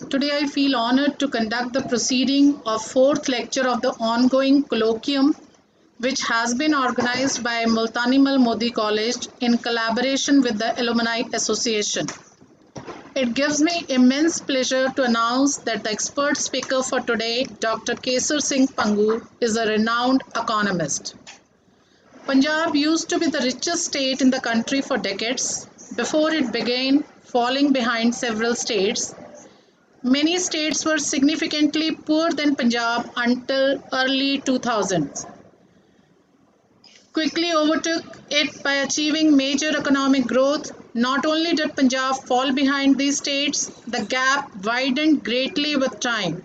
Today I feel honored to conduct the proceeding of fourth lecture of the ongoing colloquium, which has been organized by Multanimal Modi College in collaboration with the Alumni Association. It gives me immense pleasure to announce that the expert speaker for today, Dr. Kesar Singh Pangu, is a renowned economist. Punjab used to be the richest state in the country for decades before it began falling behind several states. Many states were significantly poorer than Punjab until early 2000s. Quickly overtook it by achieving major economic growth. Not only did Punjab fall behind these states, the gap widened greatly with time.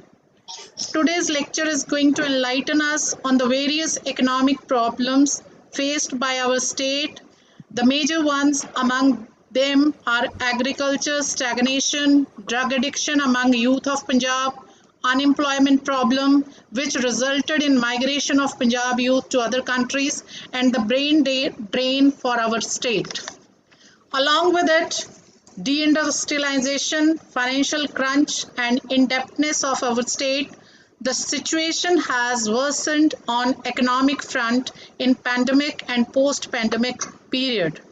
Today's lecture is going to enlighten us on the various economic problems faced by our state. The major ones among them are agriculture stagnation, drug addiction among youth of Punjab, unemployment problem which resulted in migration of Punjab youth to other countries, and the brain drain for our state. Along with it, deindustrialization, financial crunch, and indebtedness of our state, the situation has worsened on economic front in pandemic and post-pandemic period.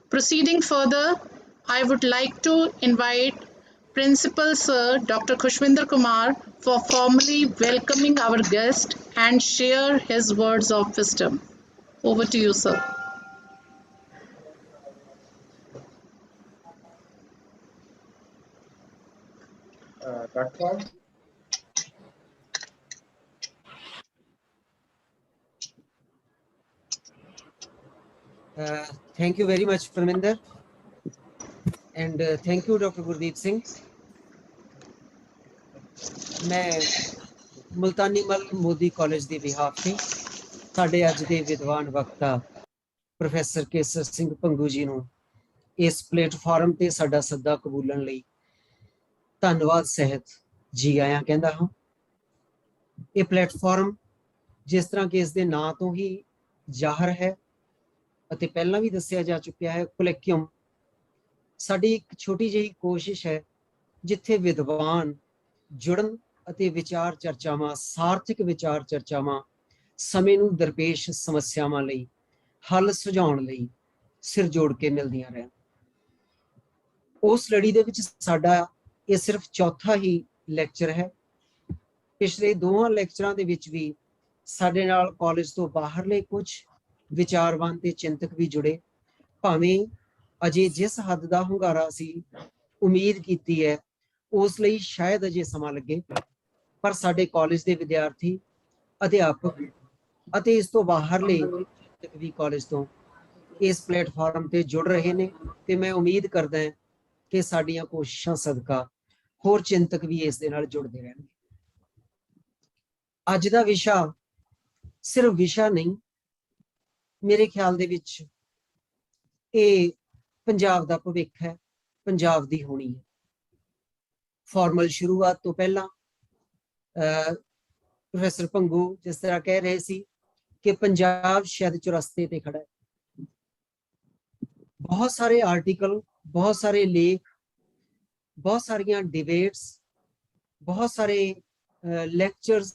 Proceeding further, I would like to invite Principal Sir Dr. Khushvinder Kumar for formally welcoming our guest and share his words of wisdom. Over to you, sir. Platform. Thank you very much, Parminder, and thank you, Dr. Gurdeep Singh. मैं मुल्तानी मल Modi college के behalf से साढ़े अज के विद्वान वक्ता professor Kesar Singh पंगू जी नूं इस प्लेटफॉर्म ते साडा सद्दा कबूलन लई धन्नवाद सहित जी आया कहंदा हां। ये प्लेटफॉर्म जिस तरह कि इसके नां तो ही जाहिर है ਅਤੇ ਪਹਿਲਾਂ भी दसिया जा चुकिया है, कोलैक्यूम साडी एक छोटी ਜਿਹੀ कोशिश है जिथे विद्वान जुड़न ਅਤੇ विचार चर्चावां, सार्थक विचार चर्चावां समय नूं दरपेश समस्यावां लई हल सुझाउण लई सिर जोड़ के मिलदियां रहन। उस लड़ी दे विच साडा ये सिर्फ चौथा ही लैक्चर है। पिछले दोवां लैक्चरां दे विच भी साडे नाल कॉलेज तो बाहरले कुछ विचारवान ते चिंतक भी जुड़े, भावें अजे जिस हद दा हुंगारा असीं उम्मीद कीती है उस लई शायद अजे समा लगे, पर साडे कॉलेज दे विद्यार्थी, अध्यापक अते इस तो बाहरले चिंतक भी कॉलेज तो इस प्लेटफॉर्म ते जुड़ रहे ने ते मैं उम्मीद करदा हां कि साडीआं कोशिशां सदका होर चिंतक भी इस दे नाल जुड़दे रहणगे। अज दा विशा सिर्फ विशा नहीं, मेरे ख्याल दे विच ये पंजाब दा भविख है, पंजाब दी होनी है। फॉर्मल शुरुआत तो पहला प्रोफैसर पंगू जिस तरह कह रहे सी कि पंजाब शायद चौरस्ते ते खड़ा है। बहुत सारे आर्टिकल, बहुत सारे लेख, बहुत सारियां डिबेट्स, बहुत सारे लैक्चर्स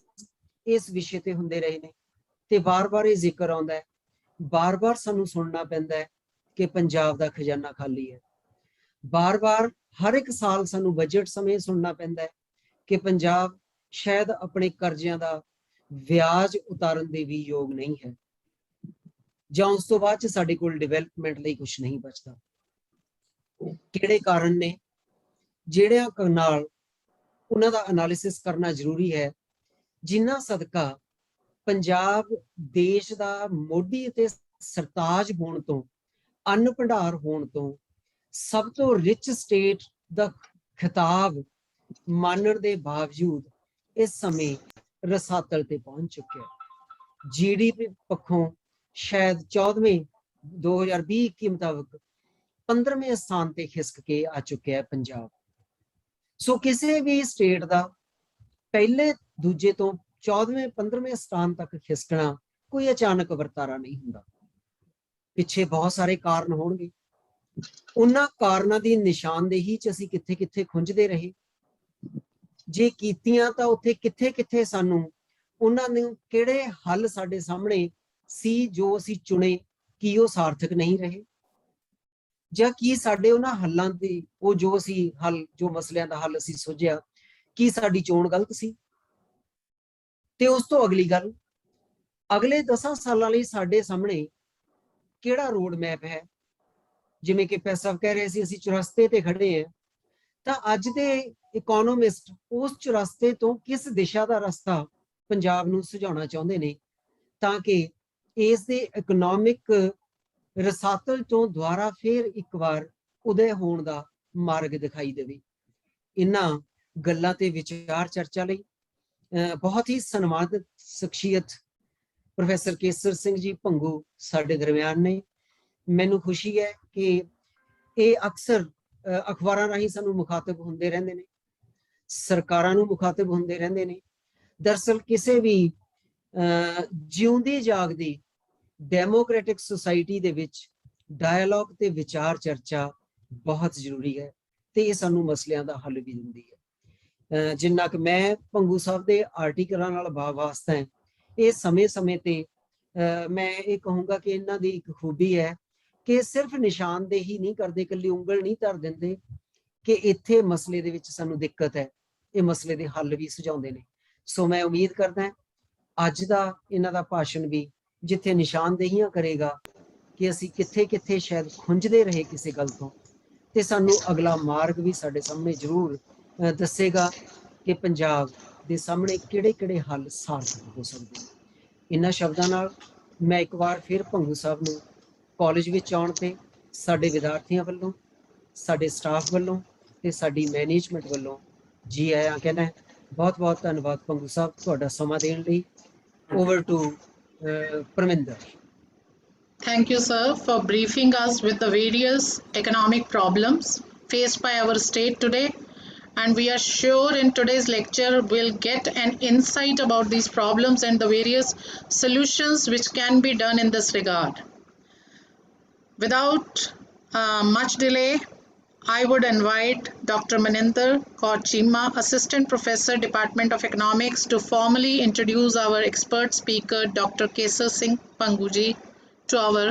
इस विषय ते हुंदे रहे ने ते बार बार ये जिक्र आउंदा है, बार बार सानू सुनना पैंदा है कि पंजाब दा खजाना खाली है। बार बार हर एक साल सानू बजट समय सुनना पैंदा है कि पंजाब शायद अपने कर्जियां दा व्याज उतारन दे भी योग नहीं है, जां उस तो बाद च साडे कोल डिवेलपमेंट लई कुछ नहीं बचदा। किहड़े कारण ने जिहड़ियां नाल उन्हां दा एनालिसिस करना जरूरी है, जिन्हां सदका पंजाब देश दा मोढी ते सरताज होण तो, अन्न भंडार होण तो, सब तो रिच स्टेट दा खिताब मानण दे बावजूद इस समय रसातल ते पहुंच चुके हैं। जीडीपी पक्षों शायद 14वें 2020 मुताबिक 15वें स्थान ते खिसक के आ चुके हैं पंजाब। सो किसी भी स्टेट दा पहले दूजे तो 14वें 15वें स्थान तक खिसकना कोई अचानक वरतारा नहीं हुंदा, पिछे बहुत सारे कारण होणगे। उन्हां कारणां दी निशानदेही च असीं कित्थे कित्थे खुंझदे रहे, ਜੇ ਕੀਤੀਆਂ ਤਾਂ ਉੱਥੇ ਕਿੱਥੇ ਕਿੱਥੇ ਸਾਨੂੰ ਉਹਨਾਂ ਨੂੰ ਕਿਹੜੇ ਹੱਲ ਸਾਡੇ ਸਾਹਮਣੇ ਸੀ ਜੋ ਅਸੀਂ ਚੁਣੇ, ਕੀ ਉਹ ਸਾਰਥਕ ਨਹੀਂ ਰਹੇ, ਜਾਂ ਕੀ ਸਾਡੇ ਉਹਨਾਂ ਹੱਲਾਂ ਦੀ ਉਹ ਜੋ ਅਸੀਂ ਹੱਲ, ਜੋ ਮਸਲਿਆਂ ਦਾ ਹੱਲ ਅਸੀਂ ਸੋਚਿਆ, ਕੀ ਸਾਡੀ ਚੋਣ ਗਲਤ ਸੀ। ਤੇ ਉਸ ਤੋਂ ਅਗਲੀ ਗੱਲ, ਅਗਲੇ 10 ਸਾਲਾਂ ਲਈ ਸਾਡੇ ਸਾਹਮਣੇ ਕਿਹੜਾ ਰੋਡ ਮੈਪ ਹੈ। ਜਿਵੇਂ ਕਿ ਪੈਸਾ ਕਹਿ ਰਹੇ ਸੀ ਅਸੀਂ ਚੁਰਸਤੇ ਤੇ ਖੜੇ ਹਾਂ, ਤਾਂ ਅੱਜ ਦੇ ਇਕੋਨੋਮਿਸਟ ਉਸ ਚੁਰਸਤੇ ਤੋਂ ਕਿਸ ਦਿਸ਼ਾ ਦਾ ਰਸਤਾ ਪੰਜਾਬ ਨੂੰ ਸੁਝਾਉਣਾ ਚਾਹੁੰਦੇ ਨੇ, ਤਾਂ ਕਿ ਇਸ ਦੇ ਇਕਨੋਮਿਕ ਰਸਾਤਲ ਤੋਂ ਦੁਆਰਾ ਫਿਰ ਇੱਕ ਵਾਰ ਉਦੈ ਹੋਣ ਦਾ ਮਾਰਗ ਦਿਖਾਈ ਦੇਵੇ। ਇਹਨਾਂ ਗੱਲਾਂ ਤੇ ਵਿਚਾਰ ਚਰਚਾ ਲਈ ਬਹੁਤ ਹੀ ਸਨਮਾਨਿਤ ਸ਼ਖਸੀਅਤ ਪ੍ਰੋਫੈਸਰ ਕੇਸਰ ਸਿੰਘ ਜੀ ਭੰਗੂ ਸਾਡੇ ਦਰਮਿਆਨ ਨੇ। ਮੈਨੂੰ ਖੁਸ਼ੀ ਹੈ ਕਿ ਇਹ ਅਕਸਰ ਅਖਬਾਰਾਂ ਰਾਹੀਂ ਸਾਨੂੰ ਮੁਖਾਤਬ ਹੁੰਦੇ ਰਹਿੰਦੇ ਨੇ, ਸਰਕਾਰਾਂ ਨੂੰ ਮੁਖਾਤਬ ਹੁੰਦੇ ਰਹਿੰਦੇ ਨੇ। ਦਰਅਸਲ ਕਿਸੇ ਵੀ ਜਿਉਂਦੀ ਜਾਗਦੀ ਡੈਮੋਕ੍ਰੈਟਿਕ ਸੁਸਾਇਟੀ ਦੇ ਵਿੱਚ ਡਾਇਲੋਗ ਤੇ ਵਿਚਾਰ ਚਰਚਾ ਬਹੁਤ ਜ਼ਰੂਰੀ ਹੈ, ਤੇ ਇਹ ਸਾਨੂੰ ਮਸਲਿਆਂ ਦਾ ਹੱਲ ਵੀ ਦਿੰਦੀ ਹੈ। ਜਿੰਨਾ ਕਿ ਮੈਂ ਭੰਗੂ ਸਾਹਿਬ ਦੇ ਆਰਟੀਕਲਾਂ ਨਾਲ ਵਾਸਤਾ ਹੈ, ਇਹ ਸਮੇਂ-ਸਮੇਂ ਤੇ ਮੈਂ ਇਹ ਕਹੂੰਗਾ ਕਿ ਇਹਨਾਂ ਦੀ ਇੱਕ ਖੂਬੀ ਹੈ ਕਿ ਸਿਰਫ ਨਿਸ਼ਾਨਦੇਹੀ ਨਹੀਂ ਕਰਦੇ, ਇਕੱਲੀ ਉਂਗਲ ਨਹੀਂ ਧਰ ਦਿੰਦੇ ਕਿ ਇੱਥੇ ਮਸਲੇ ਦੇ ਵਿੱਚ ਸਾਨੂੰ ਦਿੱਕਤ ਹੈ, ਇਹ ਮਸਲੇ ਦੇ ਹੱਲ ਵੀ ਸੁਝਾਉਂਦੇ ਨੇ। ਸੋ ਮੈਂ ਉਮੀਦ ਕਰਦਾ ਅੱਜ ਦਾ ਇਹਨਾਂ ਦਾ ਭਾਸ਼ਣ ਵੀ ਜਿੱਥੇ ਨਿਸ਼ਾਨਦੇਹੀਆਂ ਕਰੇਗਾ ਕਿ ਅਸੀਂ ਕਿੱਥੇ ਕਿੱਥੇ ਸ਼ਾਇਦ ਖੁੰਝਦੇ ਰਹੇ ਕਿਸੇ ਗੱਲ ਤੋਂ, ਤੇ ਸਾਨੂੰ ਅਗਲਾ ਮਾਰਗ ਵੀ ਸਾਡੇ ਸਾਹਮਣੇ ਜ਼ਰੂਰ ਦੱਸੇਗਾ ਕਿ ਪੰਜਾਬ ਦੇ ਸਾਹਮਣੇ ਕਿਹੜੇ ਕਿਹੜੇ ਹੱਲ ਸਾਰਥਕ ਹੋ ਸਕਦੇ ਨੇ। ਇਹਨਾਂ ਸ਼ਬਦਾਂ ਨਾਲ ਮੈਂ ਇੱਕ ਵਾਰ ਫਿਰ ਭੰਗੂ ਸਾਹਿਬ ਨੂੰ ਕਾਲਜ ਵਿੱਚ ਆਉਣ ਤੇ ਸਾਡੇ ਵਿਦਿਆਰਥੀਆਂ ਵੱਲੋਂ, ਸਾਡੇ ਸਟਾਫ ਵੱਲੋਂ ਤੇ ਸਾਡੀ ਮੈਨੇਜਮੈਂਟ ਵੱਲੋਂ ਜੀ ਆਇਆਂ ਕਹਿੰਦਾ। ਬਹੁਤ ਬਹੁਤ ਧੰਨਵਾਦ ਭੰਗੂ ਸਾਹਿਬ ਤੁਹਾਡਾ ਸਮਾਂ ਦੇਣ ਲਈ। Over to Parminder. Thank you, sir, for briefing us with the various economic problems faced by our state today. And we are sure in today's lecture we'll get an insight about these problems and the various solutions which can be done in this regard. Without much delay, I would invite Dr. Maninder Kaur Chima, Assistant Professor, Department of Economics, to formally introduce our expert speaker, Dr. Kesar Singh Panguji, to our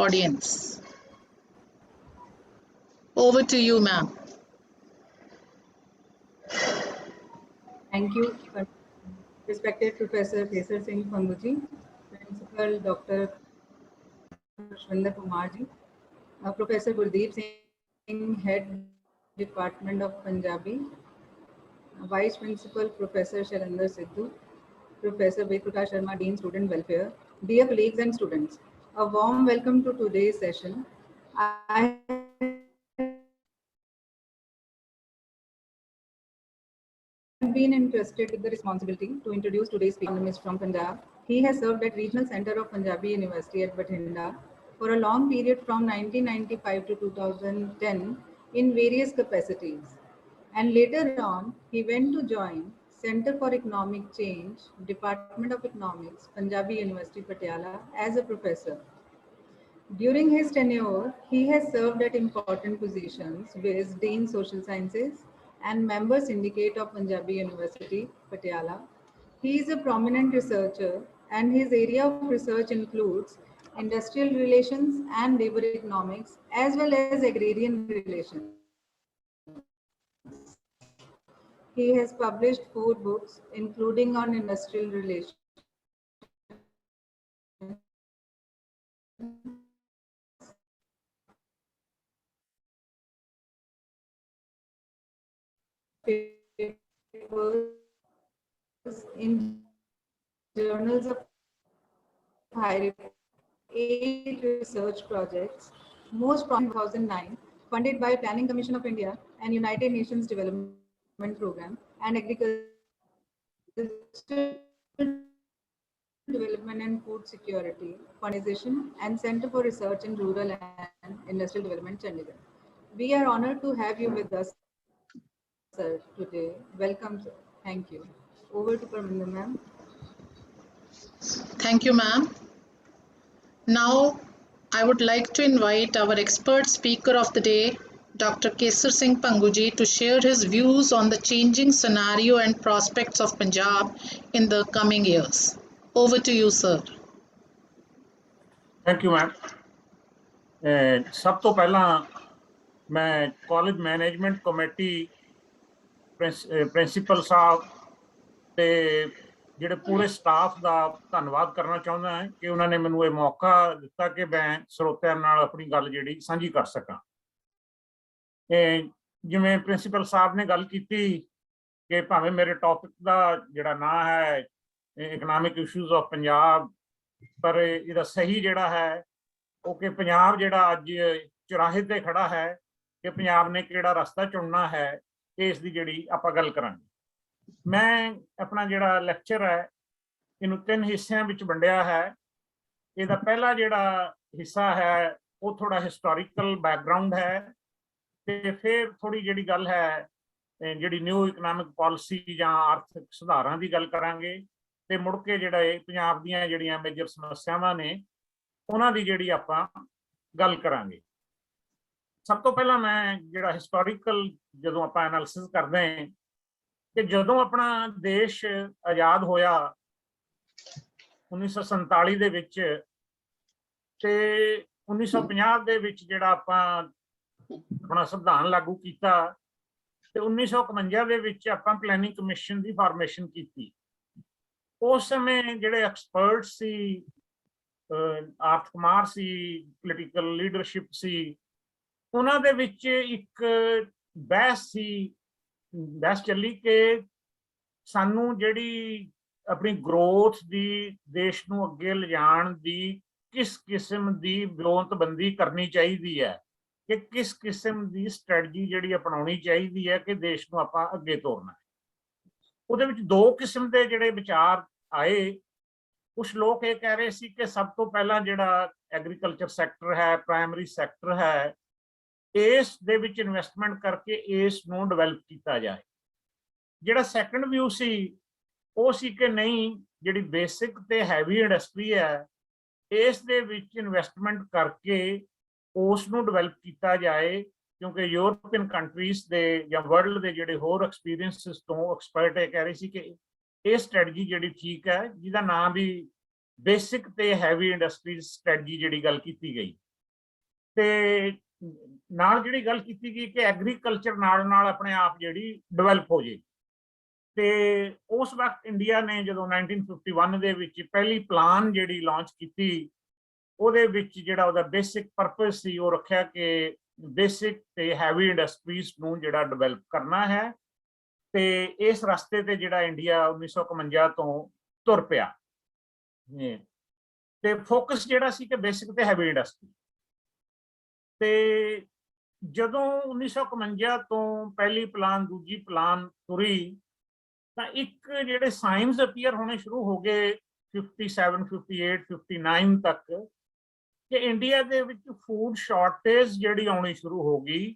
audience. Over to you, ma'am. Thank you, respected Professor Kesar Singh Panguji, Principal Dr. Shwinder Kumar ji, Professor Gurdeep Singh, Head Department of Punjabi, Vice Principal Professor Shailandra Sidhu, Professor Ved Prakash Sharma, Dean Student Welfare, dear colleagues and students, a warm welcome to today's session. I have been entrusted with the responsibility to introduce today's economist from Punjab. He has served at Regional Center of Punjabi University at Bathinda for a long period from 1995 to 2010 in various capacities. And later on, he went to join Center for Economic Change, Department of Economics, Punjabi University, Patiala, as a professor. During his tenure, he has served at important positions with Dean Social Sciences and Member Syndicate of Punjabi University, Patiala. He is a prominent researcher and his area of research includes industrial relations and labor economics as well as agrarian relations. He has published 4 books, including on industrial relations, in journals of higher 8 research projects, most prominent 2009, funded by Planning Commission of India and United Nations Development Program and Agriculture Development and Food Security Foundation and Center for Research in Rural and Industrial Development, Chandigarh. We are honored to have you with us, sir, today. Welcome, sir. Thank you. Over to Parminder, ma'am. Thank you, ma'am. Now, I would like to invite our expert speaker of the day, Dr. Kesar Singh Panguji to share his views on the changing scenario and prospects of Punjab in the coming years. Over to you, sir. Thank you ma'am. सब तो पहला मैं college management committee principal साहब ते ਜਿਹੜੇ ਪੂਰੇ staff ਦਾ ਧੰਨਵਾਦ ਕਰਨਾ ਚਾਹੁੰਦਾ ਹਾਂ ਕਿ ਉਹਨਾਂ ਨੇ ਮੈਨੂੰ ਇਹ ਮੌਕਾ ਦਿੱਤਾ ਕਿ ਮੈਂ ਸਰੋਤਿਆਂ ਨਾਲ ਆਪਣੀ ਗੱਲ ਜਿਹੜੀ ਸਾਂਝੀ ਕਰ ਸਕਾਂ। ਜਿਵੇਂ ਪ੍ਰਿੰਸੀਪਲ ਸਾਹਿਬ ਨੇ ਗੱਲ ਕੀਤੀ ਕਿ ਭਾਵੇਂ ਮੇਰੇ ਟੌਪਿਕ ਦਾ ਜਿਹੜਾ ਨਾਂ ਹੈ ਇਕਨੋਮਿਕ ਇਸ਼ੂਜ਼ ਆਫ ਪੰਜਾਬ, ਪਰ ਇਹਦਾ ਸਹੀ ਜਿਹੜਾ ਹੈ ਉਹ ਕਿ ਪੰਜਾਬ ਜਿਹੜਾ ਅੱਜ ਚੁਰਾਹੇ ਤੇ ਖੜਾ ਹੈ ਕਿ ਪੰਜਾਬ ਨੇ ਕਿਹੜਾ ਰਸਤਾ ਚੁਣਨਾ ਹੈ, ਇਸ ਦੀ ਜਿਹੜੀ ਆਪਾਂ ਗੱਲ ਕਰਾਂਗੇ। ਮੈਂ ਆਪਣਾ ਜਿਹੜਾ ਲੈਕਚਰ ਹੈ ਇਹਨੂੰ 3 ਹਿੱਸਿਆਂ ਵਿੱਚ ਵੰਡਿਆ ਹੈ। ਇਹਦਾ ਪਹਿਲਾ ਜਿਹੜਾ ਹਿੱਸਾ ਹੈ ਉਹ ਥੋੜਾ ਹਿਸਟੋਰੀਕਲ ਬੈਕਗਰਾਉਂਡ ਹੈ, ਤੇ ਫਿਰ ਥੋੜੀ ਜਿਹੜੀ ਗੱਲ ਹੈ ਜਿਹੜੀ ਨਿਊ ਇਕਨੋਮਿਕ ਪਾਲਿਸੀ ਜਾਂ ਆਰਥਿਕ ਸੁਧਾਰਾਂ ਦੀ ਗੱਲ ਕਰਾਂਗੇ, ਤੇ ਮੁੜ ਕੇ ਜਿਹੜਾ ਇਹ ਪੰਜਾਬ ਦੀਆਂ ਜਿਹੜੀਆਂ ਮੇਜਰ ਸਮੱਸਿਆਵਾਂ ਨੇ ਉਹਨਾਂ ਦੀ ਜਿਹੜੀ ਆਪਾਂ ਗੱਲ ਕਰਾਂਗੇ। ਸਭ ਤੋਂ ਪਹਿਲਾਂ ਮੈਂ ਜਿਹੜਾ ਹਿਸਟੋਰੀਕਲ ਜਦੋਂ ਆਪਾਂ ਐਨਾਲਿਸਿਸ ਕਰਦੇ ਹਾਂ ਕਿ ਜਦੋਂ ਆਪਣਾ ਦੇਸ਼ ਆਜ਼ਾਦ ਹੋਇਆ 1947 ਦੇ ਵਿੱਚ, ਤੇ 1950 ਦੇ ਵਿੱਚ ਜਿਹੜਾ ਆਪਾਂ ਆਪਣਾ ਸੰਵਿਧਾਨ ਲਾਗੂ ਕੀਤਾ, ਤੇ 1951 ਦੇ ਵਿੱਚ ਆਪਾਂ ਪਲੈਨਿੰਗ ਕਮਿਸ਼ਨ ਦੀ ਫਾਰਮੇਸ਼ਨ ਕੀਤੀ। ਉਸ ਸਮੇਂ ਜਿਹੜੇ ਐਕਸਪਰਟ ਸੀ, ਆਰਥ ਕੁਮਾਰ ਸੀ, ਪੋਲੀਟੀਕਲ ਲੀਡਰਸ਼ਿਪ ਸੀ, ਉਹਨਾਂ ਦੇ ਵਿੱਚ ਇੱਕ ਬਹਿਸ ਚੱਲੀ ਕਿ ਸਾਨੂੰ ਜਿਹੜੀ ਆਪਣੀ ਗਰੋਥ ਦੀ, ਦੇਸ਼ ਨੂੰ ਅੱਗੇ ਲਿਜਾਣ ਦੀ ਕਿਸ ਕਿਸਮ ਦੀ ਵਿਉਂਤਬੰਦੀ ਕਰਨੀ ਚਾਹੀਦੀ ਹੈ, ਕਿ ਕਿਸ ਕਿਸਮ ਦੀ ਸਟ੍ਰੈਟਜੀ ਜਿਹੜੀ ਅਪਣਾਉਣੀ ਚਾਹੀਦੀ ਹੈ ਕਿ ਦੇਸ਼ ਨੂੰ ਆਪਾਂ ਅੱਗੇ ਤੋਰਨਾ ਹੈ। ਉਹਦੇ ਵਿੱਚ 2 ਕਿਸਮ ਦੇ ਜਿਹੜੇ ਵਿਚਾਰ ਆਏ। ਕੁਝ ਲੋਕ ਇਹ ਕਹਿ ਰਹੇ ਸੀ ਕਿ ਸਭ ਤੋਂ ਪਹਿਲਾਂ ਜਿਹੜਾ ਐਗਰੀਕਲਚਰ ਸੈਕਟਰ ਹੈ, ਪ੍ਰਾਇਮਰੀ ਸੈਕਟਰ ਹੈ, ਇਸ ਦੇ ਵਿੱਚ ਇਨਵੈਸਟਮੈਂਟ ਕਰਕੇ ਇਸ ਨੂੰ ਡਿਵੈਲਪ ਕੀਤਾ ਜਾਏ। ਜਿਹੜਾ ਸੈਕੰਡ ਵਿਊ ਸੀ ਉਹ ਸੀ ਕਿ ਨਹੀਂ, ਜਿਹੜੀ ਬੇਸਿਕ ਤੇ ਹੈਵੀ ਇੰਡਸਟਰੀ ਹੈ ਇਸ ਦੇ ਵਿੱਚ ਇਨਵੈਸਟਮੈਂਟ ਕਰਕੇ ਉਸ ਨੂੰ ਡਿਵੈਲਪ ਕੀਤਾ ਜਾਏ, ਕਿਉਂਕਿ ਯੂਰਪੀਅਨ ਕੰਟਰੀਜ਼ ਦੇ ਜਾਂ ਵਰਲਡ ਦੇ ਜਿਹੜੇ ਹੋਰ ਐਕਸਪੀਰੀਅੰਸਿਸ ਤੋਂ ਐਕਸਪਰਟ ਇਹ ਕਹਿ ਰਹੇ ਸੀ ਕਿ ਇਹ ਸਟ੍ਰੈਟਜੀ ਜਿਹੜੀ ਠੀਕ ਹੈ, ਜਿਹਦਾ ਨਾਮ ਵੀ ਬੇਸਿਕ ਤੇ ਹੈਵੀ ਇੰਡਸਟਰੀਜ਼ ਸਟ੍ਰੈਟਜੀ ਜਿਹੜੀ ਗੱਲ ਕੀਤੀ ਗਈ। ਤੇ ਨਾਲ ਜਿਹੜੀ ਗੱਲ ਕੀਤੀ ਗਈ ਕਿ ਐਗਰੀਕਲਚਰ ਨਾਲ ਨਾਲ ਆਪਣੇ ਆਪ ਜਿਹੜੀ ਡਿਵੈਲਪ ਹੋ ਜੇ। ਤੇ ਉਸ ਵਕਤ ਇੰਡੀਆ ਨੇ ਜਦੋਂ 1951 ਦੇ ਵਿੱਚ ਪਹਿਲੀ ਪਲਾਨ ਜਿਹੜੀ ਲਾਂਚ ਕੀਤੀ, ਉਹਦੇ ਵਿੱਚ ਜਿਹੜਾ ਉਹਦਾ ਬੇਸਿਕ ਪਰਪਸ ਸੀ ਉਹ ਰੱਖਿਆ ਕਿ ਬੇਸਿਕ ਤੇ ਹੈਵੀ ਇੰਡਸਟਰੀਜ਼ ਨੂੰ ਜਿਹੜਾ ਡਿਵੈਲਪ ਕਰਨਾ ਹੈ, ਤੇ ਇਸ ਰਸਤੇ ਤੇ ਜਿਹੜਾ ਇੰਡੀਆ 1951 ਤੋਂ ਤੁਰ ਪਿਆ। ਤੇ ਫੋਕਸ ਜਿਹੜਾ ਸੀ ਕਿ ਬੇਸਿਕ ਤੇ ਹੈਵੀ ਇੰਡਸਟਰੀ। ਤੇ ਜਦੋਂ 1951 ਤੋਂ ਪਹਿਲੀ ਪਲਾਨ, ਦੂਜੀ ਪਲਾਨ ਤੁਰੀ, ਤਾਂ ਇੱਕ ਜਿਹੜੇ ਸਾਈਨਸ ਅਪੀਅਰ ਹੋਣੇ ਸ਼ੁਰੂ ਹੋ ਗਏ 57, 58, 59 ਤੱਕ, ਕਿ ਇੰਡੀਆ ਦੇ ਵਿੱਚ ਫੂਡ ਸ਼ਾਰਟੇਜ ਜਿਹੜੀ ਆਉਣੀ ਸ਼ੁਰੂ ਹੋ ਗਈ।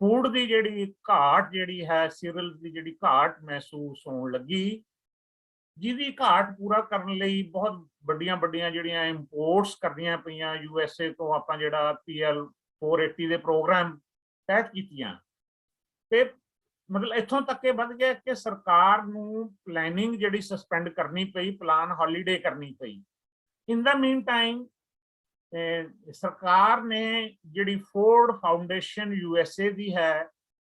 ਫੂਡ ਦੀ ਜਿਹੜੀ ਘਾਟ ਜਿਹੜੀ ਹੈ, ਸੀਰੀਅਲ ਦੀ ਜਿਹੜੀ ਘਾਟ ਮਹਿਸੂਸ ਹੋਣ ਲੱਗੀ, ਜਿਹਦੀ ਘਾਟ ਪੂਰਾ ਕਰਨ ਲਈ ਬਹੁਤ ਵੱਡੀਆਂ ਜਿਹੜੀਆਂ ਇੰਪੋਰਟਸ ਕਰਨੀਆਂ ਪਈਆਂ USA ਤੋਂ। ਆਪਾਂ ਜਿਹੜਾ PL 480 ਦੇ ਪ੍ਰੋਗਰਾਮ ਤਹਿਤ ਕੀਤੀਆਂ, ਤੇ ਮਤਲਬ ਇੱਥੋਂ ਤੱਕ ਇਹ ਵੱਧ ਗਿਆ ਕਿ ਸਰਕਾਰ ਨੂੰ ਪਲੈਨਿੰਗ ਜਿਹੜੀ ਸਸਪੈਂਡ ਕਰਨੀ ਪਈ, ਪਲਾਨ ਹੌਲੀਡੇ ਕਰਨੀ ਪਈ। ਇਨ ਦਾ ਮੀਨ ਟਾਈਮ ਸਰਕਾਰ ਨੇ ਜਿਹੜੀ ਫੋਰਡ ਫਾਊਂਡੇਸ਼ਨ USA ਦੀ ਹੈ,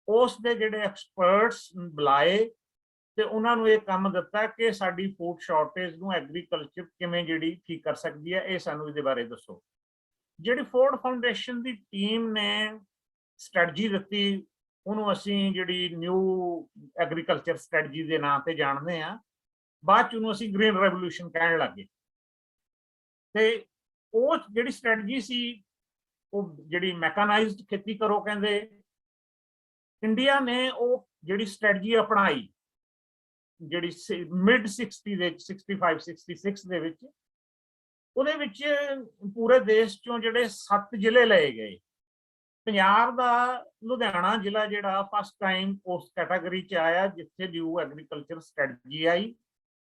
ਉਸ ਦੇ ਜਿਹੜੇ ਐਕਸਪਰਟਸ ਬੁਲਾਏ ਤੇ ਉਹਨਾਂ ਨੂੰ ਇਹ ਕੰਮ ਦਿੱਤਾ ਕਿ ਸਾਡੀ ਫੂਡ ਸ਼ਾਰਟੇਜ ਨੂੰ ਐਗਰੀਕਲਚਰ ਕਿਵੇਂ ਜਿਹੜੀ ਠੀਕ ਕਰ ਸਕਦੀ ਹੈ, ਇਹ ਸਾਨੂੰ ਇਹਦੇ ਬਾਰੇ ਦੱਸੋ। ਜਿਹੜੀ ਫੋਰਡ ਫਾਊਂਡੇਸ਼ਨ ਦੀ ਟੀਮ ਨੇ ਸਟ੍ਰੈਟਜੀ ਦਿੱਤੀ, ਉਹਨੂੰ ਅਸੀਂ ਜਿਹੜੀ ਨਿਊ ਐਗਰੀਕਲਚਰ ਸਟ੍ਰੈਟਜੀ ਦੇ ਨਾਂ ਤੇ ਜਾਣਦੇ ਹਾਂ। ਬਾਅਦ ਚ ਉਹਨੂੰ ਅਸੀਂ ਗ੍ਰੀਨ ਰੈਵੋਲੂਸ਼ਨ ਕਹਿਣ ਲੱਗੇ। ਤੇ ਉਹ ਜਿਹੜੀ ਸਟ੍ਰੈਟਜੀ ਸੀ, ਉਹ ਜਿਹੜੀ ਮੈਕਨਾਈਜ਼ਡ ਖੇਤੀ ਕਰੋ ਕਹਿੰਦੇ, ਇੰਡੀਆ ਨੇ ਉਹ ਜਿਹੜੀ ਸਟ੍ਰੈਟਜੀ ਅਪਣਾਈ ਜਿਹੜੀ ਮਿਡ 60 ਦੇ 65 66 ਦੇ ਵਿੱਚ। ਉਹਦੇ ਵਿੱਚ ਪੂਰੇ ਦੇਸ਼ ਚੋਂ ਜਿਹੜੇ 7 ਜ਼ਿਲ੍ਹੇ ਲਏ ਗਏ। ਪੰਜਾਬ ਦਾ ਲੁਧਿਆਣਾ ਜ਼ਿਲ੍ਹਾ ਜਿਹੜਾ ਫਸਟ ਟਾਈਮ ਉਸ ਕੈਟਾਗਰੀ 'ਚ ਆਇਆ ਜਿੱਥੇ ਨਿਊ ਐਗਰੀਕਲਚਰ ਸਟ੍ਰੈਟਜੀ ਆਈ,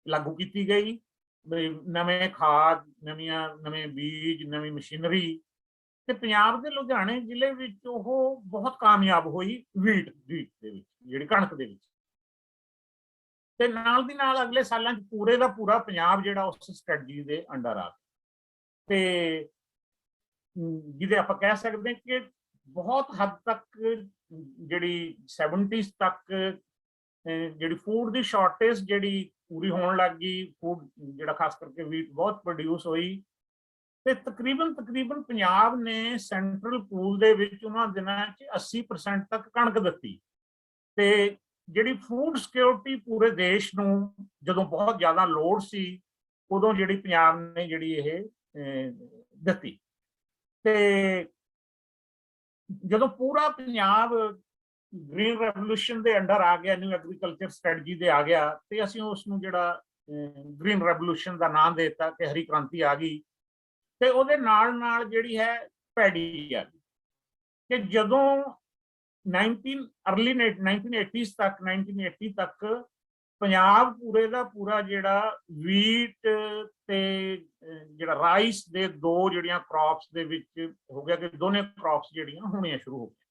ਲਾਗੂ ਕੀਤੀ ਗਈ। ਨਵੇਂ ਖਾਦ, ਨਵੇਂ ਬੀਜ, ਨਵੀਂ ਮਸ਼ੀਨਰੀ ਤੇ ਪੰਜਾਬ ਦੇ ਲੁਧਿਆਣੇ ਜ਼ਿਲ੍ਹੇ ਵਿੱਚ ਉਹ ਬਹੁਤ ਕਾਮਯਾਬ ਹੋਈ ਵੀਟ ਦੇ ਵਿੱਚ, ਜਿਹੜੀ ਕਣਕ ਦੇ ਵਿੱਚ। ਤੇ ਨਾਲ ਦੀ ਨਾਲ ਅਗਲੇ ਸਾਲਾਂ 'ਚ ਪੂਰੇ ਦਾ ਪੂਰਾ ਪੰਜਾਬ ਜਿਹੜਾ ਉਸ ਸਟ੍ਰੈਟਜੀ ਦੇ ਅੰਡਰ ਆ, ਤੇ ਜਿਹਦੇ ਆਪਾਂ ਕਹਿ ਸਕਦੇ ਕਿ ਬਹੁਤ ਹੱਦ ਤੱਕ ਜਿਹੜੀ 70s ਤੱਕ ਜਿਹੜੀ ਫੂਡ ਦੀ ਸ਼ਾਰਟੇਜ ਜਿਹੜੀ ਪੂਰੀ ਹੋਣ ਲੱਗ ਗਈ, ਫੂਡ ਜਿਹੜਾ ਖਾਸ ਕਰਕੇ ਵੀਟ ਬਹੁਤ ਪ੍ਰੋਡਿਊਸ ਹੋਈ, ਤੇ ਤਕਰੀਬਨ ਪੰਜਾਬ ਨੇ ਸੈਂਟਰਲ ਪੂਲ ਦੇ ਵਿੱਚ ਉਹਨਾਂ ਦਿਨਾਂ 'ਚ 80% ਤੱਕ ਕਣਕ ਦਿੱਤੀ। ਤੇ ਜਿਹੜੀ ਫੂਡ ਸਿਕਿਉਰਿਟੀ ਪੂਰੇ ਦੇਸ਼ ਨੂੰ ਜਦੋਂ ਬਹੁਤ ਜ਼ਿਆਦਾ ਲੋੜ ਸੀ, ਉਦੋਂ ਜਿਹੜੀ ਪੰਜਾਬ ਨੇ ਜਿਹੜੀ ਇਹ ਦਿੱਤੀ। ਤੇ ਜਦੋਂ ਪੂਰਾ ਪੰਜਾਬ ਗ੍ਰੀਨ ਰੈਵੋਲੂਸ਼ਨ ਦੇ ਅੰਡਰ ਆ ਗਿਆ, ਨਿਊ ਐਗਰੀਕਲਚਰ ਸਟ੍ਰੈਟਜੀ ਦੇ ਆ ਗਿਆ, ਤੇ ਅਸੀਂ ਉਸ ਨੂੰ ਜਿਹੜਾ ਗ੍ਰੀਨ ਰੈਵੋਲੂਸ਼ਨ ਦਾ ਨਾਮ ਦੇ ਦਿੱਤਾ ਕਿ ਹਰੀ ਕ੍ਰਾਂਤੀ ਆ ਗਈ। ਤੇ ਉਹਦੇ ਨਾਲ ਜਿਹੜੀ ਹੈ ਪੈਡੀ ਆ ਗਈ ਕਿ ਜਦੋਂ 1980 ਤੱਕ ਪੰਜਾਬ ਪੂਰੇ ਦਾ ਪੂਰਾ ਜਿਹੜਾ ਵੀਟ ਤੇ ਜਿਹੜਾ ਰਾਈਸ ਦੇ ਦੋ ਜਿਹੜੀਆਂ ਕ੍ਰੌਪਸ ਦੇ ਵਿੱਚ ਹੋ ਗਿਆ ਕਿ ਦੋਨੇ ਕ੍ਰੌਪਸ ਜਿਹੜੀਆਂ ਹੋਣੀਆਂ ਸ਼ੁਰੂ ਹੋ ਗਈਆਂ।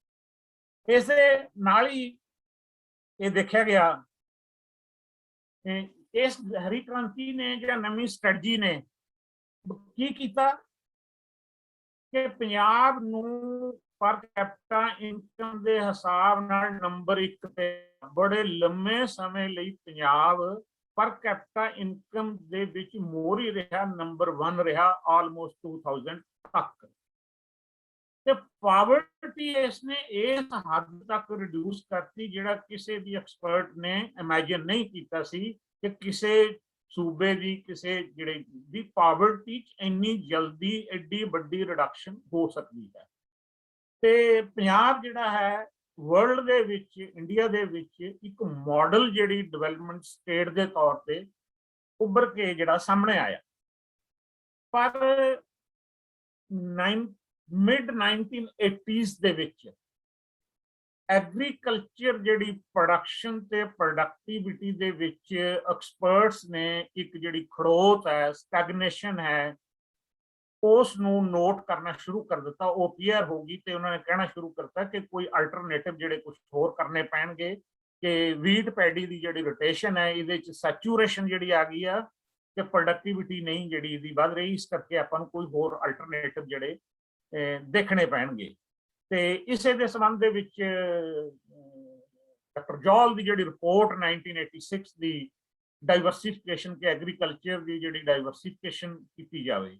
ਇਸੇ ਨਾਲ ਹੀ ਇਹ ਦੇਖਿਆ ਗਿਆ ਇਸ ਹਰੀ ਕ੍ਰਾਂਤੀ ਨੇ ਜਾਂ ਨਵੀਂ ਸਟ੍ਰੈਟਜੀ ਨੇ ਕੀ ਕੀਤਾ ਕਿ ਪੰਜਾਬ ਨੂੰ ਪਰ ਕੈਪੀਟਾ ਇਨਕਮ ਦੇ ਹਿਸਾਬ ਨਾਲ ਨੰਬਰ 1 ਤੇ ਬੜੇ ਲੰਮੇ ਸਮੇਂ ਲਈ ਪੰਜਾਬ ਪਰ ਕੈਪੀਟਾ ਇਨਕਮ ਦੇ ਵਿੱਚ ਮੋਹਰੀ ਰਿਹਾ, ਨੰਬਰ 1 ਰਿਹਾ ਆਲਮੋਸਟ 2000 ਤੱਕ। ਤੇ ਪਾਵਰਟੀ ਇਸਨੇ ਇਸ ਹੱਦ ਤੱਕ ਰਿਡਿਊਸ ਕਰਤੀ ਜਿਹੜਾ ਕਿਸੇ ਵੀ ਐਕਸਪਰਟ ਨੇ ਇਮੇਜਿਨ ਨਹੀਂ ਕੀਤਾ ਸੀ ਕਿ ਕਿਸੇ ਸੂਬੇ ਦੀ ਕਿਸੇ ਜਿਹੜੇ ਦੀ ਪਾਵਰਟੀ 'ਚ ਇੰਨੀ ਜਲਦੀ ਐਡੀ ਵੱਡੀ ਰਿਡਕਸ਼ਨ ਹੋ ਸਕਦੀ ਹੈ। ਤੇ ਪੰਜਾਬ ਜਿਹੜਾ ਹੈ ਵਰਲਡ ਦੇ ਵਿੱਚ, ਇੰਡੀਆ ਦੇ ਵਿੱਚ ਇੱਕ ਮਾਡਲ ਜਿਹੜੀ ਡਿਵੈਲਪਮੈਂਟ ਸਟੇਟ ਦੇ ਤੌਰ ਤੇ ਉੱਭਰ ਕੇ ਜਿਹੜਾ ਸਾਹਮਣੇ ਆਇਆ। ਪਰ ਮਿਡ 1980s ਦੇ ਵਿੱਚ ਐਗਰੀਕਲਚਰ ਜਿਹੜੀ ਪ੍ਰੋਡਕਸ਼ਨ ਤੇ ਪ੍ਰੋਡਕਟਿਵਿਟੀ ਦੇ ਵਿੱਚ ਐਕਸਪਰਟਸ ਨੇ ਇੱਕ ਜਿਹੜੀ ਖੜੋਤ ਹੈ, ਸਟੈਗਨੇਸ਼ਨ ਹੈ, ਉਸ ਨੂੰ ਨੋਟ ਕਰਨਾ ਸ਼ੁਰੂ ਕਰ ਦਿੱਤਾ। ਉਹ ਕਲੀਅਰ ਹੋ ਗਈ ਤੇ ਉਹਨਾਂ ਨੇ ਕਹਿਣਾ ਸ਼ੁਰੂ ਕਰਤਾ ਕਿ ਕੋਈ ਅਲਟਰਨੇਟਿਵ ਜਿਹੜੇ ਕੁਝ ਹੋਰ ਕਰਨੇ ਪੈਣਗੇ ਕਿ ਵੀਟ ਪੈਡੀ ਦੀ ਜਿਹੜੀ ਰੋਟੇਸ਼ਨ ਹੈ ਇਹਦੇ 'ਚ ਸੈਚੂਰੇਸ਼ਨ ਜਿਹੜੀ ਆ ਗਈ ਆ ਕਿ ਪ੍ਰੋਡਕਟਿਵਿਟੀ ਨਹੀਂ ਜਿਹੜੀ ਇਹਦੀ ਵੱਧ ਰਹੀ, ਇਸ ਕਰਕੇ ਆਪਾਂ ਨੂੰ ਕੋਈ ਹੋਰ ਅਲਟਰਨੇਟਿਵ ਜਿਹੜੇ ਦੇਖਣੇ ਪੈਣਗੇ। ਤੇ ਇਸੇ ਦੇ ਸੰਬੰਧ ਦੇ ਵਿੱਚ ਡਾਕਟਰ ਜੌਲ ਦੀ ਜਿਹੜੀ ਰਿਪੋਰਟ 1986 ਦੀ ਡਾਈਵਰਸਿਫਿਕੇਸ਼ਨ ਕਿ ਐਗਰੀਕਲਚਰ ਦੀ ਜਿਹੜੀ ਡਾਈਵਰਸਿਫਿਕੇਸ਼ਨ ਕੀਤੀ ਜਾਵੇ,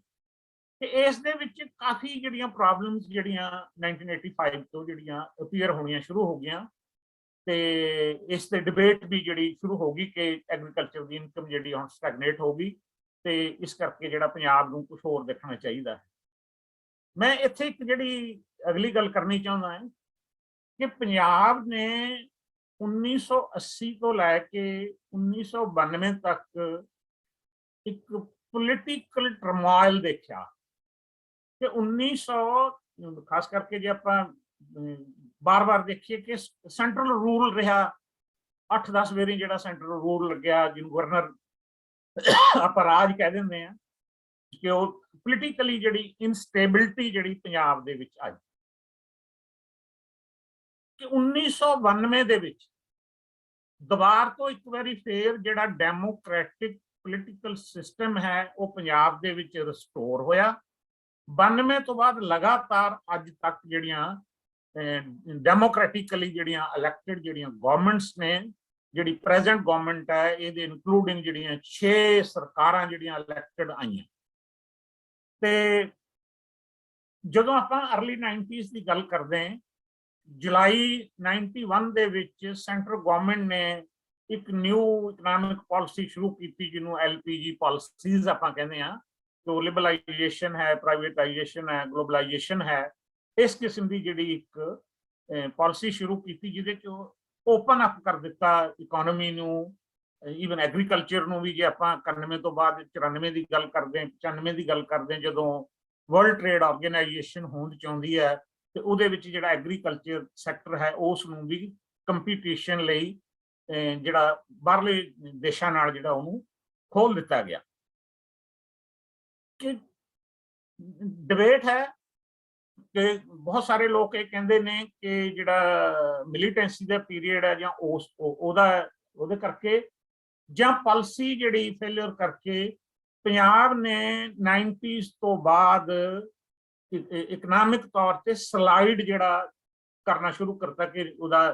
ਤੇ ਇਸ ਦੇ ਵਿੱਚ ਕਾਫੀ ਜਿਹੜੀਆਂ ਪ੍ਰੋਬਲਮਸ ਜਿਹੜੀਆਂ 1985 ਤੋਂ ਜਿਹੜੀਆਂ ਅਪੀਅਰ ਹੋਣੀਆਂ ਸ਼ੁਰੂ ਹੋ ਗਈਆਂ। ਤੇ ਇਸ ਤੇ ਡਿਬੇਟ ਵੀ ਜਿਹੜੀ ਸ਼ੁਰੂ ਹੋ ਗਈ ਕਿ ਐਗਰੀਕਲਚਰ ਦੀ ਇਨਕਮ ਜਿਹੜੀ ਹੁਣ ਸਟੈਗਨੇਟ ਹੋ ਗਈ ਤੇ ਇਸ ਕਰਕੇ ਜਿਹੜਾ ਪੰਜਾਬ ਨੂੰ ਕੁਝ ਹੋਰ ਦੇਖਣਾ ਚਾਹੀਦਾ ਹੈ। ਮੈਂ ਇੱਥੇ ਇੱਕ ਜਿਹੜੀ ਅਗਲੀ ਗੱਲ ਕਰਨੀ ਚਾਹੁੰਦਾ ਹਾਂ ਕਿ ਪੰਜਾਬ ਨੇ 1980 ਤੋਂ ਲੈ ਕੇ 1992 ਤੱਕ ਇੱਕ ਪੋਲੀਟੀਕਲ ਟਰਮੋਇਲ ਦੇਖਿਆ ਕਿ 1900 ਖਾਸ ਕਰਕੇ ਜੇ ਆਪਾਂ ਬਾਰ-ਬਾਰ ਦੇਖੀਏ ਕਿ ਸੈਂਟਰਲ ਰੂਲ ਰਿਹਾ 8-10 ਵਾਰੀ ਜਿਹੜਾ ਸੈਂਟਰਲ ਰੂਲ ਲੱਗਿਆ, ਜਿਹਨੂੰ ਗਵਰਨਰ ਆਪਾਂ ਰਾਜ ਕਹਿ ਦਿੰਦੇ ਆ, ਕਿ ਉਹ ਪੋਲੀਟੀਕਲੀ ਜਿਹੜੀ ਇਨਸਟੇਬਿਲਿਟੀ ਜਿਹੜੀ ਪੰਜਾਬ ਦੇ ਵਿੱਚ ਆਈ ਕਿ 1992 ਦੇ ਵਿੱਚ ਦੁਬਾਰਾ ਤੋਂ ਇੱਕ ਵਾਰੀ ਫੇਰ ਜਿਹੜਾ ਡੈਮੋਕ੍ਰੈਟਿਕ ਪੋਲੀਟੀਕਲ ਸਿਸਟਮ ਹੈ ਉਹ ਪੰਜਾਬ ਦੇ ਵਿੱਚ ਰਿਸਟੋਰ ਹੋਇਆ। 92 ਤੋਂ ਬਾਅਦ ਲਗਾਤਾਰ ਅੱਜ ਤੱਕ ਜਿਹੜੀਆਂ ਡੈਮੋਕ੍ਰੈਟਿਕਲੀ ਜਿਹੜੀਆਂ ਇਲੈਕਟਿਡ ਜਿਹੜੀਆਂ ਗਵਰਨਮੈਂਟਸ ਨੇ, ਜਿਹੜੀ ਪ੍ਰੈਜ਼ੈਂਟ ਗਵਰਨਮੈਂਟ ਹੈ ਇਹਦੇ ਇਨਕਲੂਡਿੰਗ ਜਿਹੜੀਆਂ 6 ਸਰਕਾਰਾਂ ਜਿਹੜੀਆਂ ਇਲੈਕਟਿਡ ਆਈਆਂ। ਤੇ ਜਦੋਂ ਆਪਾਂ ਅਰਲੀ 90s ਦੀ ਗੱਲ ਕਰਦੇ ਹਾਂ, ਜੁਲਾਈ 91 ਦੇ ਵਿੱਚ ਸੈਂਟਰਲ ਗਵਰਨਮੈਂਟ ਨੇ ਇੱਕ ਨਿਊ ਇਕਨੋਮਿਕ ਪਾਲਿਸੀ ਸ਼ੁਰੂ ਕੀਤੀ ਜਿਹਨੂੰ LPG ਪਾਲਿਸੀਜ਼ ਆਪਾਂ ਕਹਿੰਦੇ ਆ। ਜੋ ਲਿਬਰਲਾਈਜੇਸ਼ਨ ਹੈ, ਪ੍ਰਾਈਵੇਟਾਈਜੇਸ਼ਨ ਹੈ, ਗਲੋਬਲਾਈਜੇਸ਼ਨ ਹੈ, ਇਸ ਕਿਸਮ ਦੀ ਜਿਹੜੀ ਇੱਕ ਪਾਲਿਸੀ ਸ਼ੁਰੂ ਕੀਤੀ ਜਿਹਦੇ 'ਚ ਓਪਨ ਅਪ ਕਰ ਦਿੱਤਾ ਇਕੋਨਮੀ ਨੂੰ, ਈਵਨ ਐਗਰੀਕਲਚਰ ਨੂੰ ਵੀ। ਜੇ ਆਪਾਂ 91 ਤੋਂ ਬਾਅਦ 94 ਦੀ ਗੱਲ ਕਰਦੇ ਹਾਂ, 95 ਦੀ ਗੱਲ ਕਰਦੇ ਹਾਂ, ਜਦੋਂ ਵਰਲਡ ਟ੍ਰੇਡ ਆਰਗੇਨਾਈਜੇਸ਼ਨ ਹੋਂਦ 'ਚ ਆਉਂਦੀ ਹੈ ਤੇ ਉਹਦੇ ਵਿੱਚ ਜਿਹੜਾ ਐਗਰੀਕਲਚਰ ਸੈਕਟਰ ਹੈ ਉਸ ਨੂੰ ਵੀ ਕੰਪੀਟੀਸ਼ਨ ਲਈ ਜਿਹੜਾ ਬਾਹਰਲੇ ਦੇਸ਼ਾਂ ਨਾਲ ਜਿਹੜਾ ਉਹਨੂੰ ਖੋਲ ਦਿੱਤਾ ਗਿਆ। ਕਿ ਡਿਬੇਟ ਹੈ ਕਿ ਬਹੁਤ ਸਾਰੇ ਲੋਕ ਇਹ ਕਹਿੰਦੇ ਨੇ ਕਿ ਜਿਹੜਾ ਮਿਲੀਟੈਂਸੀ ਦਾ ਪੀਰੀਅਡ ਹੈ ਜਾਂ ਉਹਦੇ ਕਰਕੇ ਜਾਂ ਪਾਲਿਸੀ ਜਿਹੜੀ ਫੇਲਿਅਰ ਕਰਕੇ ਪੰਜਾਬ ਨੇ 90s ਤੋਂ ਬਾਅਦ ਇਕਨੋਮਿਕ ਤੌਰ ਤੇ ਸਲਾਈਡ ਜਿਹੜਾ ਕਰਨਾ ਸ਼ੁਰੂ ਕਰਤਾ ਕਿ ਉਹਦਾ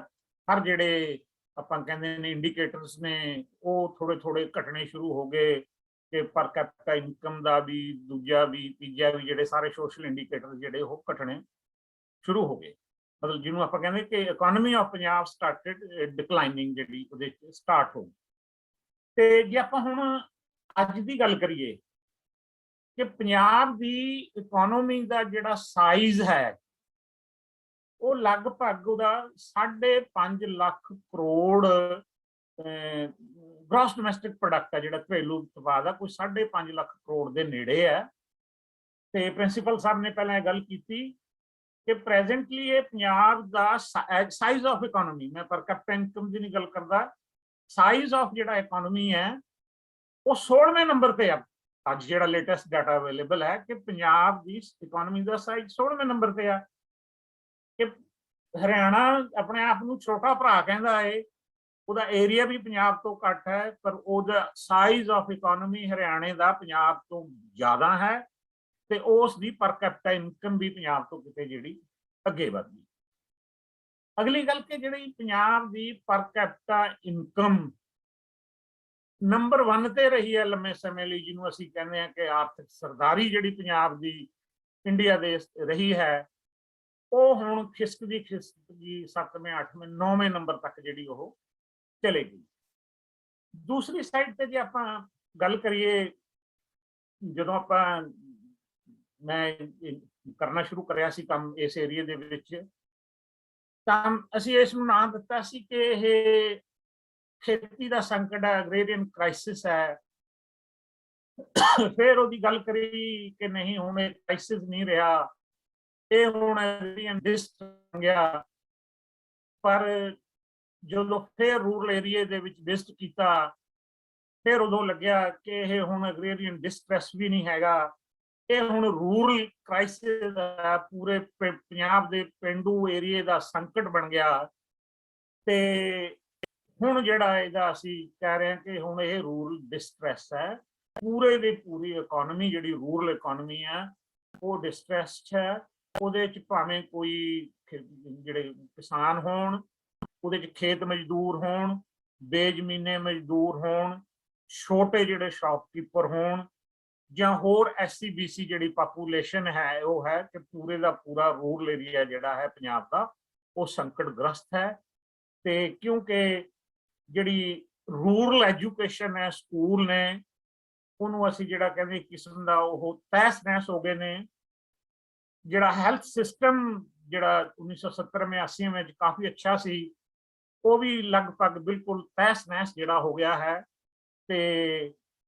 ਹਰ ਜਿਹੜੇ ਆਪਾਂ ਕਹਿੰਦੇ ਨੇ ਇੰਡੀਕੇਟਰਸ ਨੇ ਉਹ ਥੋੜੇ ਥੋੜੇ ਘਟਣੇ ਸ਼ੁਰੂ ਹੋ ਗਏ ਕਿ ਪਰ ਕੈਪੀਟਾ ਇਨਕਮ ਦਾ ਵੀ, ਦੂਜਾ ਵੀ, ਤੀਜਾ ਵੀ, ਜਿਹੜੇ ਸਾਰੇ ਸੋਸ਼ਲ ਇੰਡੀਕੇਟਰ ਜਿਹੜੇ ਉਹ ਘਟਣੇ ਸ਼ੁਰੂ ਹੋ ਗਏ। ਮਤਲਬ ਜਿਹਨੂੰ ਆਪਾਂ ਕਹਿੰਦੇ ਕਿ ਇਕਨੋਮੀ ਆਫ ਪੰਜਾਬ ਸਟਾਰਟਡ ਡਿਕਲਾਈਨਿੰਗ, ਜਿਹੜੀ ਉਹਦੇ ਚ ਸਟਾਰਟ ਹੋ ਗਈ। ਤੇ ਜੇ ਆਪਾਂ ਹੁਣ ਅੱਜ ਦੀ ਗੱਲ ਕਰੀਏ ਕਿ ਪੰਜਾਬ ਦੀ ਇਕਨੋਮੀ ਦਾ ਜਿਹੜਾ ਸਾਈਜ਼ ਹੈ ਉਹ ਲਗਭਗ ਉਹਦਾ 5.5 lakh crore gross domestic product ਹੈ, ਜਿਹੜਾ ਘਰੇਲੂ ਉਤਪਾਦ ਆ, ਕੋਈ 5.5 ਲੱਖ ਕਰੋੜ ਦੇ ਨੇੜੇ ਹੈ। ਤੇ ਪ੍ਰਿੰਸੀਪਲ ਸਾਹਿਬ ਨੇ ਪਹਿਲਾਂ ਇਹ ਗੱਲ ਕੀਤੀ ਕਿ ਪ੍ਰੈਜ਼ੈਂਟਲੀ ਇਹ ਪੰਜਾਬ ਦਾ ਸਾਈਜ਼ ਆਫ ਇਕਨੋਮੀ, ਮੈਂ ਪਰ ਕੈਪੀਟਲ ਇਨਕਮ ਦੀ ਨਹੀਂ ਗੱਲ ਕਰਦਾ, ਸਾਈਜ਼ ਆਫ ਜਿਹੜਾ ਇਕਨੋਮੀ ਹੈ ਉਹ 16ਵੇਂ ਨੰਬਰ ਤੇ ਆ। ਅੱਜ ਜਿਹੜਾ ਲੇਟੈਸਟ ਡਾਟਾ ਅਵੇਲੇਬਲ ਹੈ ਕਿ ਪੰਜਾਬ ਦੀ ਇਕਨੋਮੀ ਦਾ ਸਾਈਜ਼ 16ਵੇਂ ਨੰਬਰ ਤੇ ਆ। ਕਿ ਹਰਿਆਣਾ ਆਪਣੇ ਆਪ ਨੂੰ ਛੋਟਾ ਭਰਾ ਕਹਿੰਦਾ ਹੈ, ਉਹਦਾ ਏਰੀਆ ਵੀ ਪੰਜਾਬ ਤੋਂ ਘੱਟ ਹੈ, ਪਰ ਉਹਦਾ ਸਾਈਜ਼ ਆਫ ਇਕਨੋਮੀ ਹਰਿਆਣੇ ਦਾ ਪੰਜਾਬ ਤੋਂ ਜ਼ਿਆਦਾ ਹੈ ਤੇ ਉਸ ਦੀ ਪਰ ਕੈਪੀਟਾ ਇਨਕਮ ਵੀ ਪੰਜਾਬ ਤੋਂ ਕਿਤੇ ਜਿਹੜੀ ਅੱਗੇ ਵਧਦੀ। ਅਗਲੀ ਗੱਲ ਕਿ ਜਿਹੜੀ ਪੰਜਾਬ ਦੀ ਪਰ ਕੈਪੀਟਾ ਇਨਕਮ ਨੰਬਰ 1 ਤੇ ਰਹੀ ਹੈ ਲੰਮੇ ਸਮੇਂ ਲਈ, ਜਿਹਨੂੰ ਅਸੀਂ ਕਹਿੰਦੇ ਹਾਂ ਕਿ ਆਰਥਿਕ ਸਰਦਾਰੀ ਜਿਹੜੀ ਪੰਜਾਬ ਦੀ ਇੰਡੀਆ ਦੇ ਰਹੀ ਹੈ, ਉਹ ਹੁਣ ਖਿਸਕਦੀ 7ਵੇਂ 8ਵੇਂ 9ਵੇਂ ਨੰਬਰ ਤੱਕ ਜਿਹੜੀ ਉਹ ਚਲੇ ਗਈ। ਦੂਸਰੀ ਸਾਈਡ ਤੇ ਜੇ ਆਪਾਂ ਗੱਲ ਕਰੀਏ, ਜਦੋਂ ਮੈਂ ਕਰਨਾ ਸ਼ੁਰੂ ਕਰਿਆ ਸੀ ਕੰਮ ਇਸ ਏਰੀਏ ਦੇ ਵਿੱਚ, ਤਾਂ ਅਸੀਂ ਇਸ ਨੂੰ ਨਾਂ ਦਿੱਤਾ ਸੀ ਕਿ ਇਹ ਖੇਤੀ ਦਾ ਸੰਕਟ ਹੈ, ਅਗਰੇਰੀਅਨ ਕ੍ਰਾਈਸਿਸ ਹੈ। ਫਿਰ ਉਹਦੀ ਗੱਲ ਕਰੀ ਕਿ ਨਹੀਂ, ਹੁਣ ਇਹ ਕ੍ਰਾਈਸਿਸ ਨਹੀਂ ਰਿਹਾ, ਇਹ ਹੁਣ ਅਗਰੇਰੀਅਨ ਡਿਸਟ ਬਣ ਗਿਆ। ਪਰ ਜਦੋਂ ਫਿਰ ਰੂਰਲ ਏਰੀਏ ਦੇ ਵਿੱਚ ਵਿਜ਼ਿਟ ਕੀਤਾ, ਫਿਰ ਉਦੋਂ ਲੱਗਿਆ ਕਿ ਇਹ ਹੁਣ ਅਗਰੇਰੀਅਨ ਡਿਸਟ੍ਰੈਸ ਵੀ ਨਹੀਂ ਹੈਗਾ, ਇਹ ਹੁਣ ਰੂਰਲ ਕ੍ਰਾਈਸਿਸ ਹੈ, ਪੂਰੇ ਪੰਜਾਬ ਦੇ ਪੇਂਡੂ ਏਰੀਏ ਦਾ ਸੰਕਟ ਬਣ ਗਿਆ। ਤੇ ਹੁਣ ਜਿਹੜਾ ਇਹਦਾ ਅਸੀਂ ਕਹਿ ਰਹੇ ਹਾਂ ਕਿ ਹੁਣ ਇਹ ਰੂਰਲ ਡਿਸਟ੍ਰੈਸ ਹੈ, ਪੂਰੇ ਦੀ ਪੂਰੀ ਇਕਨੋਮੀ ਜਿਹੜੀ ਰੂਰਲ ਇਕਨੋਮੀ ਹੈ ਉਹ ਡਿਸਟ੍ਰੈਸ ਹੈ। ਉਹਦੇ ਚ ਭਾਵੇਂ ਕੋਈ ਜਿਹੜੇ ਕਿਸਾਨ ਹੋਣ, ਉਹਦੇ ਚ ਖੇਤ ਮਜ਼ਦੂਰ ਹੋਣ, ਬੇਜ਼ਮੀਨੇ ਮਜ਼ਦੂਰ ਹੋਣ, ਛੋਟੇ ਜਿਹੜੇ ਸ਼ਾਪਕੀਪਰ ਹੋਣ, ਜਾਂ ਹੋਰ SC-BC ਜਿਹੜੀ ਪਾਪੂਲੇਸ਼ਨ ਹੈ, ਉਹ ਹੈ ਕਿ ਪੂਰੇ ਦਾ ਪੂਰਾ ਰੂਰਲ ਏਰੀਆ ਜਿਹੜਾ ਹੈ ਪੰਜਾਬ ਦਾ ਉਹ ਸੰਕਟ ਗ੍ਰਸਤ ਹੈ। ਤੇ ਕਿਉਂਕਿ ਜਿਹੜੀ ਰੂਰਲ ਐਜੂਕੇਸ਼ਨ ਹੈ, ਸਕੂਲ ਨੇ, ਉਹਨੂੰ ਅਸੀਂ ਜਿਹੜਾ ਕਹਿੰਦੇ ਕਿਸਮ ਦਾ ਉਹ ਤਹਿਸ ਨਹਿਸ ਹੋ ਗਏ ਨੇ। ਜਿਹੜਾ ਹੈਲਥ ਸਿਸਟਮ ਜਿਹੜਾ 1970-80 ਵਿੱਚ ਕਾਫੀ ਅੱਛਾ ਸੀ, ਉਹ ਵੀ ਲਗਭਗ ਬਿਲਕੁਲ ਤਹਿਸ ਨਹਿਸ ਜਿਹੜਾ ਹੋ ਗਿਆ ਹੈ। ਤੇ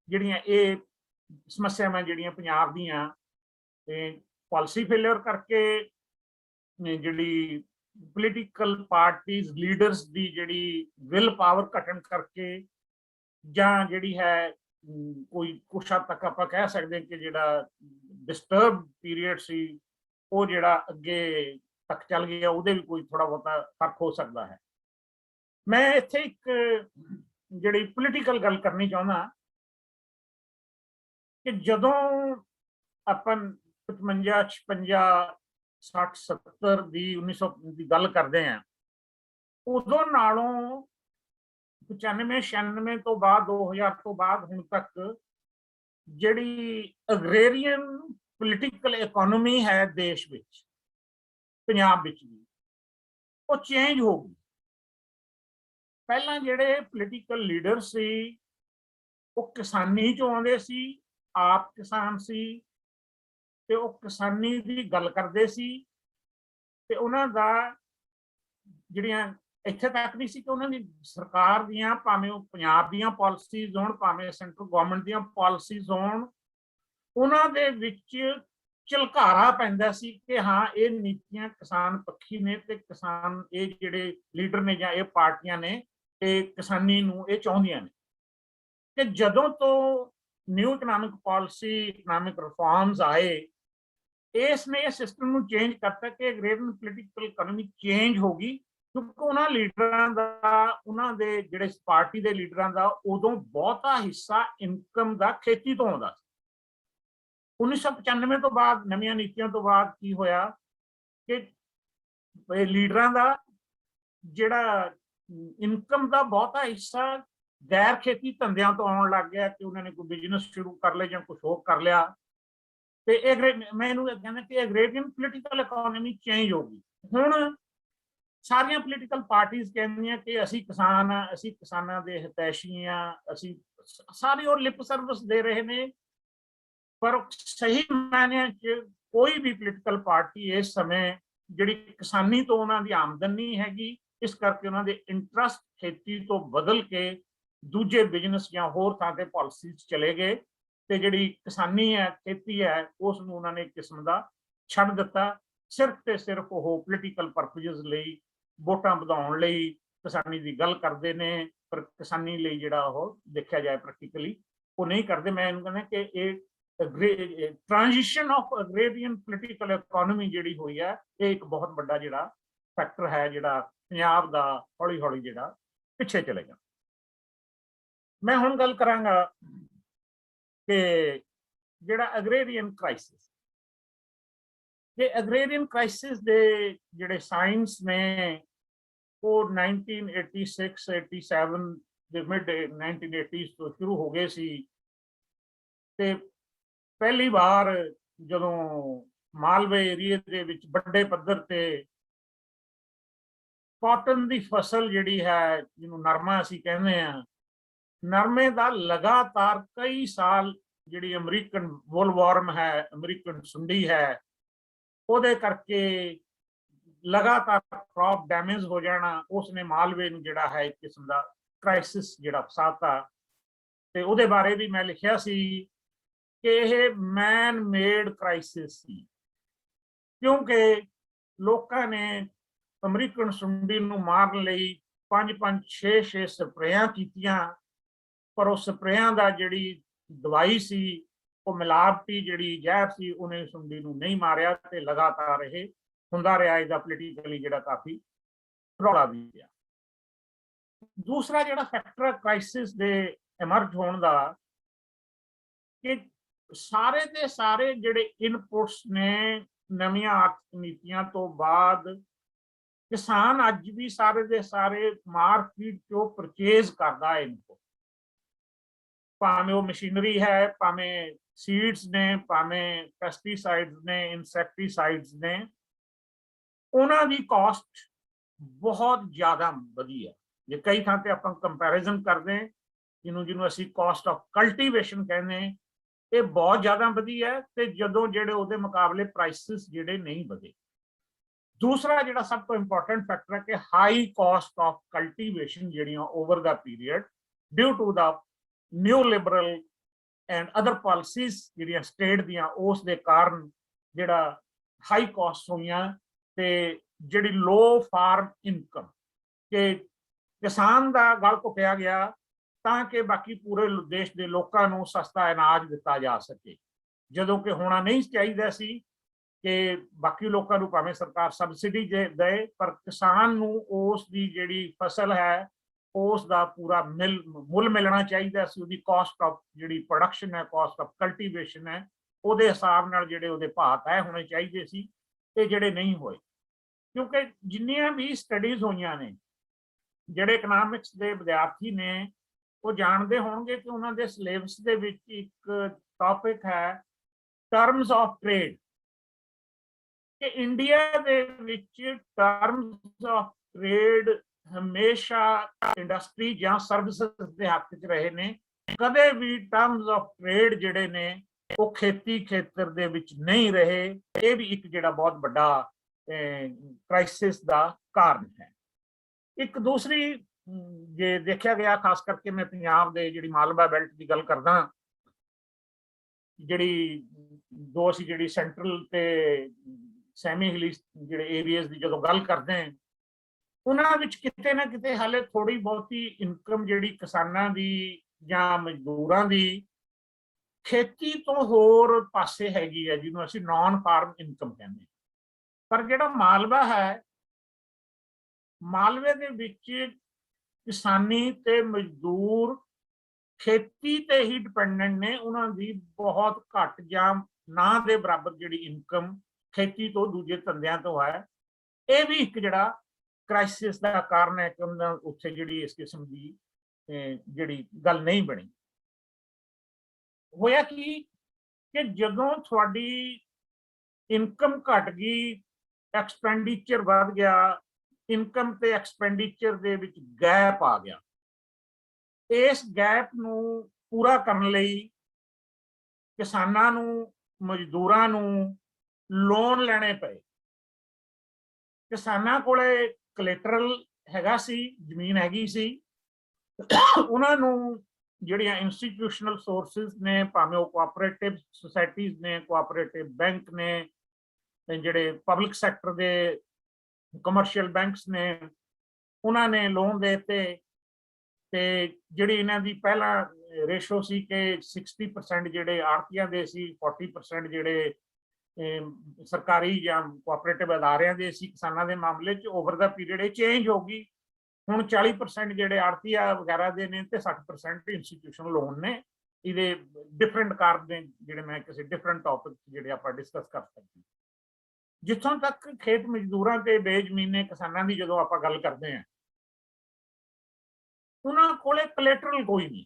ਜਿਹੜੀਆਂ ਇਹ ਸਮੱਸਿਆਵਾਂ ਜਿਹੜੀਆਂ ਪੰਜਾਬ ਦੀਆਂ ਪਾਲਿਸੀ ਫੇਲਿਅਰ ਕਰਕੇ, ਜਿਹੜੀ ਪੋਲੀਟੀਕਲ ਪਾਰਟੀਜ਼ ਲੀਡਰਸ ਦੀ ਜਿਹੜੀ ਵਿਲ ਪਾਵਰ ਘਟਣ ਕਰਕੇ, ਜਾਂ ਜਿਹੜੀ ਹੈ ਕੋਈ ਕੁਛ ਹੱਦ ਤੱਕ ਆਪਾਂ ਕਹਿ ਸਕਦੇ ਕਿ ਜਿਹੜਾ ਡਿਸਟਰਬ ਪੀਰੀਅਡ ਸੀ ਉਹ ਜਿਹੜਾ ਅੱਗੇ ਤੱਕ ਚੱਲ ਗਿਆ, ਉਹਦੇ ਵੀ ਕੋਈ ਥੋੜਾ ਬਹੁਤਾ ਫਰਕ ਹੋ ਸਕਦਾ ਹੈ। ਮੈਂ ਇੱਥੇ ਇੱਕ ਜਿਹੜੀ ਪੋਲੀਟੀਕਲ ਗੱਲ ਕਰਨੀ ਚਾਹੁੰਦਾ ਕਿ ਜਦੋਂ ਆਪਾਂ 55, 56, 60, 70 ਦੀ 1900 ਦੀ ਗੱਲ ਕਰਦੇ ਹਾਂ, ਉਦੋਂ ਨਾਲੋਂ 95, 96 ਤੋਂ ਬਾਅਦ 2000 ਤੋਂ ਬਾਅਦ ਹੁਣ ਤੱਕ ਜਿਹੜੀ ਅਗਰੇਰੀਅਨ ਪੋਲੀਟੀਕਲ ਇਕਨੋਮੀ ਹੈ ਦੇਸ਼ ਵਿੱਚ, ਪੰਜਾਬ ਵਿੱਚ ਵੀ, ਉਹ ਚੇਂਜ ਹੋ ਗਈ। ਪਹਿਲਾਂ ਜਿਹੜੇ ਪੋਲੀਟੀਕਲ ਲੀਡਰ ਸੀ ਉਹ ਕਿਸਾਨੀ ਚੋਂ ਆਉਂਦੇ ਸੀ, ਆਪ ਕਿਸਾਨ ਸੀ, ਤੇ ਉਹ ਕਿਸਾਨੀ ਦੀ ਗੱਲ ਕਰਦੇ ਸੀ, ਤੇ ਉਹਨਾਂ ਦਾ ਜਿਹੜੀਆਂ ਇੱਥੇ ਤੱਕ ਨਹੀਂ ਸੀ ਕਿ ਉਹਨਾਂ ਦੀ ਸਰਕਾਰ ਦੀਆਂ, ਭਾਵੇਂ ਉਹ ਪੰਜਾਬ ਦੀਆਂ ਪਾਲਿਸੀਜ਼ ਹੋਣ, ਭਾਵੇਂ ਸੈਂਟਰਲ ਗਵਰਨਮੈਂਟ ਦੀਆਂ ਪਾਲਿਸੀਜ਼ ਹੋਣ, ਉਹਨਾਂ ਦੇ ਵਿੱਚ ਝਲਕਾਰਾ ਪੈਂਦਾ ਸੀ ਕਿ ਹਾਂ ਇਹ ਨੀਤੀਆਂ ਕਿਸਾਨ ਪੱਖੀ ਨੇ, ਤੇ ਕਿਸਾਨ ਇਹ ਜਿਹੜੇ ਲੀਡਰ ਨੇ ਜਾਂ ਇਹ ਪਾਰਟੀਆਂ ਨੇ ਇਹ ਕਿਸਾਨੀ ਨੂੰ ਇਹ ਚਾਹੁੰਦੀਆਂ ਨੇ। ਕਿ ਜਦੋਂ ਤੋਂ new economic policy, economic reforms ਆਏ, इसने इस सिस्टम ਨੂੰ ਚੇਂਜ ਕਰਤਾ ਕਿ ਐਗਰੇਰੀਅਨ ਪੋਲੀਟੀਕਲ ਇਕਨੋਮੀ ਚੇਂਜ ਹੋ ਗਈ, ਕਿਉਂਕਿ ਉਹਨਾਂ ਲੀਡਰਾਂ ਦਾ, ਉਹਨਾਂ ਦੇ ਜਿਹੜੇ ਪਾਰਟੀ ਦੇ ਲੀਡਰਾਂ ਦਾ ਉਦੋਂ ਬਹੁਤਾ ਹਿੱਸਾ ਇਨਕਮ ਦਾ ਖੇਤੀ ਤੋਂ ਆਉਂਦਾ ਸੀ। 1995 ਤੋਂ ਬਾਅਦ ਨਵੀਆਂ ਨੀਤੀਆਂ ਤੋਂ ਬਾਅਦ ਕੀ ਹੋਇਆ ਕਿ ਲੀਡਰਾਂ ਦਾ ਜਿਹੜਾ ਇਨਕਮ ਦਾ ਬਹੁਤਾ ਹਿੱਸਾ ਗੈਰ ਖੇਤੀ ਧੰਦਿਆਂ ਤੋਂ ਆਉਣ ਲੱਗ ਗਿਆ ਕਿ ਉਹਨਾਂ ਨੇ ਕੋਈ ਬਿਜ਼ਨਸ ਸ਼ੁਰੂ ਕਰ ਲਿਆ ਜਾਂ ਕੁਝ ਹੋਰ ਕਰ ਲਿਆ। ਤੇ ਮੈਂ ਇਹਨੂੰ ਕਹਿੰਦਾ ਕਿ ਐਗਰੇਰੀਅਨ ਪੋਲੀਟੀਕਲ ਇਕਨੋਮੀ ਚੇਂਜ ਹੋ ਗਈ। ਹੁਣ ਸਾਰੀਆਂ ਪੋਲੀਟੀਕਲ ਪਾਰਟੀਆਂ ਕਹਿੰਦੀਆਂ ਕਿ ਅਸੀਂ ਕਿਸਾਨ ਆ, ਅਸੀਂ ਕਿਸਾਨਾਂ ਦੇ ਹਿਤੈਸ਼ੀ ਆ, ਅਸੀਂ ਸਾਰੇ ਉਹ ਲਿਪ ਸਰਵਿਸ ਦੇ ਰਹੇ ਨੇ, ਪਰ ਸਹੀ ਮਾਇਨਿਆਂ 'ਚ ਕੋਈ ਵੀ ਪੋਲੀਟੀਕਲ ਪਾਰਟੀ ਇਸ ਸਮੇਂ ਜਿਹੜੀ ਕਿਸਾਨੀ ਤੋਂ ਉਹਨਾਂ ਦੀ ਆਮਦਨ ਨਹੀਂ ਹੈਗੀ, ਇਸ ਕਰਕੇ ਉਹਨਾਂ ਦੇ ਇੰਟਰਸਟ ਖੇਤੀ ਤੋਂ ਬਦਲ ਕੇ ਦੂਜੇ ਬਿਜ਼ਨਸ ਜਾਂ ਹੋਰ ਥਾਂ ਤੇ ਪਾਲਿਸੀਜ਼ ਚਲੇ ਗਏ ਤੇ ਜਿਹੜੀ ਕਿਸਾਨੀ ਹੈ, ਖੇਤੀ ਹੈ, ਉਸ ਨੂੰ ਉਹਨਾਂ ਨੇ ਇੱਕ ਕਿਸਮ ਦਾ ਛੱਡ ਦਿੱਤਾ। ਸਿਰਫ ਤੇ ਸਿਰਫ ਉਹ ਪੋਲੀਟੀਕਲ ਪਰਪਸਿਸ ਲਈ, ਵੋਟਾਂ ਵਧਾਉਣ ਲਈ ਕਿਸਾਨੀ ਦੀ ਗੱਲ ਕਰਦੇ ਨੇ, ਪਰ ਕਿਸਾਨੀ ਲਈ ਜਿਹੜਾ ਉਹ ਦੇਖਿਆ ਜਾਏ ਪ੍ਰੈਕਟੀਕਲੀ ਉਹ ਨਹੀਂ ਕਰਦੇ। ਮੈਂ ਇਹਨੂੰ ਕਹਿੰਦਾ ਕਿ ਇਹ ਟ੍ਰਾਂਜੀਸ਼ਨ ਆਫ ਐਗਰੇਰੀਅਨ ਪੋਲੀਟੀਕਲ ਇਕਨੋਮੀ ਜਿਹੜੀ ਹੋਈ ਹੈ, ਇਹ ਇੱਕ ਬਹੁਤ ਵੱਡਾ ਜਿਹੜਾ ਫੈਕਟਰ ਹੈ ਜਿਹੜਾ ਪੰਜਾਬ ਦਾ ਹੌਲੀ ਹੌਲੀ ਜਿਹੜਾ ਪਿੱਛੇ ਚਲੇਗਾ। ਮੈਂ ਹੁਣ ਗੱਲ ਕਰਾਂਗਾ ਕਿ ਜਿਹੜਾ ਐਗਰੇਰੀਅਨ ਕ੍ਰਾਈਸਿਸ, ਇਹ ਐਗਰੇਰੀਅਨ ਕ੍ਰਾਈਸਿਸ ਦੇ ਜਿਹੜੇ ਸਾਇੰਸ ਨੇ ਉਹ 1986-87 ਦੇ ਮਿਡ 1980s ਤੋਂ ਸ਼ੁਰੂ ਹੋ ਗਏ ਸੀ। ਤੇ ਪਹਿਲੀ ਵਾਰ ਜਦੋਂ ਮਾਲਵੇ ਏਰੀਏ ਦੇ ਵਿੱਚ ਵੱਡੇ ਪੱਧਰ ਤੇ ਕਾਟਨ ਦੀ ਫਸਲ ਜਿਹੜੀ ਹੈ, ਜਿਹਨੂੰ ਨਰਮਾ ਅਸੀਂ ਕਹਿੰਦੇ ਆ, ਨਰਮੇ ਦਾ ਲਗਾਤਾਰ ਕਈ ਸਾਲ ਜਿਹੜੀ ਅਮਰੀਕਨ ਵੁੱਲਵਾਰਮ ਹੈ, ਅਮਰੀਕਨ ਸੁੰਡੀ ਹੈ, ਉਹਦੇ ਕਰਕੇ ਲਗਾਤਾਰ ਕ੍ਰੌਪ ਡੈਮੇਜ ਹੋ ਜਾਣਾ, ਉਸਨੇ ਮਾਲਵੇ ਨੂੰ ਜਿਹੜਾ ਹੈ ਇੱਕ ਕਿਸਮ ਦਾ ਕ੍ਰਾਈਸਿਸ ਜਿਹੜਾ ਫਸਾਤਾ। ਤੇ ਉਹਦੇ ਬਾਰੇ ਵੀ ਮੈਂ ਲਿਖਿਆ ਸੀ ਕਿ ਇਹ ਮੈਨ ਮੇਡ ਕ੍ਰਾਈਸਿਸ ਸੀ, ਕਿਉਂਕਿ ਲੋਕਾਂ ਨੇ ਅਮਰੀਕਨ ਸੁੰਡੀ ਨੂੰ ਮਾਰਨ ਲਈ 5-5, 6-6 ਸਪਰੇਆਂ ਕੀਤੀਆਂ, ਪਰ ਉਹ ਸਪਰੇਆਂ ਦਾ ਜਿਹੜੀ ਦਵਾਈ ਸੀ ਉਹ ਮਿਲਾਵਟੀ ਜਿਹੜੀ ਜ਼ਹਿਰ ਸੀ, ਉਹਨੇ ਸੁੰਡੀ ਨੂੰ ਨਹੀਂ ਮਾਰਿਆ ਤੇ ਲਗਾਤਾਰ ਇਹ ਹੁੰਦਾ ਰਿਹਾ। ਇਹਦਾ ਪੋਲੀਟੀਕਲੀ ਜਿਹੜਾ ਕਾਫੀ ਰੌਲਾ ਵੀ ਪਿਆ। ਦੂਸਰਾ ਜਿਹੜਾ ਫੈਕਟਰ ਕ੍ਰਾਈਸਿਸ ਦੇ ਐਮਰਜ ਹੋਣ ਦਾ, ਕਿ ਸਾਰੇ ਦੇ ਸਾਰੇ ਜਿਹੜੇ ਇਨਪੁਟਸ ਨੇ ਨਵੀਆਂ ਆਰਥਿਕ ਨੀਤੀਆਂ ਤੋਂ ਬਾਅਦ, ਕਿਸਾਨ ਅੱਜ ਵੀ ਸਾਰੇ ਦੇ ਸਾਰੇ ਮਾਰਕੀਟ ਚੋਂ ਪਰਚੇਜ਼ ਕਰਦਾ ਇਨਪੁਟ, ਭਾਵੇਂ ਉਹ ਮਸ਼ੀਨਰੀ ਹੈ, ਭਾਵੇਂ ਸੀਡਸ ਨੇ, ਭਾਵੇਂ ਪੈਸਟੀਸਾਈਡਸ ਨੇ, ਇਨਸੈਕਟੀਸਾਈਡਸ ਨੇ, ਉਹਨਾਂ ਦੀ ਕਾਸਟ ਬਹੁਤ ਜ਼ਿਆਦਾ ਵਧੀ ਹੈ। ਜੇ ਕਈ ਥਾਂ ਤੇ ਆਪਾਂ ਕੰਪੈਰੀਜ਼ਨ ਕਰਦੇ, ਜਿਹਨੂੰ ਅਸੀਂ ਕਾਸਟ ਆਫ ਕਲਟੀਵੇਸ਼ਨ ਕਹਿੰਦੇ, ਇਹ ਬਹੁਤ ਜ਼ਿਆਦਾ ਵਧੀ ਹੈ ਤੇ ਜਦੋਂ ਜਿਹੜੇ ਉਹਦੇ ਮੁਕਾਬਲੇ ਪ੍ਰਾਈਸਿਸ ਜਿਹੜੇ ਨਹੀਂ ਵਧੇ। ਦੂਸਰਾ ਜਿਹੜਾ ਸਭ ਤੋਂ ਇੰਪੋਰਟੈਂਟ ਫੈਕਟਰ ਹੈ ਕਿ ਹਾਈ ਕਾਸਟ ਆਫ ਕਲਟੀਵੇਸ਼ਨ ਜਿਹੜੀਆਂ over the period due to the new liberal and other policies ਜਿਹੜੀਆਂ ਸਟੇਟ ਦੀਆਂ, ਉਸ ਦੇ ਕਾਰਨ ਜਿਹੜਾ ਹਾਈ ਕਾਸਟ ਹੋਈਆਂ ਤੇ ਜਿਹੜੀ ਲੋ ਫਾਰਮ ਇਨਕਮ, ਕਿ ਕਿਸਾਨ ਦਾ ਗਲ ਘੁੱਟਿਆ ਗਿਆ ਤਾਂ ਕਿ ਬਾਕੀ ਪੂਰੇ ਦੇਸ਼ ਦੇ ਲੋਕਾਂ ਨੂੰ ਸਸਤਾ ਅਨਾਜ ਦਿੱਤਾ ਜਾ ਸਕੇ, ਜਦੋਂ ਕਿ ਹੋਣਾ ਨਹੀਂ ਚਾਹੀਦਾ ਸੀ ਕਿ ਬਾਕੀ ਲੋਕਾਂ ਨੂੰ ਭਾਵੇਂ ਸਰਕਾਰ ਸਬਸਿਡੀ ਦੇ, ਪਰ ਕਿਸਾਨ ਨੂੰ ਉਸ ਦੀ ਜਿਹੜੀ ਫਸਲ ਹੈ ਉਸ ਦਾ ਪੂਰਾ ਮੁੱਲ ਮਿਲਣਾ ਚਾਹੀਦਾ ਸੀ। ਉਹਦੀ ਕਾਸਟ ਆਫ ਜਿਹੜੀ ਪ੍ਰੋਡਕਸ਼ਨ ਹੈ, ਕਾਸਟ ਆਫ ਕਲਟੀਵੇਸ਼ਨ ਹੈ, ਉਹਦੇ ਹਿਸਾਬ ਨਾਲ ਜਿਹੜੇ ਉਹਦੇ ਭਾਅ ਤੈਅ ਹੋਣੇ ਚਾਹੀਦੇ ਸੀ, ਤੇ ਜਿਹੜੇ ਨਹੀਂ ਹੋਏ। ਕਿਉਂਕਿ ਜਿੰਨੀਆਂ ਵੀ ਸਟੱਡੀਜ਼ ਹੋਈਆਂ ਨੇ, ਜਿਹੜੇ ਇਕਨੋਮਿਕਸ ਦੇ ਵਿਦਿਆਰਥੀ ਨੇ ਉਹ ਜਾਣਦੇ ਹੋਣਗੇ ਕਿ ਉਹਨਾਂ ਦੇ ਸਿਲੇਬਸ ਦੇ ਵਿੱਚ ਇੱਕ ਟੌਪਿਕ ਹੈ ਟਰਮਸ ਆਫ ਟ੍ਰੇਡ, ਕਿ ਇੰਡੀਆ ਦੇ ਵਿੱਚ ਟਰਮਸ ਆਫ ਟ੍ਰੇਡ ਹਮੇਸ਼ਾ ਇੰਡਸਟਰੀ ਜਾਂ ਸਰਵਿਸਿਜ਼ ਦੇ ਹੱਥ 'ਚ ਰਹੇ ਨੇ। ਕਦੇ ਵੀ ਟਰਮਸ ਆਫ ਟ੍ਰੇਡ ਜਿਹੜੇ ਨੇ ਉਹ ਖੇਤੀ ਖੇਤਰ ਦੇ ਵਿੱਚ ਨਹੀਂ ਰਹੇ। ਇਹ ਵੀ ਇੱਕ ਜਿਹੜਾ ਬਹੁਤ ਵੱਡਾ ਕ੍ਰਾਈਸਿਸ ਦਾ ਕਾਰਨ ਹੈ। ਇੱਕ ਦੂਸਰੀ ਜੇ ਦੇਖਿਆ ਗਿਆ, ਖਾਸ ਕਰਕੇ ਮੈਂ ਪੰਜਾਬ ਦੇ ਜਿਹੜੀ ਮਾਲਵਾ ਬੈਲਟ ਦੀ ਗੱਲ ਕਰਦਾ, ਜਿਹੜੀ ਦੋ ਅਸੀਂ ਜਿਹੜੀ ਸੈਂਟਰਲ ਤੇ ਸੈਮੀ ਹਿਲੀ ਜਿਹੜੇ ਏਰੀਆਜ਼ ਦੀ ਜਦੋਂ ਗੱਲ ਕਰਦੇ ਹਾਂ, ਉਹਨਾਂ ਵਿੱਚ ਕਿਤੇ ਨਾ ਕਿਤੇ ਹਾਲੇ ਥੋੜੀ ਬਹੁਤੀ ਇਨਕਮ ਜਿਹੜੀ ਕਿਸਾਨਾਂ ਦੀ ਜਾਂ ਮਜ਼ਦੂਰਾਂ ਦੀ ਖੇਤੀ ਤੋਂ ਹੋਰ ਪਾਸੇ ਹੈਗੀ ਹੈ ਜਿਹਨੂੰ ਅਸੀਂ ਨਾਨ ਫਾਰਮ ਇਨਕਮ ਕਹਿੰਦੇ ਹਾਂ। ਪਰ ਜਿਹੜਾ ਮਾਲਵਾ ਹੈ, ਮਾਲਵੇ ਦੇ ਵਿੱਚ ਕਿਸਾਨੀ ਤੇ ਮਜ਼ਦੂਰ ਖੇਤੀ ਤੇ ਹੀ ਡਿਪੈਂਡੈਂਟ ਨੇ। ਉਹਨਾਂ ਦੀ ਬਹੁਤ ਘੱਟ ਜਾਂ ਨਾ ਦੇ ਬਰਾਬਰ ਜਿਹੜੀ ਇਨਕਮ ਖੇਤੀ ਤੋਂ ਦੂਜੇ ਧੰਦਿਆਂ ਤੋਂ ਹੈ। ਇਹ ਵੀ ਇੱਕ ਜਿਹੜਾ ਕ੍ਰਾਈਸਿਸ ਦਾ ਕਾਰਨ ਹੈ ਕਿ ਉਹਨਾਂ ਉੱਥੇ ਜਿਹੜੀ ਇਸ ਕਿਸਮ ਦੀ ਜਿਹੜੀ ਗੱਲ ਨਹੀਂ ਬਣੀ। ਹੋਇਆ ਕਿ ਜਦੋਂ ਤੁਹਾਡੀ ਇਨਕਮ ਘਟ ਗਈ, ਐਕਸਪੈਂਡੀਚਰ ਵੱਧ ਗਿਆ, ਇਨਕਮ ਤੇ ਐਕਸਪੈਂਡੀਚਰ ਦੇ ਵਿੱਚ ਗੈਪ ਆ ਗਿਆ। ਇਸ ਗੈਪ ਨੂੰ ਪੂਰਾ ਕਰਨ ਲਈ ਕਿਸਾਨਾਂ ਨੂੰ, ਮਜ਼ਦੂਰਾਂ ਨੂੰ ਲੋਨ ਲੈਣੇ ਪਏ। ਕਿਸਾਨਾਂ ਕੋਲੇ ਕੋਲੈਟਰਲ ਹੈਗਾ ਸੀ, ਜ਼ਮੀਨ ਹੈਗੀ ਸੀ। ਉਹਨਾਂ ਨੂੰ ਜਿਹੜੀਆਂ ਇੰਸਟੀਟਿਊਸ਼ਨਲ ਸੋਰਸਿਸ ਨੇ, ਭਾਵੇਂ ਉਹ ਕੋਆਪਰੇਟਿਵ ਸੁਸਾਇਟੀਜ਼ ਨੇ, ਕੋਆਪਰੇਟਿਵ ਬੈਂਕ ਨੇ, ਜਿਹੜੇ ਪਬਲਿਕ ਸੈਕਟਰ ਦੇ ਕਮਰਸ਼ੀਅਲ ਬੈਂਕਸ ਨੇ, ਉਹਨਾਂ ਨੇ ਲੋਨ ਦੇ ਦਿੱਤੇ। ਤੇ ਜਿਹੜੀ ਇਹਨਾਂ ਦੀ ਪਹਿਲਾਂ ਰੇਸ਼ੋ ਸੀ ਕਿ 60% ਜਿਹੜੇ ਆੜਤੀਆਂ ਦੇ ਸੀ, 40% ਜਿਹੜੇ ਸਰਕਾਰੀ ਜਾਂ ਕੋਆਪਰੇਟਿਵ ਅਦਾਰਿਆਂ ਦੇ ਸੀ ਕਿਸਾਨਾਂ ਦੇ ਮਾਮਲੇ 'ਚ। ਓਵਰ ਦਾ ਪੀਰੀਅਡ ਇਹ ਚੇਂਜ ਹੋ ਗਈ। ਹੁਣ 40% ਜਿਹੜੇ ਆੜਤੀਆ ਵਗੈਰਾ ਦੇ ਨੇ ਤੇ 60% ਇੰਸਟੀਟਿਊਸ਼ਨਲ ਲੋਨ ਨੇ। ਇਹਦੇ ਡਿਫਰੈਂਟ ਕਾਰਨ ਨੇ ਜਿਹੜੇ ਮੈਂ ਕਿਸੇ ਡਿਫਰੈਂਟ ਟੌਪਿਕ ਜਿਹੜੇ ਆਪਾਂ ਡਿਸਕਸ ਕਰ ਸਕਦੇ ਹਾਂ। ਜਿੱਥੋਂ ਤੱਕ ਖੇਤ ਮਜ਼ਦੂਰਾਂ ਤੇ ਬੇਜ਼ਮੀਨੇ ਕਿਸਾਨਾਂ ਦੀ ਜਦੋਂ ਆਪਾਂ ਗੱਲ ਕਰਦੇ ਹਾਂ, ਉਹਨਾਂ ਕੋਲੇ ਕੋਲੈਟਰਲ ਕੋਈ ਨਹੀਂ।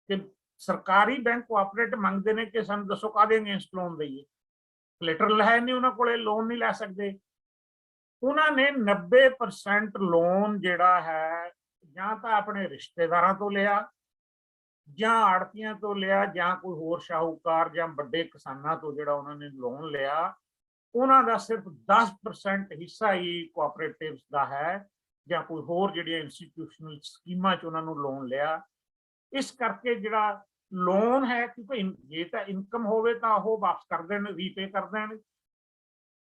ਕਿ ਸਰਕਾਰੀ ਬੈਂਕ ਕੋਆਪਰੇਟਿਵ ਮੰਗਦੇ ਨੇ ਕਿ ਸਾਨੂੰ ਦੱਸੋ ਕਾਹਦੇ ਅਗੇਂਸਟ ਲੋਨ ਦਈਏ। ਕੋਲੈਟਰਲ ਹੈ ਨਹੀਂ, ਉਹਨਾਂ ਕੋਲੇ ਲੋਨ ਨਹੀਂ ਲੈ ਸਕਦੇ। ਉਹਨਾਂ ਨੇ 90% ਲੋਨ ਜਿਹੜਾ ਹੈ ਜਾਂ ਤਾਂ ਆਪਣੇ ਰਿਸ਼ਤੇਦਾਰਾਂ ਤੋਂ ਲਿਆ, ਜਾਂ ਆੜਤੀਆਂ ਤੋਂ ਲਿਆ, ਜਾਂ ਕੋਈ ਹੋਰ ਸ਼ਾਹੂਕਾਰ ਜਾਂ ਵੱਡੇ ਕਿਸਾਨਾਂ ਤੋਂ ਜਿਹੜਾ ਉਹਨਾਂ ਨੇ ਲੋਨ ਲਿਆ। ਉਹਨਾਂ ਦਾ ਸਿਰਫ 10% ਹਿੱਸਾ ਹੀ ਕੋਆਪਰੇਟਿਵਸ ਦਾ ਹੈ ਜਾਂ ਕੋਈ ਹੋਰ ਜਿਹੜੀਆਂ ਇੰਸਟੀਟਿਊਸ਼ਨਲ ਸਕੀਮਾਂ 'ਚ ਉਹਨਾਂ ਨੂੰ ਲੋਨ ਲਿਆ। ਇਸ ਕਰਕੇ ਜਿਹੜਾ ਲੋਨ ਹੈ, ਕਿਉਂਕਿ ਜੇ ਤਾਂ ਇਨਕਮ ਹੋਵੇ ਤਾਂ ਉਹ ਵਾਪਸ ਕਰ ਦੇਣ, ਰੀਪੇ ਕਰ ਦੇਣ।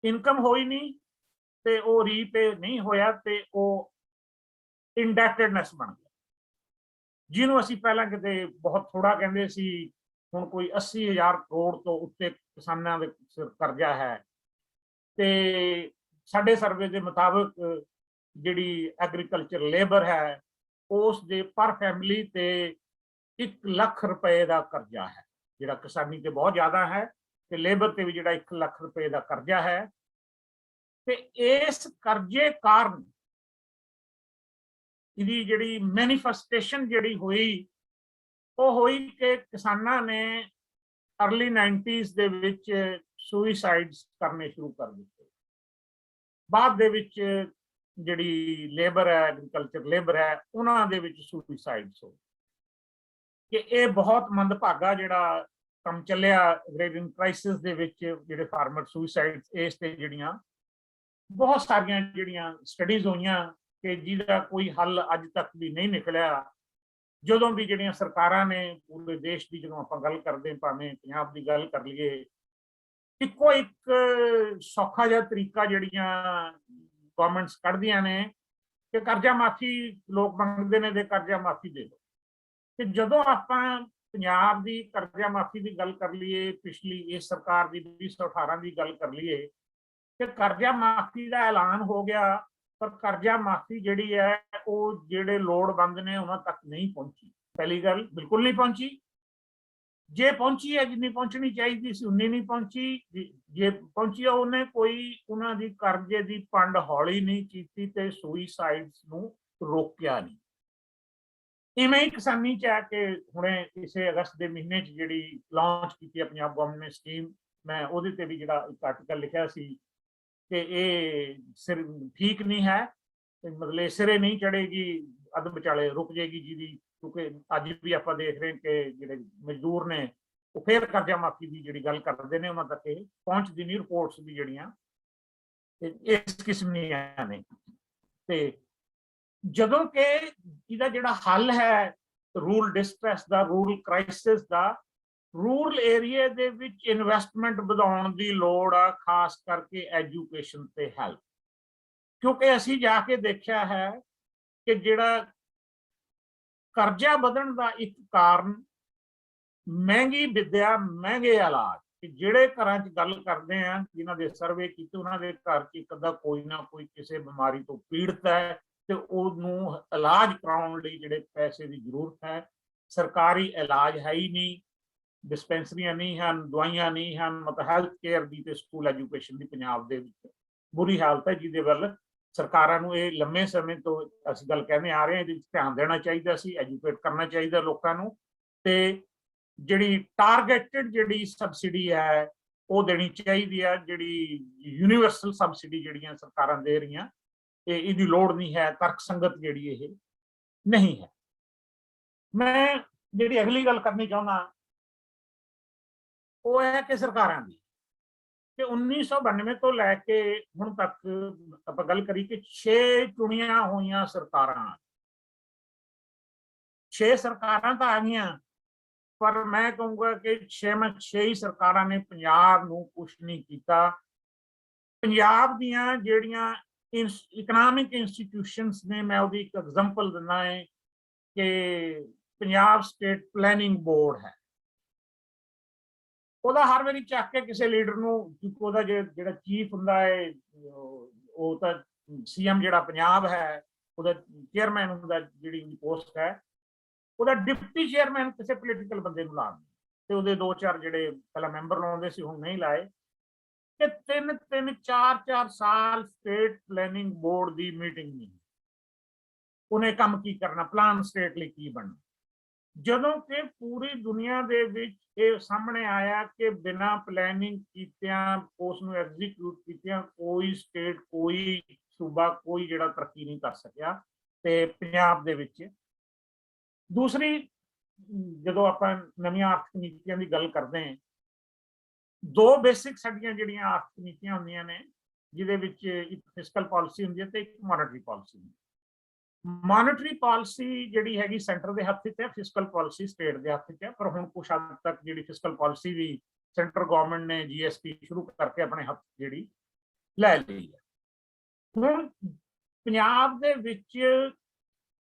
ਇਨਕਮ ਹੋਈ ਨਹੀਂ ਤੇ ਉਹ ਰੀਪੇ ਨਹੀਂ ਹੋਇਆ ਤੇ ਉਹ ਇੰਡੈਟਡਨੈਸ ਬਣ ਗਿਆ, ਜਿਹਨੂੰ ਅਸੀਂ ਪਹਿਲਾਂ ਕਿਤੇ ਬਹੁਤ ਥੋੜਾ ਕਹਿੰਦੇ ਸੀ। ਹੁਣ ਕੋਈ 80,000 ਕਰੋੜ ਤੋਂ ਉੱਤੇ ਕਿਸਾਨਾਂ ਦੇ ਸਿਰ ਕਰਜ਼ਾ ਹੈ। ਤੇ ਸਾਡੇ ਸਰਵੇ ਦੇ ਮੁਤਾਬਕ ਜਿਹੜੀ ਐਗਰੀਕਲਚਰ ਲੇਬਰ ਹੈ, ਉਸ ਦੇ ਪਰ ਫੈਮਿਲੀ ਤੇ 1 ਲੱਖ ਰੁਪਏ ਦਾ ਕਰਜ਼ਾ ਹੈ, ਜਿਹੜਾ ਕਿਸਾਨੀ ਤੇ ਬਹੁਤ ਜ਼ਿਆਦਾ ਹੈ ਤੇ ਲੇਬਰ ਤੇ ਵੀ ਜਿਹੜਾ 1 ਲੱਖ ਰੁਪਏ ਦਾ ਕਰਜ਼ਾ ਹੈ। ਤੇ ਇਸ ਕਰਜ਼ੇ ਕਾਰਨ ਇਹਦੀ ਜਿਹੜੀ ਮੈਨੀਫੈਸਟੇਸ਼ਨ ਜਿਹੜੀ ਹੋਈ, ਉਹ ਹੋਈ ਕਿ ਕਿਸਾਨਾਂ ਨੇ ਅਰਲੀ 90s ਦੇ ਵਿੱਚ ਸੁਇਸਾਈਡਸ ਕਰਨੇ ਸ਼ੁਰੂ ਕਰ ਦਿੱਤੇ। ਬਾਅਦ ਦੇ ਵਿੱਚ ਜਿਹੜੀ ਲੇਬਰ ਹੈ, ਐਗਰੀਕਲਚਰ ਲੇਬਰ ਹੈ, ਉਹਨਾਂ ਦੇ ਵਿੱਚ ਸੁਇਸਾਈਡਸ ਹੋ ਕਿ ਇਹ ਬਹੁਤ ਮੰਦਭਾਗਾ ਜਿਹੜਾ ਕੰਮ ਚੱਲਿਆ ਐਗਰੀਰੀਅਨ ਕ੍ਰਾਈਸਿਸ ਦੇ ਵਿੱਚ। ਜਿਹੜੇ ਫਾਰਮਰ ਸੁਇਸਾਈਡਸ, ਇਸ ਤੇ ਜਿਹੜੀਆਂ ਬਹੁਤ ਸਾਰੀਆਂ ਜਿਹੜੀਆਂ ਸਟੱਡੀਜ਼ ਹੋਈਆਂ ਕਿ ਜਿਹਦਾ ਕੋਈ ਹੱਲ ਅੱਜ ਤੱਕ ਵੀ ਨਹੀਂ ਨਿਕਲਿਆ। ਜਦੋਂ ਵੀ ਜਿਹੜੀਆਂ ਸਰਕਾਰਾਂ ਨੇ ਪੂਰੇ ਦੇਸ਼ ਦੀ, ਜਦੋਂ ਆਪਾਂ ਗੱਲ ਕਰਦੇ, ਭਾਵੇਂ ਪੰਜਾਬ ਦੀ ਗੱਲ ਕਰ ਲਈਏ, ਇੱਕੋ ਇੱਕ ਸੌਖਾ ਜਿਹਾ ਤਰੀਕਾ ਜਿਹੜੀਆਂ ਗਵਰਨਮੈਂਟਸ ਕੱਢਦੀਆਂ ਨੇ ਕਿ ਕਰਜ਼ਾ ਮਾਫੀ ਲੋਕ ਮੰਗਦੇ ਨੇ ਤੇ ਕਰਜ਼ਾ ਮਾਫੀ ਦੇ ਦਿਓ। ਤੇ ਜਦੋਂ ਆਪਾਂ ਪੰਜਾਬ ਦੀ ਕਰਜ਼ਾ ਮਾਫੀ ਦੀ ਗੱਲ ਕਰ ਲਈਏ, ਪਿਛਲੀ ਇਸ ਸਰਕਾਰ ਦੀ 2018 ਦੀ ਗੱਲ ਕਰ ਲਈਏ, ਕਿ ਕਰਜ਼ਾ ਮਾਫੀ ਦਾ ਐਲਾਨ ਹੋ ਗਿਆ, ਪਰ ਕਰਜ਼ਾ ਮਾਫੀ ਜਿਹੜੀ ਹੈ ਉਹ ਜਿਹੜੇ ਲੋੜਵੰਦ ਨੇ ਉਹਨਾਂ ਤੱਕ ਨਹੀਂ ਪਹੁੰਚੀ। ਪਹਿਲੀ ਗੱਲ ਬਿਲਕੁਲ ਨਹੀਂ ਪਹੁੰਚੀ। ਜੇ ਪਹੁੰਚੀ ਹੈ, ਜਿੰਨੀ ਪਹੁੰਚਣੀ ਚਾਹੀਦੀ ਸੀ ਉਨੀ ਨਹੀਂ ਪਹੁੰਚੀ। ਜੇ ਪਹੁੰਚੀ, ਉਹਨੇ ਕੋਈ ਉਹਨਾਂ ਦੀ ਕਰਜ਼ੇ ਦੀ ਪੰਡ ਹੌਲੀ ਨਹੀਂ ਕੀਤੀ ਤੇ ਸੁਇਸਾਈਡਸ ਨੂੰ ਰੋਕਿਆ ਨਹੀਂ। ਇਵੇਂ ਹੀ ਕਿਸਾਨੀ 'ਚ ਆ ਕੇ ਹੁਣੇ ਇਸੇ ਅਗਸਤ ਦੇ ਮਹੀਨੇ 'ਚ ਜਿਹੜੀ ਲਾਂਚ ਕੀਤੀ ਹੈ ਪੰਜਾਬ ਗਵਰਨਮੈਂਟ ਨੇ ਸਕੀਮ, ਮੈਂ ਉਹਦੇ ਤੇ ਵੀ ਜਿਹੜਾ ਇੱਕ ਆਰਟੀਕਲ ਲਿਖਿਆ ਸੀ ਕਿ ਇਹ ਸਿਰ ਠੀਕ ਨਹੀਂ ਹੈ, ਮਤਲਬ ਸਿਰੇ ਨਹੀਂ ਚੜੇਗੀ, ਅੱਧ ਵਿਚਾਲੇ ਰੁਕ ਜਾਏਗੀ ਜਿਹਦੀ। ਕਿਉਂਕਿ ਅੱਜ ਵੀ ਆਪਾਂ ਦੇਖ ਰਹੇ ਕਿ ਜਿਹੜੇ ਮਜ਼ਦੂਰ ਨੇ ਉਹ ਫੇਰ ਕਰਜ਼ਾ ਮਾਫੀ ਦੀ ਜਿਹੜੀ ਗੱਲ ਕਰਦੇ ਨੇ, ਉਹਨਾਂ ਤੱਕ ਇਹ ਪਹੁੰਚਦੀ ਨਹੀਂ ਰਿਪੋਰਟਸ ਵੀ ਜਿਹੜੀਆਂ ਇਸ ਕਿਸਮ ਦੀਆਂ ਨੇ। ਤੇ ਜਦੋਂ ਕਿ ਇਹਦਾ ਜਿਹੜਾ ਹੱਲ ਹੈ ਰੂਰਲ ਡਿਸਟ੍ਰੈਸ ਦਾ, ਰੂਰਲ ਕ੍ਰਾਈਸਿਸ ਦਾ, ਰੂਰਲ ਏਰੀਆ ਦੇ ਵਿੱਚ ਇਨਵੈਸਟਮੈਂਟ ਵਧਾਉਣ ਦੀ ਲੋੜ ਆ, ਖਾਸ ਕਰਕੇ ਐਜੂਕੇਸ਼ਨ ਤੇ ਹੈਲਥ। ਕਿਉਂਕਿ ਅਸੀਂ ਜਾ ਕੇ ਦੇਖਿਆ ਹੈ ਕਿ ਜਿਹੜਾ ਕਰਜ਼ਾ ਵਧਣ ਦਾ ਇੱਕ ਕਾਰਨ ਮਹਿੰਗੀ ਵਿੱਦਿਆ ਮਹਿੰਗੇ ਇਲਾਜ, ਕਿ ਜਿਹੜੇ ਘਰਾਂ 'ਚ ਗੱਲ ਕਰਦੇ ਆ ਜਿਨ੍ਹਾਂ ਦੇ ਸਰਵੇ ਕੀਤੇ ਉਹਨਾਂ ਦੇ ਘਰ 'ਚ ਇੱਕ ਅੱਧਾ ਕੋਈ ਨਾ ਕੋਈ ਕਿਸੇ ਬਿਮਾਰੀ ਤੋਂ ਪੀੜਤ ਹੈ ਤੇ ਉਹਨੂੰ ਇਲਾਜ ਕਰਾਉਣ ਲਈ ਜਿਹੜੇ ਪੈਸੇ ਦੀ ਜ਼ਰੂਰਤ ਹੈ, ਸਰਕਾਰੀ ਇਲਾਜ ਹੈ ਹੀ ਨਹੀਂ, ਡਿਸਪੈਂਸਰੀਆਂ ਨਹੀਂ ਹਨ, ਦਵਾਈਆਂ ਨਹੀਂ ਹਨ, ਮਤਲਬ ਹੈਲਥ ਕੇਅਰ ਦੀ ਤੇ ਸਕੂਲ ਐਜੂਕੇਸ਼ਨ ਦੀ ਪੰਜਾਬ ਦੇ ਵਿੱਚ ਬੁਰੀ ਹਾਲਤ ਹੈ, ਜਿਹਦੇ ਵੱਲ ਸਰਕਾਰਾਂ ਨੂੰ ਇਹ ਲੰਮੇ ਸਮੇਂ ਤੋਂ ਅਸੀਂ ਗੱਲ ਕਹਿੰਦੇ ਆ ਰਹੇ ਹਾਂ, ਇਹਦੇ ਵਿੱਚ ਧਿਆਨ ਦੇਣਾ ਚਾਹੀਦਾ ਸੀ, ਐਜੂਕੇਟ ਕਰਨਾ ਚਾਹੀਦਾ ਲੋਕਾਂ ਨੂੰ, ਤੇ ਜਿਹੜੀ ਟਾਰਗੇਟਡ ਜਿਹੜੀ ਸਬਸਿਡੀ ਹੈ ਉਹ ਦੇਣੀ ਚਾਹੀਦੀ ਹੈ। ਜਿਹੜੀ ਯੂਨੀਵਰਸਲ ਸਬਸਿਡੀ ਜਿਹੜੀਆਂ ਸਰਕਾਰਾਂ ਦੇ ਰਹੀਆਂ ਇਹਦੀ ਲੋੜ ਨਹੀਂ ਹੈ, ਤਰਕਸੰਗਤ ਜਿਹੜੀ ਇਹ ਨਹੀਂ ਹੈ। ਮੈਂ ਜਿਹੜੀ ਅਗਲੀ ਗੱਲ ਕਰਨੀ ਚਾਹੁੰਦਾ ਉਹ ਹੈ ਕਿ ਸਰਕਾਰਾਂ ਦੀ ਕਿ 1992 ਤੋਂ ਲੈ ਕੇ ਹੁਣ ਤੱਕ ਆਪਾਂ ਗੱਲ ਕਰੀ ਕਿ 6 ਚੁਣੀਆਂ ਹੋਈਆਂ ਸਰਕਾਰਾਂ, 6 ਸਰਕਾਰਾਂ ਤਾਂ ਆ ਗਈਆਂ, ਪਰ ਮੈਂ ਕਹੂੰਗਾ ਕਿ 6 ਹੀ ਸਰਕਾਰਾਂ ਨੇ ਪੰਜਾਬ ਨੂੰ ਕੁਛ ਨਹੀਂ ਕੀਤਾ। ਪੰਜਾਬ ਦੀਆਂ ਜਿਹੜੀਆਂ ਇਕਨੋਮਿਕ ਇੰਸਟੀਟਿਊਸ਼ਨਸ ਨੇ, ਮੈਂ ਉਹਦੀ ਇੱਕ ਐਗਜ਼ਾਮਪਲ ਦਿੰਦਾ ਹੈ ਕਿ ਪੰਜਾਬ ਸਟੇਟ ਪਲੈਨਿੰਗ ਬੋਰਡ ਹੈ, ਉਹਦਾ ਹਰ ਵਾਰੀ ਚੱਕ ਕੇ ਕਿਸੇ ਲੀਡਰ ਨੂੰ, ਉਹਦਾ ਜਿਹੜਾ ਚੀਫ ਹੁੰਦਾ ਹੈ ਉਹ ਤਾਂ ਸੀਐਮ ਜਿਹੜਾ ਪੰਜਾਬ ਹੈ ਉਹਦਾ ਚੇਅਰਮੈਨ ਹੁੰਦਾ, ਜਿਹੜੀ ਪੋਸਟ ਹੈ ਉਹਦਾ ਡਿਪਟੀ ਚੇਅਰਮੈਨ ਕਿਸੇ ਪੋਲੀਟੀਕਲ ਬੰਦੇ ਨੂੰ ਲਾ ਦਿੰਦੇ, ਤੇ ਉਹਦੇ 2-4 ਜਿਹੜੇ ਪਹਿਲਾਂ ਮੈਂਬਰ ਲਾਉਂਦੇ ਸੀ ਹੁਣ ਨਹੀਂ ਲਾਏ, ਕਿ 3-3 4-4 ਸਾਲ ਸਟੇਟ ਪਲੈਨਿੰਗ ਬੋਰਡ ਦੀ ਮੀਟਿੰਗ ਨਹੀਂ। ਉਹਨੇ ਕੰਮ ਕੀ ਕਰਨਾ, ਪਲਾਨ ਸਟੇਟ ਲਈ ਕੀ ਬਣਨਾ, ਜਦੋਂ ਕਿ ਪੂਰੀ ਦੁਨੀਆ ਦੇ ਵਿੱਚ ਇਹ ਸਾਹਮਣੇ ਆਇਆ ਕਿ ਬਿਨਾਂ ਪਲੈਨਿੰਗ ਕੀਤਿਆਂ ਉਸ ਨੂੰ ਐਗਜ਼ੀਕਿਊਟ ਕੀਤਿਆਂ ਕੋਈ ਸਟੇਟ, ਕੋਈ ਸੂਬਾ, ਕੋਈ ਜਿਹੜਾ ਤਰੱਕੀ ਨਹੀਂ ਕਰ ਸਕਿਆ। ਤੇ ਪੰਜਾਬ ਦੇ ਵਿੱਚ ਦੂਸਰੀ, ਜਦੋਂ ਆਪਾਂ ਨਵੀਆਂ ਆਰਥਿਕ ਨੀਤੀਆਂ ਦੀ ਗੱਲ ਕਰਦੇ ਹਾਂ, 2 ਬੇਸਿਕ ਸਾਡੀਆਂ ਜਿਹੜੀਆਂ ਆਰਥਿਕ ਨੀਤੀਆਂ ਹੁੰਦੀਆਂ ਨੇ, ਜਿਹਦੇ ਵਿੱਚ ਇੱਕ ਫਿਸਕਲ ਪਾਲਿਸੀ ਹੁੰਦੀ ਹੈ ਤੇ ਇੱਕ ਮੋਨੇਟਰੀ ਪਾਲਿਸੀ ਹੁੰਦੀ ਹੈ। ਮੋਨੇਟਰੀ ਪਾਲਿਸੀ ਜਿਹੜੀ ਹੈਗੀ ਸੈਂਟਰ ਦੇ ਹੱਥ 'ਚ ਹੈ, ਫਿਸਕਲ ਪਾਲਿਸੀ ਸਟੇਟ ਦੇ ਹੱਥ 'ਚ ਹੈ, ਪਰ ਹੁਣ ਕੁਛ ਹੱਦ ਤੱਕ ਜਿਹੜੀ ਫਿਸਕਲ ਪਾਲਿਸੀ ਵੀ ਸੈਂਟਰ ਗਵਰਨਮੈਂਟ ਨੇ GST ਸ਼ੁਰੂ ਕਰਕੇ ਆਪਣੇ ਹੱਥ ਜਿਹੜੀ ਲੈ ਲਈ ਹੈ। ਹੁਣ ਪੰਜਾਬ ਦੇ ਵਿੱਚ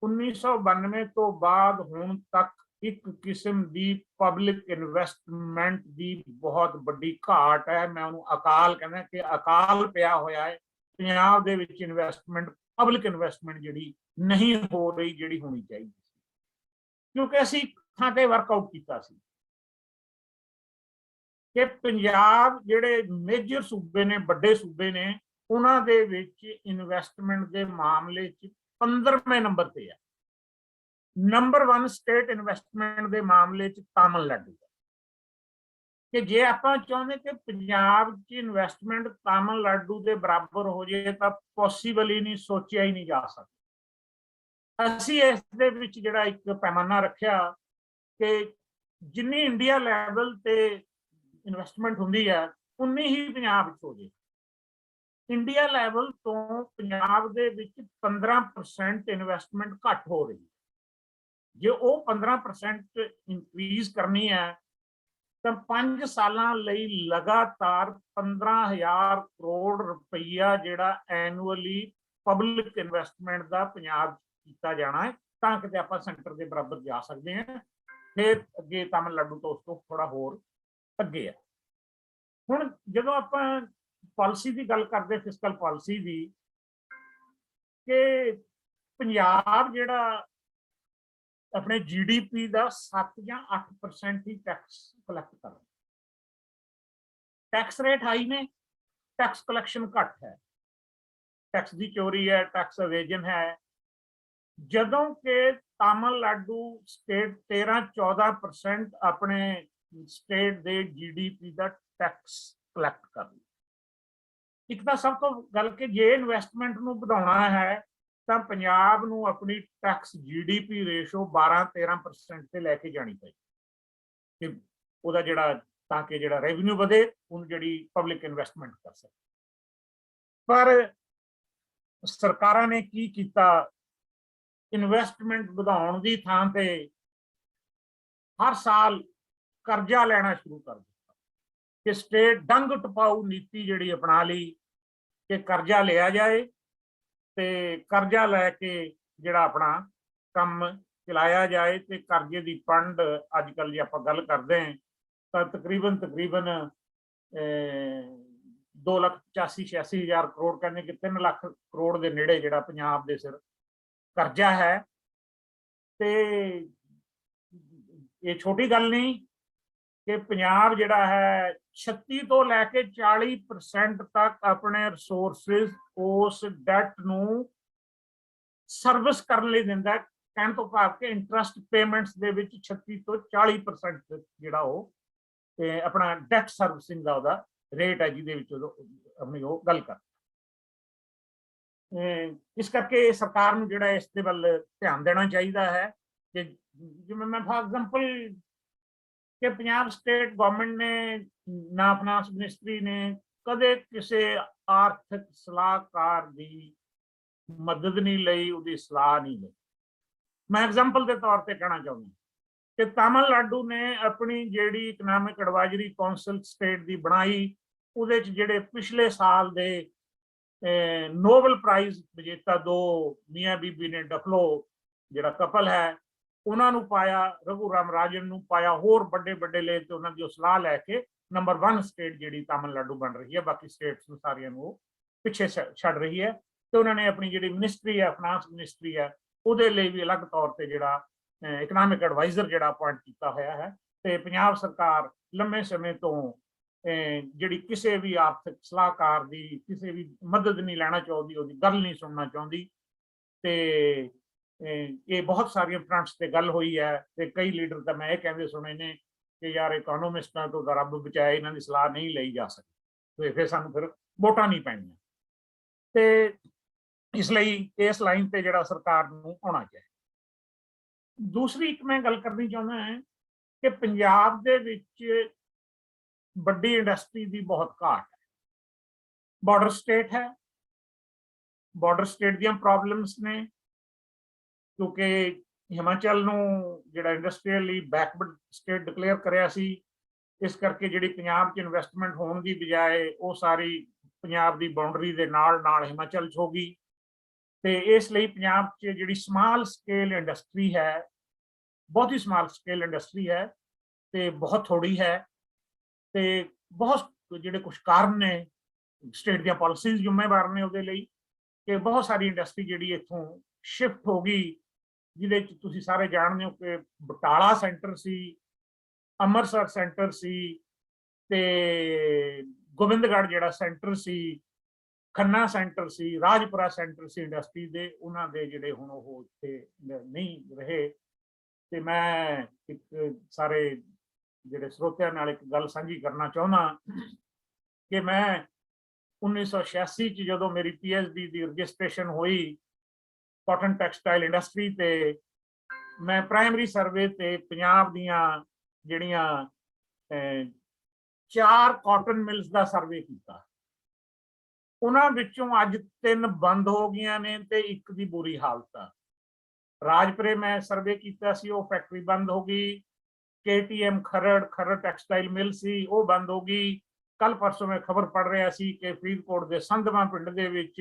1992 ਤੋਂ ਬਾਅਦ ਹੁਣ ਤੱਕ ਇੱਕ ਕਿਸਮ ਦੀ ਪਬਲਿਕ ਇਨਵੈਸਟਮੈਂਟ ਦੀ ਬਹੁਤ ਵੱਡੀ ਘਾਟ ਹੈ। ਮੈਂ ਉਹਨੂੰ ਅਕਾਲ ਕਹਿੰਦਾ ਕਿ ਅਕਾਲ ਪਿਆ ਹੋਇਆ ਹੈ ਪੰਜਾਬ ਦੇ ਵਿੱਚ। ਇਨਵੈਸਟਮੈਂਟ, ਪਬਲਿਕ ਇਨਵੈਸਟਮੈਂਟ ਜਿਹੜੀ ਨਹੀਂ ਹੋ ਰਹੀ, ਜਿਹੜੀ ਹੋਣੀ ਚਾਹੀਦੀ ਸੀ, ਕਿਉਂਕਿ ਅਸੀਂ ਥਾਂ ਤੇ ਵਰਕਆਊਟ ਕੀਤਾ ਸੀ ਕਿ ਪੰਜਾਬ ਜਿਹੜੇ ਮੇਜਰ ਸੂਬੇ ਨੇ, ਵੱਡੇ ਸੂਬੇ ਨੇ, ਉਹਨਾਂ ਦੇ ਵਿੱਚ ਇਨਵੈਸਟਮੈਂਟ ਦੇ ਮਾਮਲੇ 'ਚ 15ਵੇਂ ਨੰਬਰ ਤੇ ਹੈ। ਨੰਬਰ 1 ਸਟੇਟ ਇਨਵੈਸਟਮੈਂਟ ਦੇ ਮਾਮਲੇ 'ਚ ਤਾਮਿਲਨਾਡੂ ਹੈ। ਕਿ ਜੇ ਆਪਾਂ ਚਾਹੁੰਦੇ ਕਿ ਪੰਜਾਬ 'ਚ ਇਨਵੈਸਟਮੈਂਟ ਤਾਮਿਲਨਾਡੂ ਦੇ ਬਰਾਬਰ ਹੋ ਜਾਏ ਤਾਂ ਪੋਸੀਬਲ ਹੀ ਨਹੀਂ, ਸੋਚਿਆ ਹੀ ਨਹੀਂ ਜਾ ਸਕਦਾ। ਅਸੀਂ ਇਸ ਦੇ ਵਿੱਚ ਜਿਹੜਾ ਇੱਕ ਪੈਮਾਨਾ ਰੱਖਿਆ ਕਿ ਜਿੰਨੀ ਇੰਡੀਆ ਲੈਵਲ ਤੇ ਇਨਵੈਸਟਮੈਂਟ ਹੁੰਦੀ ਹੈ ਉਨੀ ਹੀ ਪੰਜਾਬ 'ਚ ਹੋ ਜਾਏ। ਇੰਡੀਆ ਲੈਵਲ ਤੋਂ ਪੰਜਾਬ ਦੇ ਵਿੱਚ 15% ਇਨਵੈਸਟਮੈਂਟ ਘੱਟ ਹੋ ਰਹੀ ਹੈ। ਜੇ ਉਹ 15% ਇਨਕਰੀਜ਼ ਕਰਨੀ ਹੈ ਤਾਂ 5 ਸਾਲਾਂ ਲਈ ਲਗਾਤਾਰ 15,000 ਕਰੋੜ ਰੁਪਈਆ ਜਿਹੜਾ ਐਨੂਅਲੀ ਪਬਲਿਕ ਇਨਵੈਸਟਮੈਂਟ ਦਾ ਪੰਜਾਬ ਕੀਤਾ ਜਾਣਾ ਹੈ, ਤਾਂ ਕਿਤੇ ਆਪਾਂ ਸੈਂਟਰ ਦੇ ਬਰਾਬਰ ਜਾ ਸਕਦੇ ਹਾਂ। ਫਿਰ ਅੱਗੇ ਤਾਮਿਲਨਾਡੂ ਤੋਂ ਉਸ ਤੋਂ ਥੋੜਾ ਹੋਰ ਅੱਗੇ ਹੈ। ਹੁਣ ਜਦੋਂ ਆਪਾਂ ਪਾਲਿਸੀ ਦੀ ਗੱਲ ਕਰਦੇ, ਫਿਸਕਲ ਪਾਲਿਸੀ ਦੀ, ਕਿ ਪੰਜਾਬ ਜਿਹੜਾ ਆਪਣੇ GDP ਦਾ 7 ਜਾਂ 8% ਹੀ ਟੈਕਸ ਕਲੈਕਟ ਕਰਦਾ। ਟੈਕਸ ਰੇਟ ਹਾਈ ਨੇ, ਟੈਕਸ ਕਲੈਕਸ਼ਨ ਘੱਟ ਹੈ, ਟੈਕਸ ਦੀ ਚੋਰੀ ਹੈ, ਟੈਕਸ ਅਵੇਜਨ ਹੈ। ਜਦੋਂ ਕਿ ਤਾਮਿਲਨਾਡੂ ਸਟੇਟ 13-14% ਆਪਣੇ ਸਟੇਟ ਦੇ GDP ਦਾ ਟੈਕਸ ਕਲੈਕਟ ਕਰਦੀ। ਇੱਕ ਤਾਂ ਸਭ ਤੋਂ ਗੱਲ ਕਿ ਜੇ ਇਨਵੈਸਟਮੈਂਟ ਨੂੰ ਵਧਾਉਣਾ ਹੈ ਤਾਂ ਪੰਜਾਬ ਨੂੰ ਆਪਣੀ ਟੈਕਸ GDP ਰੇਸ਼ੋ 12-13% ਤੇ ਲੈ ਕੇ ਜਾਣੀ ਚਾਹੀਦੀ ਕਿ ਉਹਦਾ ਜਿਹੜਾ, ਤਾਂ ਕਿ ਜਿਹੜਾ ਰੈਵਨਿਊ ਵਧੇ, ਉਹਨੂੰ ਜਿਹੜੀ ਪਬਲਿਕ ਇਨਵੈਸਟਮੈਂਟ ਕਰ ਸਕੇ। ਪਰ ਸਰਕਾਰਾਂ ਨੇ ਕੀ ਕੀਤਾ, ਇਨਵੈਸਟਮੈਂਟ ਵਧਾਉਣ ਦੀ ਥਾਂ ਤੇ ਹਰ ਸਾਲ ਕਰਜ਼ਾ ਲੈਣਾ ਸ਼ੁਰੂ ਕਰ ਦਿੱਤਾ ਕਿ ਸਟੇਟ ਡੰਗ ਟਪਾਊ ਨੀਤੀ ਜਿਹੜੀ ਅਪਣਾ ਲਈ ਕਿ ਕਰਜ਼ਾ ਲਿਆ ਜਾਏ ਤੇ ਕਰਜ਼ਾ ਲੈ ਕੇ ਜਿਹੜਾ ਆਪਣਾ ਕੰਮ ਚਲਾਇਆ ਜਾਏ ਤੇ ਕਰਜ਼ੇ ਦੀ ਫੰਡ ਅੱਜ ਕੱਲ੍ਹ ਜੇ ਆਪਾਂ ਗੱਲ ਕਰਦੇ ਹਾਂ ਤਾਂ ਤਕਰੀਬਨ 2,85,86,000 ਕਰੋੜ, ਕਹਿੰਦੇ ਕਿ 3 ਲੱਖ ਕਰੋੜ ਦੇ ਨੇੜੇ ਜਿਹੜਾ ਪੰਜਾਬ ਦੇ ਸਿਰ ਕਰਜ਼ਾ ਹੈ। ਤੇ ਇਹ ਛੋਟੀ ਗੱਲ ਨਹੀਂ ਕਿ ਪੰਜਾਬ ਜਿਹੜਾ ਹੈ 36 ਤੋਂ ਲੈ ਕੇ 40% ਤੱਕ ਆਪਣੇ ਰਿਸੋਰਸਿਸ ਉਸ ਡੈਟ ਨੂੰ ਸਰਵਿਸ ਕਰਨ ਲਈ ਦਿੰਦਾ। ਕਹਿਣ ਤੋਂ ਭਾਵ ਕਿ ਇੰਟਰਸਟ ਪੇਮੈਂਟਸ ਦੇ ਵਿੱਚ 36 ਤੋਂ 40% ਜਿਹੜਾ ਉਹ ਤੇ ਆਪਣਾ ਡੈਟ ਸਰਵਿਸਿੰਗ ਦਾ ਉਹਦਾ ਰੇਟ ਹੈ, ਜਿਹਦੇ ਵਿੱਚ ਆਪਣੀ ਉਹ ਗੱਲ ਕਰ। ਇਸ ਕਰਕੇ ਸਰਕਾਰ ਨੂੰ ਜਿਹੜਾ ਇਸ ਦੇ ਵੱਲ ਧਿਆਨ ਦੇਣਾ ਚਾਹੀਦਾ ਹੈ ਕਿ ਜਿਵੇਂ ਮੈਂ ਫॉर एग्जांपल ਕਿ ਪੰਜਾਬ ਸਟੇਟ ਗਵਰਨਮੈਂਟ ਨੇ ਨਾ ਫਾਈਨਾਂਸ ਮਿਨਿਸਟਰੀ ਨੇ ਕਦੇ ਕਿਸੇ ਆਰਥਿਕ ਸਲਾਹਕਾਰ ਦੀ ਮਦਦ ਨਹੀਂ ਲਈ, ਉਹਦੀ ਸਲਾਹ ਨਹੀਂ ਲਈ। ਮੈਂ ਐਗਜ਼ਾਮਪਲ ਦੇ ਤੌਰ ਤੇ ਕਹਿਣਾ ਚਾਹੁੰਦਾ ਕਿ ਤਾਮਿਲਨਾਡੂ ਨੇ ਆਪਣੀ ਜਿਹੜੀ ਇਕਨੋਮਿਕ ਐਡਵਾਈਜ਼ਰੀ ਕੌਂਸਲ ਸਟੇਟ ਦੀ ਬਣਾਈ, ਉਹਦੇ ਚ ਜਿਹੜੇ ਪਿਛਲੇ ਸਾਲ ਦੇ ਨੋਬਲ ਪ੍ਰਾਈਜ਼ ਵਿਜੇਤਾ 2 ਮੀਆਂ ਬੀਬੀ ਨੇ ਡਫਲੋ ਜਿਹੜਾ ਕਪਲ ਹੈ ਉਹਨਾਂ ਨੂੰ ਪਾਇਆ, ਰਘੂ ਰਾਮ ਰਾਜਨ ਨੂੰ ਪਾਇਆ, ਹੋਰ ਵੱਡੇ ਵੱਡੇ ਲੈ ਤੇ ਉਹਨਾਂ ਦੀ ਸਲਾਹ ਲੈ ਕੇ ਨੰਬਰ 1 ਸਟੇਟ ਜਿਹੜੀ ਤਾਮਿਲਨਾਡੂ ਬਣ ਰਹੀ ਹੈ, ਬਾਕੀ ਸਟੇਟਸ ਨੂੰ ਸਾਰੀਆਂ ਨੂੰ ਪਿੱਛੇ ਛੱਡ ਰਹੀ ਹੈ। ਤੇ ਉਹਨਾਂ ਨੇ ਆਪਣੀ ਜਿਹੜੀ ਮਿਨਿਸਟਰੀ ਹੈ, ਫਾਈਨਾਂਸ ਮਿਨਿਸਟਰੀ ਹੈ, ਉਹਦੇ ਲਈ ਵੀ ਅਲੱਗ ਤੌਰ ਤੇ ਜਿਹੜਾ ਇਕਨੋਮਿਕ ਐਡਵਾਈਜ਼ਰ ਜਿਹੜਾ ਅਪਾਇੰਟ ਕੀਤਾ ਹੋਇਆ ਹੈ। ਤੇ ਪੰਜਾਬ ਸਰਕਾਰ ਲੰਮੇ ਸਮੇਂ ਤੋਂ ਜਿਹੜੀ ਕਿਸੇ ਵੀ ਆਰਥਿਕ ਸਲਾਹਕਾਰ ਦੀ ਕਿਸੇ ਵੀ ਮਦਦ ਨਹੀਂ ਲੈਣਾ ਚਾਹੁੰਦੀ, ਉਹਦੀ ਗੱਲ ਨਹੀਂ ਸੁਣਨਾ ਚਾਹੁੰਦੀ। ਤੇ ਇਹ ਬਹੁਤ ਸਾਰੀਆਂ ਫਰੰਟਸ ਤੇ ਗੱਲ ਹੋਈ ਹੈ ਤੇ ਕਈ ਲੀਡਰ ਤਾਂ ਮੈਂ ਇਹ ਕਹਿੰਦੇ ਸੁਣੇ ਨੇ ਕਿ ਯਾਰ ਇਕਨੋਮਿਸਟਾਂ ਤੋਂ ਤਾਂ ਰੱਬ ਬਚਾਏ, ਇਹਨਾਂ ਦੀ ਸਲਾਹ ਨਹੀਂ ਲਈ ਜਾ ਸਕਦੀ, ਤੇ ਫਿਰ ਸਾਨੂੰ ਫਿਰ ਵੋਟਾਂ ਨਹੀਂ ਪੈਣੀਆਂ। ਤੇ ਇਸ ਲਈ ਇਸ ਲਾਈਨ ਤੇ ਜਿਹੜਾ ਸਰਕਾਰ ਨੂੰ ਆਉਣਾ ਚਾਹੀਦਾ। ਦੂਸਰੀ ਇੱਕ ਮੈਂ ਗੱਲ ਕਰਨੀ ਚਾਹੁੰਦਾ ਹਾਂ ਕਿ ਪੰਜਾਬ ਦੇ ਵਿੱਚ ਵੱਡੀ ਇੰਡਸਟਰੀ ਦੀ ਬਹੁਤ ਘਾਟ ਹੈ। ਬਾਰਡਰ ਸਟੇਟ ਹੈ, ਬਾਰਡਰ ਸਟੇਟ ਦੀਆਂ ਪ੍ਰੋਬਲਮਸ ਨੇ, ਕਿਉਂਕਿ ਹਿਮਾਚਲ ਨੂੰ ਜਿਹੜਾ ਇੰਡਸਟਰੀਅਲੀ ਬੈਕਵਰਡ ਸਟੇਟ ਡਿਕਲੇਅਰ ਕਰਿਆ ਸੀ, ਇਸ ਕਰਕੇ ਜਿਹੜੀ ਪੰਜਾਬ 'ਚ ਇਨਵੈਸਟਮੈਂਟ ਹੋਣ ਦੀ ਬਜਾਏ ਉਹ ਸਾਰੀ ਪੰਜਾਬ ਦੀ ਬਾਉਂਡਰੀ ਦੇ ਨਾਲ ਨਾਲ ਹਿਮਾਚਲ 'ਚ ਹੋ ਗਈ। ਤੇ ਇਸ ਲਈ ਪੰਜਾਬ 'ਚ ਜਿਹੜੀ ਸਮਾਲ ਸਕੇਲ ਇੰਡਸਟਰੀ ਹੈ, ਬਹੁਤ ਹੀ ਸਮਾਲ ਸਕੇਲ ਇੰਡਸਟਰੀ ਹੈ ਤੇ ਬਹੁਤ ਥੋੜੀ ਹੈ। ਤੇ ਬਹੁਤ ਜਿਹੜੇ ਕੁਝ ਕਾਰਨ ਨੇ, ਸਟੇਟ ਦੀਆਂ ਪਾਲਿਸੀਜ਼ ਜ਼ਿੰਮੇਵਾਰ ਨੇ ਉਹਦੇ ਲਈ, ਕਿ ਬਹੁਤ ਸਾਰੀ ਇੰਡਸਟਰੀ ਜਿਹੜੀ ਇੱਥੋਂ ਸ਼ਿਫਟ ਹੋ ਗਈ, ਜਿਹਦੇ 'ਚ ਤੁਸੀਂ ਸਾਰੇ ਜਾਣਦੇ ਹੋ ਕਿ ਬਟਾਲਾ ਸੈਂਟਰ ਸੀ, ਅੰਮ੍ਰਿਤਸਰ ਸੈਂਟਰ ਸੀ, ਤੇ ਗੋਬਿੰਦਗੜ੍ਹ ਜਿਹੜਾ ਸੈਂਟਰ ਸੀ, ਖੰਨਾ ਸੈਂਟਰ ਸੀ, ਰਾਜਪੁਰਾ ਸੈਂਟਰ ਸੀ ਇੰਡਸਟਰੀ ਦੇ, ਉਹਨਾਂ ਦੇ ਜਿਹੜੇ ਹੁਣ ਉਹ ਇੱਥੇ ਨਹੀਂ ਰਹੇ। ਤੇ ਮੈਂ ਇੱਕ ਸਾਰੇ ਜਿਹੜੇ ਸਰੋਤਿਆਂ ਨਾਲ ਇੱਕ ਗੱਲ ਸਾਂਝੀ ਕਰਨਾ ਚਾਹੁੰਦਾ ਕਿ ਮੈਂ 1986 ਚ ਜਦੋਂ ਮੇਰੀ PhD ਦੀ ਰਜਿਸਟ੍ਰੇਸ਼ਨ ਹੋਈ ਕਾਟਨ ਟੈਕਸਟਾਈਲ ਇੰਡਸਟਰੀ ਤੇ, ਮੈਂ ਪ੍ਰਾਇਮਰੀ ਸਰਵੇ ਤੇ ਪੰਜਾਬ ਦੀਆਂ ਜਿਹੜੀਆਂ 4 ਕਾਟਨ ਮਿਲਸ ਦਾ ਸਰਵੇ ਕੀਤਾ। ਉਹਨਾਂ ਵਿੱਚੋਂ ਅੱਜ 3 ਬੰਦ ਹੋ ਗਈਆਂ ਨੇ ਤੇ ਇੱਕ ਦੀ ਬੁਰੀ ਹਾਲਤ ਆ। ਰਾਜਪੁਰੇ ਮੈਂ ਸਰਵੇ ਕੀਤਾ ਸੀ, ਉਹ ਫੈਕਟਰੀ ਬੰਦ ਹੋ ਗਈ। KTM ਖਰੜ ਟੈਕਸਟਾਈਲ ਮਿਲ ਸੀ, ਉਹ ਬੰਦ ਹੋ ਗਈ। ਕੱਲ ਪਰਸੋਂ ਮੈਂ ਖਬਰ ਪੜ੍ਹ ਰਿਹਾ ਸੀ ਕਿ ਫਰੀਦਕੋਟ ਦੇ ਸੰਧਵਾਂ ਪਿੰਡ ਦੇ ਵਿੱਚ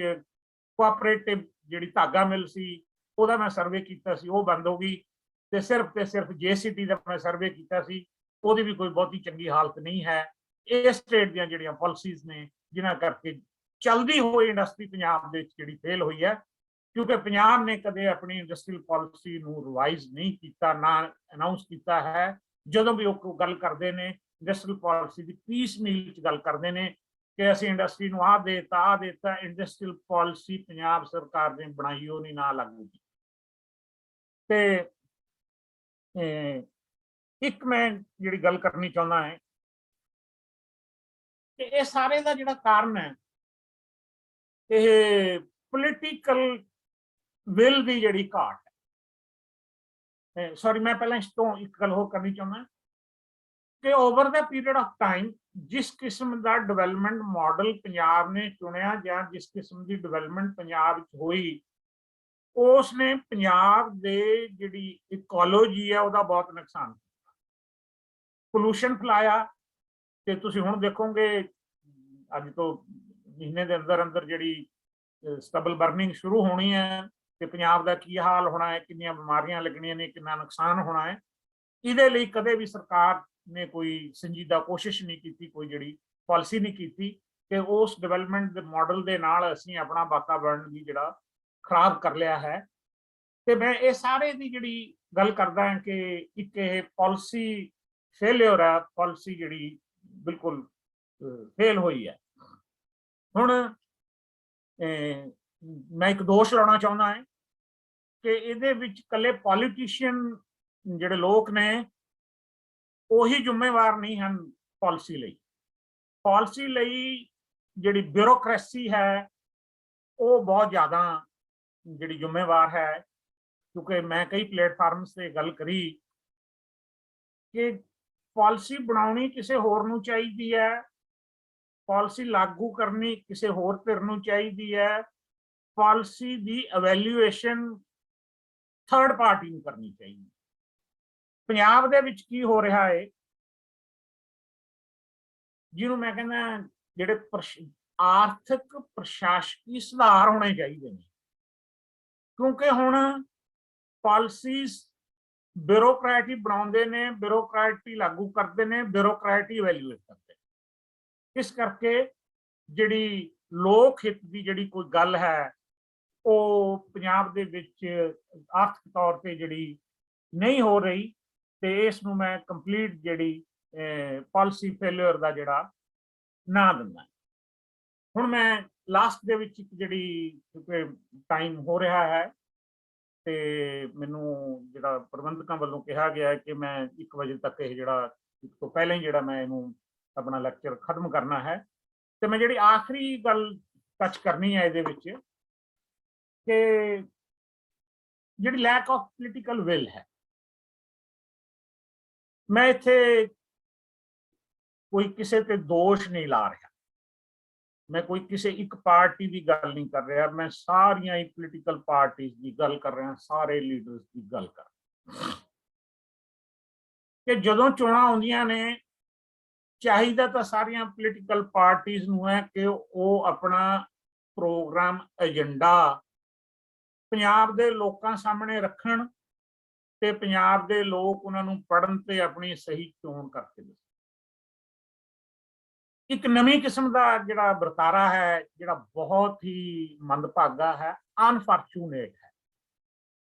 ਕੋਆਪਰੇਟਿਵ ਜਿਹੜੀ ਧਾਗਾ ਮਿਲ ਸੀ, ਉਹਦਾ ਮੈਂ ਸਰਵੇ ਕੀਤਾ ਸੀ, ਉਹ ਬੰਦ ਹੋ ਗਈ। ਤੇ ਸਿਰਫ JCT ਦਾ ਮੈਂ ਸਰਵੇ ਕੀਤਾ ਸੀ, ਉਹਦੀ ਵੀ ਕੋਈ ਬਹੁਤੀ ਚੰਗੀ ਹਾਲਤ ਨਹੀਂ ਹੈ। ਇਹ ਸਟੇਟ ਦੀਆਂ ਜਿਹੜੀਆਂ ਪਾਲਿਸੀਜ਼ ਨੇ, ਜਿਨ੍ਹਾਂ ਕਰਕੇ ਚਲਦੀ ਹੋਈ ਇੰਡਸਟਰੀ ਪੰਜਾਬ ਦੇ ਵਿੱਚ ਜਿਹੜੀ ਫੇਲ ਹੋਈ ਹੈ, ਕਿਉਂਕਿ ਪੰਜਾਬ ਨੇ ਕਦੇ ਆਪਣੀ ਇੰਡਸਟਰੀਅਲ ਪਾਲਿਸੀ ਨੂੰ ਰਿਵਾਈਜ਼ ਨਹੀਂ ਕੀਤਾ, ਨਾ ਅਨਾਉਂਸ ਕੀਤਾ ਹੈ। ਜਦੋਂ ਵੀ ਉਹ ਗੱਲ ਕਰਦੇ ਨੇ ਇੰਡਸਟਰੀਅਲ ਪਾਲਿਸੀ ਦੀ ਪੀਸ ਮੀਲ 'ਚ ਗੱਲ ਕਰਦੇ ਨੇ ਕਿ ਅਸੀਂ ਇੰਡਸਟਰੀ ਨੂੰ ਆਹ ਦੇਤਾ। ਇੰਡਸਟਰੀਅਲ ਪਾਲਿਸੀ ਪੰਜਾਬ ਸਰਕਾਰ ਨੇ ਬਣਾਈ, ਉਹ ਨਹੀਂ ਨਾ ਲਾਗੂ ਕੀਤੀ। ਤੇ ਇੱਕ ਮੈਂ ਜਿਹੜੀ ਗੱਲ ਕਰਨੀ ਚਾਹੁੰਦਾ ਹੈ ਕਿ ਇਹ ਸਾਰੇ ਦਾ ਜਿਹੜਾ ਕਾਰਨ ਹੈ, ਇਹ ਪੋਲੀਟੀਕਲ ਵਿਲ ਦੀ ਜਿਹੜੀ ਘਾਟ ਹੈ। ਸੌਰੀ, ਮੈਂ ਪਹਿਲਾਂ ਇਸ ਤੋਂ ਇੱਕ ਗੱਲ ਹੋਰ ਕਰਨੀ ਚਾਹੁੰਦਾ ਕਿ over the period of time ਜਿਸ ਕਿਸਮ ਦਾ ਡਿਵੈਲਪਮੈਂਟ ਮਾਡਲ ਪੰਜਾਬ ਨੇ ਚੁਣਿਆ ਜਾਂ ਜਿਸ ਕਿਸਮ ਦੀ ਡਿਵੈਲਪਮੈਂਟ ਪੰਜਾਬ ਵਿੱਚ ਹੋਈ, ਉਸ ਨੇ ਪੰਜਾਬ ਦੇ ਜਿਹੜੀ ਇਕੋਲੋਜੀ ਹੈ ਉਹਦਾ ਬਹੁਤ ਨੁਕਸਾਨ ਕੀਤਾ। ਪੋਲੂਸ਼ਨ ਫੈਲਾਇਆ। ਤੇ ਤੁਸੀਂ ਹੁਣ ਦੇਖੋਗੇ ਅੱਜ ਤੋਂ ਮਹੀਨੇ ਦੇ ਅੰਦਰ ਜਿਹੜੀ ਸਟਬਲ ਬਰਨਿੰਗ ਸ਼ੁਰੂ ਹੋਣੀ ਹੈ ਤੇ ਪੰਜਾਬ ਦਾ ਕੀ ਹਾਲ ਹੋਣਾ ਹੈ, ਕਿੰਨੀਆਂ ਬਿਮਾਰੀਆਂ ਲੱਗਣੀਆਂ ਨੇ, ਕਿੰਨਾ ਨੁਕਸਾਨ ਹੋਣਾ ਹੈ। ਇਹਦੇ ਲਈ ਕਦੇ ਵੀ ਸਰਕਾਰ ਨੇ ਕੋਈ ਸੰਜੀਦਾ ਕੋਸ਼ਿਸ਼ ਨਹੀਂ ਕੀਤੀ, ਕੋਈ ਜਿਹੜੀ ਪਾਲਿਸੀ ਨਹੀਂ ਕੀਤੀ ਕਿ ਉਸ ਡਿਵੈਲਪਮੈਂਟ ਦੇ ਮਾਡਲ ਦੇ ਨਾਲ ਅਸੀਂ ਆਪਣਾ ਵਾਤਾਵਰਣ ਵੀ ਜਿਹੜਾ ਖਰਾਬ ਕਰ ਲਿਆ ਹੈ। ਤੇ ਮੈਂ ਇਹ ਸਾਰੇ ਦੀ ਜਿਹੜੀ ਗੱਲ ਕਰਦਾ ਹਾਂ ਕਿ ਇੱਕ ਇਹ ਪਾਲਿਸੀ ਫੇਲਿਅਰ ਹੈ, ਪਾਲਿਸੀ ਜਿਹੜੀ ਬਿਲਕੁਲ ਫੇਲ ਹੋਈ ਹੈ। ਹੁਣ ਮੈਂ ਇੱਕ ਦੋਸ਼ ਲਾਉਣਾ ਚਾਹੁੰਦਾ ਹਾਂ ਕਿ ਇਹਦੇ ਵਿੱਚ ਇਕੱਲੇ ਪੋਲੀਟੀਸ਼ੀਅਨ ਜਿਹੜੇ ਲੋਕ ਨੇ ਉਹੀ ਜ਼ਿੰਮੇਵਾਰ ਨਹੀਂ ਹਨ ਪਾਲਿਸੀ ਲਈ। ਪਾਲਿਸੀ ਲਈ ਜਿਹੜੀ ਬਿਊਰੋਕ੍ਰੇਸੀ ਹੈ ਉਹ ਬਹੁਤ ਜ਼ਿਆਦਾ ਜਿਹੜੀ ਜ਼ਿੰਮੇਵਾਰ ਹੈ, ਕਿਉਂਕਿ ਮੈਂ ਕਈ ਪਲੇਟਫਾਰਮਸ ਤੇ ਗੱਲ ਕਰੀ ਕਿ ਪਾਲਿਸੀ ਬਣਾਉਣੀ ਕਿਸੇ ਹੋਰ ਨੂੰ ਚਾਹੀਦੀ ਹੈ, ਪਾਲਿਸੀ ਲਾਗੂ ਕਰਨੀ ਕਿਸੇ ਹੋਰ ਧਿਰ ਨੂੰ ਚਾਹੀਦੀ ਹੈ, ਪਾਲਿਸੀ ਦੀ ਇਵੈਲੂਏਸ਼ਨ ਥਰਡ ਪਾਰਟੀ ਨੂੰ ਕਰਨੀ ਚਾਹੀਦੀ। ਪੰਜਾਬ ਦੇ ਵਿੱਚ ਕੀ ਹੋ ਰਿਹਾ ਹੈ, ਜਿਹਨੂੰ ਮੈਂ ਕਹਿੰਦਾ ਜਿਹੜੇ ਆਰਥਿਕ ਪ੍ਰਸ਼ਾਸਕੀ ਸੁਧਾਰ ਹੋਣੇ ਚਾਹੀਦੇ ਨੇ, ਕਿਉਂਕਿ ਹੁਣ ਪਾਲਿਸੀਜ਼ ਬਿਊਰੋਕਰੇਟੀ ਬਣਾਉਂਦੇ ਨੇ, ਬਿਊਰੋਕਰੇਟੀ ਲਾਗੂ ਕਰਦੇ ਨੇ, ਬਿਊਰੋਕਰੇਟੀ ਇਵੈਲੂਏਟ ਕਰਦੇ। ਇਸ ਕਰਕੇ ਜਿਹੜੀ ਲੋਕ ਹਿੱਤ ਦੀ ਜਿਹੜੀ ਕੋਈ ਗੱਲ ਹੈ ਉਹ ਪੰਜਾਬ ਦੇ ਵਿੱਚ ਆਰਥਿਕ ਤੌਰ ਤੇ ਜਿਹੜੀ ਨਹੀਂ ਹੋ ਰਹੀ, ਤੇ ਇਸ ਨੂੰ ਮੈਂ ਕੰਪਲੀਟ ਜਿਹੜੀ ਪਾਲਿਸੀ ਫੇਲਿਅਰ ਦਾ ਜਿਹੜਾ ਨਾਂ ਦਿੰਦਾ। ਹੁਣ ਮੈਂ ਲਾਸਟ ਦੇ ਵਿੱਚ ਇੱਕ ਜਿਹੜੀ, ਕਿਉਂਕਿ ਟਾਈਮ ਹੋ ਰਿਹਾ ਹੈ ਤੇ ਮੈਨੂੰ ਜਿਹੜਾ ਪ੍ਰਬੰਧਕਾਂ ਵੱਲੋਂ ਕਿਹਾ ਗਿਆ ਹੈ ਕਿ ਮੈਂ 1 ਵਜੇ ਤੱਕ ਇਹ ਜਿਹੜਾ ਇਸ ਤੋਂ ਪਹਿਲਾਂ ਹੀ ਜਿਹੜਾ ਮੈਂ ਇਹਨੂੰ ਆਪਣਾ ਲੈਕਚਰ ਖਤਮ ਕਰਨਾ ਹੈ, ਤੇ ਮੈਂ ਜਿਹੜੀ ਆਖਰੀ ਗੱਲ ਟੱਚ ਕਰਨੀ ਹੈ ਇਹਦੇ ਵਿੱਚ ਕਿ ਜਿਹੜੀ ਲੈਕ ਆਫ ਪੋਲੀਟੀਕਲ ਵਿਲ ਹੈ। ਮੈਂ ਇੱਥੇ ਕੋਈ ਕਿਸੇ ਤੇ ਦੋਸ਼ ਨਹੀਂ ਲਾ ਰਿਹਾ, ਮੈਂ ਕੋਈ ਕਿਸੇ ਇੱਕ ਪਾਰਟੀ ਦੀ ਗੱਲ ਨਹੀਂ ਕਰ ਰਿਹਾ, ਮੈਂ ਸਾਰੀਆਂ ਹੀ ਪੋਲੀਟੀਕਲ ਪਾਰਟੀਆਂ ਦੀ ਗੱਲ ਕਰ ਰਿਹਾ, ਸਾਰੇ ਲੀਡਰਸ ਦੀ ਗੱਲ ਕਰ ਰਿਹਾ ਕਿ ਜਦੋਂ ਚੋਣਾਂ ਆਉਂਦੀਆਂ ਨੇ ਚਾਹੀਦਾ ਤਾਂ ਸਾਰੀਆਂ ਪੋਲੀਟੀਕਲ ਪਾਰਟੀਆਂ ਨੂੰ ਹੈ ਕਿ ਉਹ ਆਪਣਾ ਪ੍ਰੋਗਰਾਮ ਏਜੰਡਾ ਪੰਜਾਬ ਦੇ ਲੋਕਾਂ ਸਾਹਮਣੇ ਰੱਖਣ ਤੇ ਪੰਜਾਬ ਦੇ ਲੋਕ ਉਹਨਾਂ ਨੂੰ ਪੜ੍ਹਨ ਤੇ ਆਪਣੀ ਸਹੀ ਚੋਣ ਕਰਕੇ ਦੇਣ। ਇੱਕ ਨਵੀਂ ਕਿਸਮ ਦਾ ਜਿਹੜਾ ਵਰਤਾਰਾ ਹੈ, ਜਿਹੜਾ ਬਹੁਤ ਹੀ ਮੰਦਭਾਗਾ ਹੈ, ਅਨਫੋਰਚੂਨੇਟ ਹੈ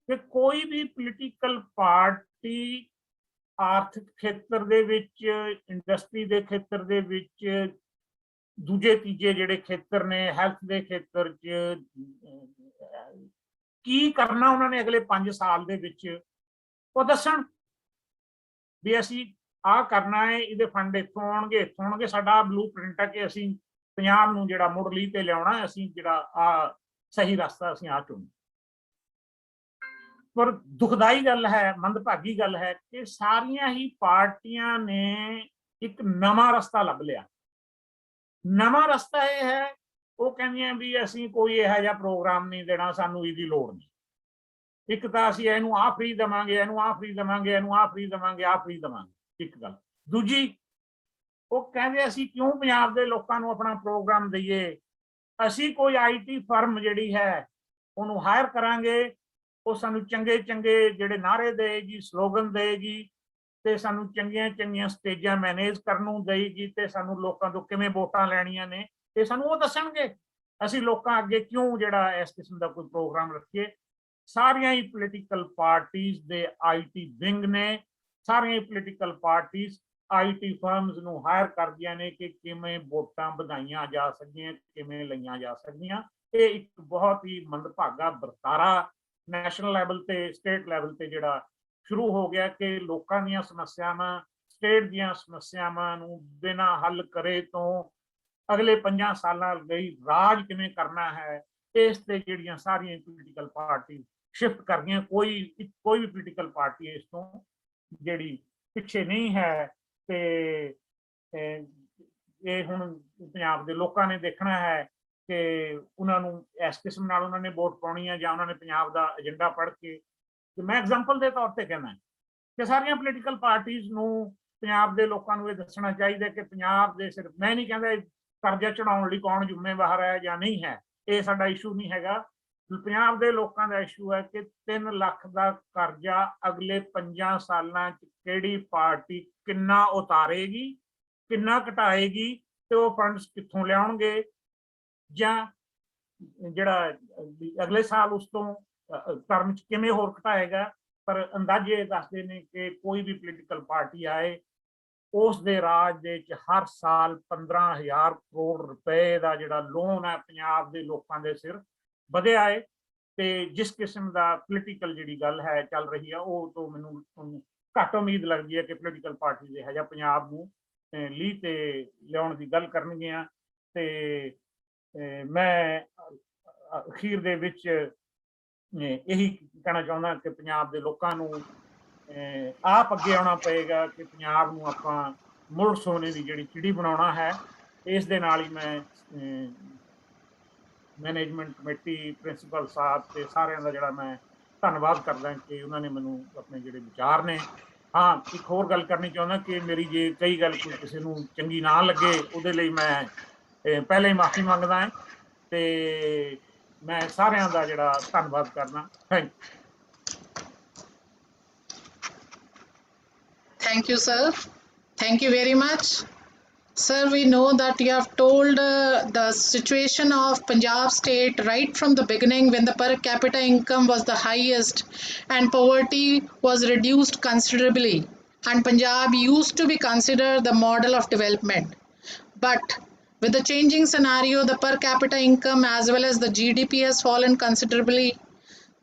ਕਿ ਕੋਈ ਵੀ ਪੋਲੀਟੀਕਲ ਪਾਰਟੀ ਆਰਥਿਕ ਖੇਤਰ ਦੇ ਵਿੱਚ, ਇੰਡਸਟਰੀ ਦੇ ਖੇਤਰ ਦੇ ਵਿੱਚ, ਦੂਜੇ ਤੀਜੇ ਜਿਹੜੇ ਖੇਤਰ ਨੇ, ਹੈਲਥ ਦੇ ਖੇਤਰ 'ਚ ਕੀ ਕਰਨਾ ਉਹਨਾਂ ਨੇ ਅਗਲੇ 5 ਸਾਲ ਦੇ ਵਿੱਚ ਉਹ ਦੱਸਣ ਵੀ ਅਸੀਂ ਆਹ ਕਰਨਾ ਹੈ, ਇਹਦੇ ਫੰਡ ਇੱਥੋਂ ਆਉਣਗੇ, ਸਾਡਾ ਬਲੂ ਪ੍ਰਿੰਟ ਹੈ ਕਿ ਅਸੀਂ ਪੰਜਾਬ ਨੂੰ ਜਿਹੜਾ ਮੁੜ ਲੀ ਤੇ ਲਿਆਉਣਾ, ਅਸੀਂ ਜਿਹੜਾ ਆ ਸਹੀ ਰਸਤਾ ਅਸੀਂ ਆ ਚੁਣਨਾ। ਪਰ ਦੁਖਦਾਈ ਗੱਲ ਹੈ, ਮੰਦਭਾਗੀ ਗੱਲ ਹੈ ਕਿ ਸਾਰੀਆਂ ਹੀ ਪਾਰਟੀਆਂ ਨੇ ਇੱਕ ਨਵਾਂ ਰਸਤਾ ਲੱਭ ਲਿਆ। ਨਵਾਂ ਰਸਤਾ ਇਹ ਹੈ, ਉਹ ਕਹਿੰਦੀਆਂ ਵੀ ਅਸੀਂ ਕੋਈ ਇਹੋ ਜਿਹਾ ਪ੍ਰੋਗਰਾਮ ਨਹੀਂ ਦੇਣਾ, ਸਾਨੂੰ ਇਹਦੀ ਲੋੜ ਨਹੀਂ। ਇੱਕ ਤਾਂ ਅਸੀਂ ਇਹਨੂੰ ਆਹ ਫ੍ਰੀ ਦੇਵਾਂਗੇ, ਇਹਨੂੰ ਆਹ ਫ੍ਰੀ ਦੇਵਾਂਗੇ, ਇਹਨੂੰ ਆਹ ਫ੍ਰੀ ਦੇਵਾਂਗੇ, ਆਹ ਫ੍ਰੀ ਦੇਵਾਂਗੇ, ਇੱਕ ਗੱਲ। ਦੂਜੀ, ਉਹ ਕਹਿੰਦੇ ਅਸੀਂ ਕਿਉਂ ਪੰਜਾਬ ਦੇ ਲੋਕਾਂ ਨੂੰ ਆਪਣਾ ਪ੍ਰੋਗਰਾਮ ਦਈਏ, ਅਸੀਂ ਕੋਈ IT ਫਰਮ ਜਿਹੜੀ ਹੈ ਉਹਨੂੰ ਹਾਇਰ ਕਰਾਂਗੇ, ਉਹ ਸਾਨੂੰ ਚੰਗੇ ਜਿਹੜੇ ਨਾਅਰੇ ਦੇਗੀ, ਸਲੋਗਨ ਦੇਗੀ, ਤੇ ਸਾਨੂੰ ਚੰਗੀਆਂ ਸਟੇਜਾਂ ਮੈਨੇਜ ਕਰਨ ਨੂੰ ਦੇਗੀ, ਤੇ ਸਾਨੂੰ ਲੋਕਾਂ ਤੋਂ ਕਿਵੇਂ ਵੋਟਾਂ ਲੈਣੀਆਂ ਨੇ ਇਹ ਸਾਨੂੰ ਉਹ ਦੱਸਣਗੇ। ਅਸੀਂ ਲੋਕਾਂ ਅੱਗੇ ਕਿਉਂ ਜਿਹੜਾ ਇਸ ਕਿਸਮ ਦਾ ਕੋਈ ਪ੍ਰੋਗਰਾਮ ਰੱਖੀਏ। ਸਾਰੀਆਂ ਹੀ ਪੋਲੀਟੀਕਲ ਪਾਰਟੀਆਂ ਦੇ IT ਵਿੰਗ ਨੇ, ਸਾਰੀਆਂ ਹੀ ਪੋਲੀਟੀਕਲ ਪਾਰਟੀਆਂ IT ਫਰਮਸ ਨੂੰ ਹਾਇਰ ਕਰਦੀਆਂ ਨੇ ਕਿ ਕਿਵੇਂ ਵੋਟਾਂ ਵਧਾਈਆਂ ਜਾ ਸਕਦੀਆਂ, ਕਿਵੇਂ ਲਈਆਂ ਜਾ ਸਕਦੀਆਂ। ਇਹ ਇੱਕ ਬਹੁਤ ਹੀ ਮੰਦਭਾਗਾ ਵਰਤਾਰਾ ਨੈਸ਼ਨਲ ਲੈਵਲ ਤੇ, ਸਟੇਟ ਲੈਵਲ ਤੇ ਜਿਹੜਾ ਸ਼ੁਰੂ ਹੋ ਗਿਆ ਕਿ ਲੋਕਾਂ ਦੀਆਂ ਸਮੱਸਿਆਵਾਂ, ਸਟੇਟ ਦੀਆਂ ਸਮੱਸਿਆਵਾਂ ਨੂੰ ਬਿਨਾਂ ਹੱਲ ਕਰੇ ਤੋਂ ਅਗਲੇ 5 ਸਾਲਾਂ ਲਈ ਰਾਜ ਕਿਵੇਂ ਕਰਨਾ ਹੈ, ਇਸ ਤੇ ਜਿਹੜੀਆਂ ਸਾਰੀਆਂ ਪੋਲੀਟੀਕਲ ਪਾਰਟੀ ਸ਼ਿਫਟ ਕਰ ਗਈਆਂ। ਕੋਈ ਵੀ ਪੋਲੀਟੀਕਲ ਪਾਰਟੀ ਇਸ ਤੋਂ ਜਿਹੜੀ ਪਿੱਛੇ ਨਹੀਂ ਹੈ। ਤੇ ਇਹ ਹੁਣ ਪੰਜਾਬ ਦੇ ਲੋਕਾਂ ਨੇ ਦੇਖਣਾ ਹੈ ਕਿ ਉਹਨਾਂ ਨੂੰ ਇਸ ਕਿਸਮ ਨਾਲ ਉਹਨਾਂ ਨੇ ਵੋਟ ਪਾਉਣੀ ਹੈ ਜਾਂ ਉਹਨਾਂ ਨੇ ਪੰਜਾਬ ਦਾ ਏਜੰਡਾ ਪੜ੍ਹ ਕੇ। ਤੇ ਮੈਂ ਐਗਜ਼ਾਮਪਲ ਦੇ ਤੌਰ ਤੇ ਕਹਿਣਾ ਕਿ ਸਾਰੀਆਂ ਪੋਲੀਟੀਕਲ ਪਾਰਟੀਆਂ ਨੂੰ ਪੰਜਾਬ ਦੇ ਲੋਕਾਂ ਨੂੰ ਇਹ ਦੱਸਣਾ ਚਾਹੀਦਾ ਕਿ ਪੰਜਾਬ ਦੇ ਸਿਰਫ, ਮੈਂ ਨਹੀਂ ਕਹਿੰਦਾ ਕਰਜ਼ਾ ਚੜਾਉਣ ਲਈ ਕੌਣ ਜ਼ਿੰਮੇਵਾਰ ਹੈ ਜਾਂ ਨਹੀਂ ਹੈ, ਇਹ ਸਾਡਾ ਇਸ਼ੂ ਨਹੀਂ ਹੈਗਾ। ਪੰਜਾਬ ਦੇ ਲੋਕਾਂ ਦਾ ਇਸ਼ੂ ਹੈ ਕਿ 3 ਲੱਖ ਦਾ ਕਰਜ਼ਾ ਅਗਲੇ 5 ਸਾਲਾਂ 'ਚ ਕਿਹੜੀ ਪਾਰਟੀ ਕਿੰਨਾ ਉਤਾਰੇਗੀ, ਕਿੰਨਾ ਘਟਾਏਗੀ ਤੇ ਉਹ ਫੰਡਸ ਕਿੱਥੋਂ ਲਿਆਉਣਗੇ, ਜਾਂ ਜਿਹੜਾ ਅਗਲੇ ਸਾਲ ਉਸ ਤੋਂ ਟਰਮ 'ਚ ਕਿਵੇਂ ਹੋਰ ਘਟਾਏਗਾ। ਪਰ ਅੰਦਾਜ਼ੇ ਦੱਸਦੇ ਨੇ ਕਿ ਕੋਈ ਵੀ ਪੋਲੀਟੀਕਲ ਪਾਰਟੀ ਆਏ ਉਸ ਦੇ ਰਾਜ ਦੇ ਵਿੱਚ ਹਰ ਸਾਲ 15,000 ਕਰੋੜ ਰੁਪਏ ਦਾ ਜਿਹੜਾ ਲੋਨ ਹੈ ਪੰਜਾਬ ਦੇ ਲੋਕਾਂ ਦੇ ਸਿਰ ਵਧਿਆ ਹੈ। ਤੇ ਜਿਸ ਕਿਸਮ ਦਾ ਪੋਲੀਟੀਕਲ ਜਿਹੜੀ ਗੱਲ ਹੈ ਚੱਲ ਰਹੀ ਹੈ ਉਹ ਤੋਂ ਮੈਨੂੰ ਘੱਟ ਉਮੀਦ ਲੱਗਦੀ ਹੈ ਕਿ ਪੋਲੀਟੀਕਲ ਪਾਰਟੀ ਦੇ ਹਜਾ ਪੰਜਾਬ ਨੂੰ ਲੀਹ ਤੇ ਲਿਆਉਣ ਦੀ ਗੱਲ ਕਰਨਗੀਆਂ। ਤੇ ਮੈਂ ਅਖੀਰ ਦੇ ਵਿੱਚ ਇਹੀ ਕਹਿਣਾ ਚਾਹੁੰਦਾ ਕਿ ਪੰਜਾਬ ਦੇ ਲੋਕਾਂ ਨੂੰ ਆਪ ਅੱਗੇ ਆਉਣਾ ਪਏਗਾ ਕਿ ਪੰਜਾਬ ਨੂੰ ਆਪਾਂ ਮੁੜ ਸੋਨੇ ਦੀ ਜਿਹੜੀ ਚਿੜੀ ਬਣਾਉਣਾ ਹੈ। ਇਸ ਦੇ ਨਾਲ ਹੀ ਮੈਂ ਮੈਨੇਜਮੈਂਟ ਕਮੇਟੀ ਪ੍ਰਿੰਸੀਪਲ ਸਾਹਿਬ ਤੇ ਸਾਰਿਆਂ ਦਾ ਜਿਹੜਾ ਮੈਂ ਧੰਨਵਾਦ ਕਰਦਾ ਕਿ ਉਹਨਾਂ ਨੇ ਮੈਨੂੰ ਆਪਣੇ ਜਿਹੜੇ ਵਿਚਾਰ ਨੇ। ਹਾਂ, ਇੱਕ ਹੋਰ ਗੱਲ ਕਰਨੀ ਚਾਹੁੰਦਾ ਕਿ ਮੇਰੀ ਜੇ ਕਈ ਗੱਲ ਕੋਈ ਕਿਸੇ ਨੂੰ ਚੰਗੀ ਨਾ ਲੱਗੇ ਉਹਦੇ ਲਈ ਮੈਂ ਪਹਿਲਾਂ ਹੀ ਮਾਫੀ ਮੰਗਦਾ ਹਾਂ ਤੇ ਮੈਂ ਸਾਰਿਆਂ ਦਾ ਜਿਹੜਾ ਧੰਨਵਾਦ ਕਰਦਾ। Thank you. Thank you, sir. Thank you very much. Sir, we know that you have told the situation of Punjab state right from the beginning when the per capita income was the highest and poverty was reduced considerably, and Punjab used to be considered the model of development. But with the changing scenario, the per capita income as well as the GDP has fallen considerably.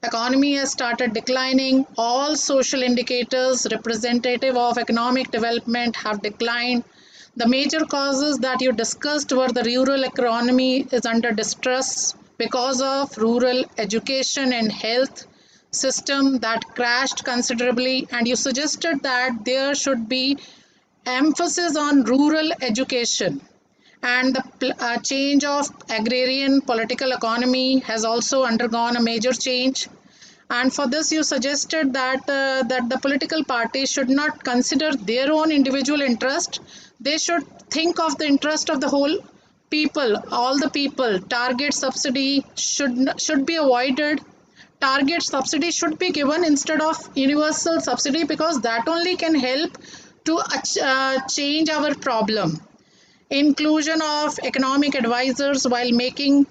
Economy has started declining. All social indicators representative of economic development have declined. The major causes that you discussed were the rural economy is under distress because of rural education and health system that crashed considerably, and you suggested that there should be emphasis on rural education, and the change of agrarian political economy has also undergone a major change. And for this you suggested that the political parties should not consider their own individual interest. They should think of the interest of the whole people, all the people. Target subsidy should be avoided. Target subsidy should be given instead of universal subsidy, because that only can help to change our problem. Inclusion of economic advisors while making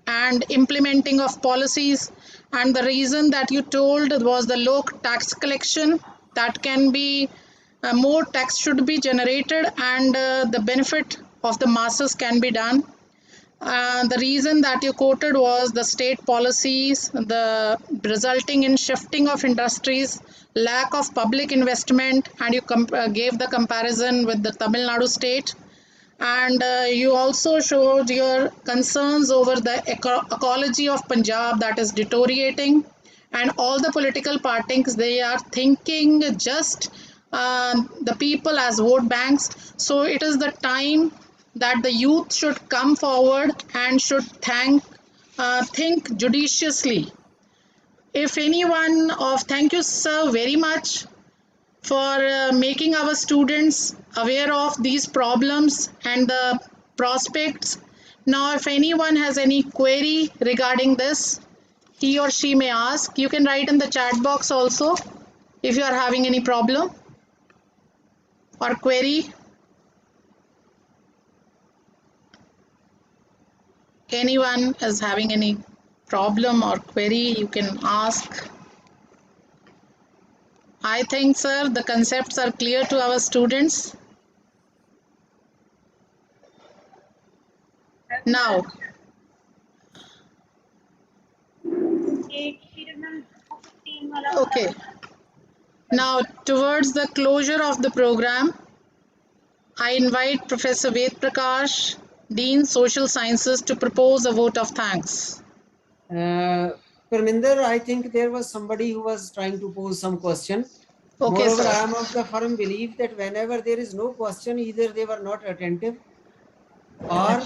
and implementing of policies, and the reason that you told was the low tax collection, that can be more tax should be generated, and the benefit of the masses can be done. The reason that you quoted was the state policies, the resulting in shifting of industries, lack of public investment, and you gave the comparison with the Tamil Nadu state. And you also showed your concerns over the ecology of Punjab that is deteriorating, and all the political parties, they are thinking just the people as vote banks. So it is the time that the youth should come forward and should think judiciously. If anyone of thank you sir very much for making our students aware of these problems and the prospects. Now, if anyone has any query regarding this, he or she may ask. You can write in the chat box also if you are having any problem or query. Anyone is having any problem or query, you can ask. I think, sir, the concepts are clear to our students. Now, okay. Now, towards the closure of the program, I invite Professor Ved Prakash, Dean Social Sciences, to propose a vote of thanks. Parminder, I think there was somebody who was trying to pose some question. Okay, Moreover, sir. I am of the firm belief that whenever there is no question, either they were not attentive or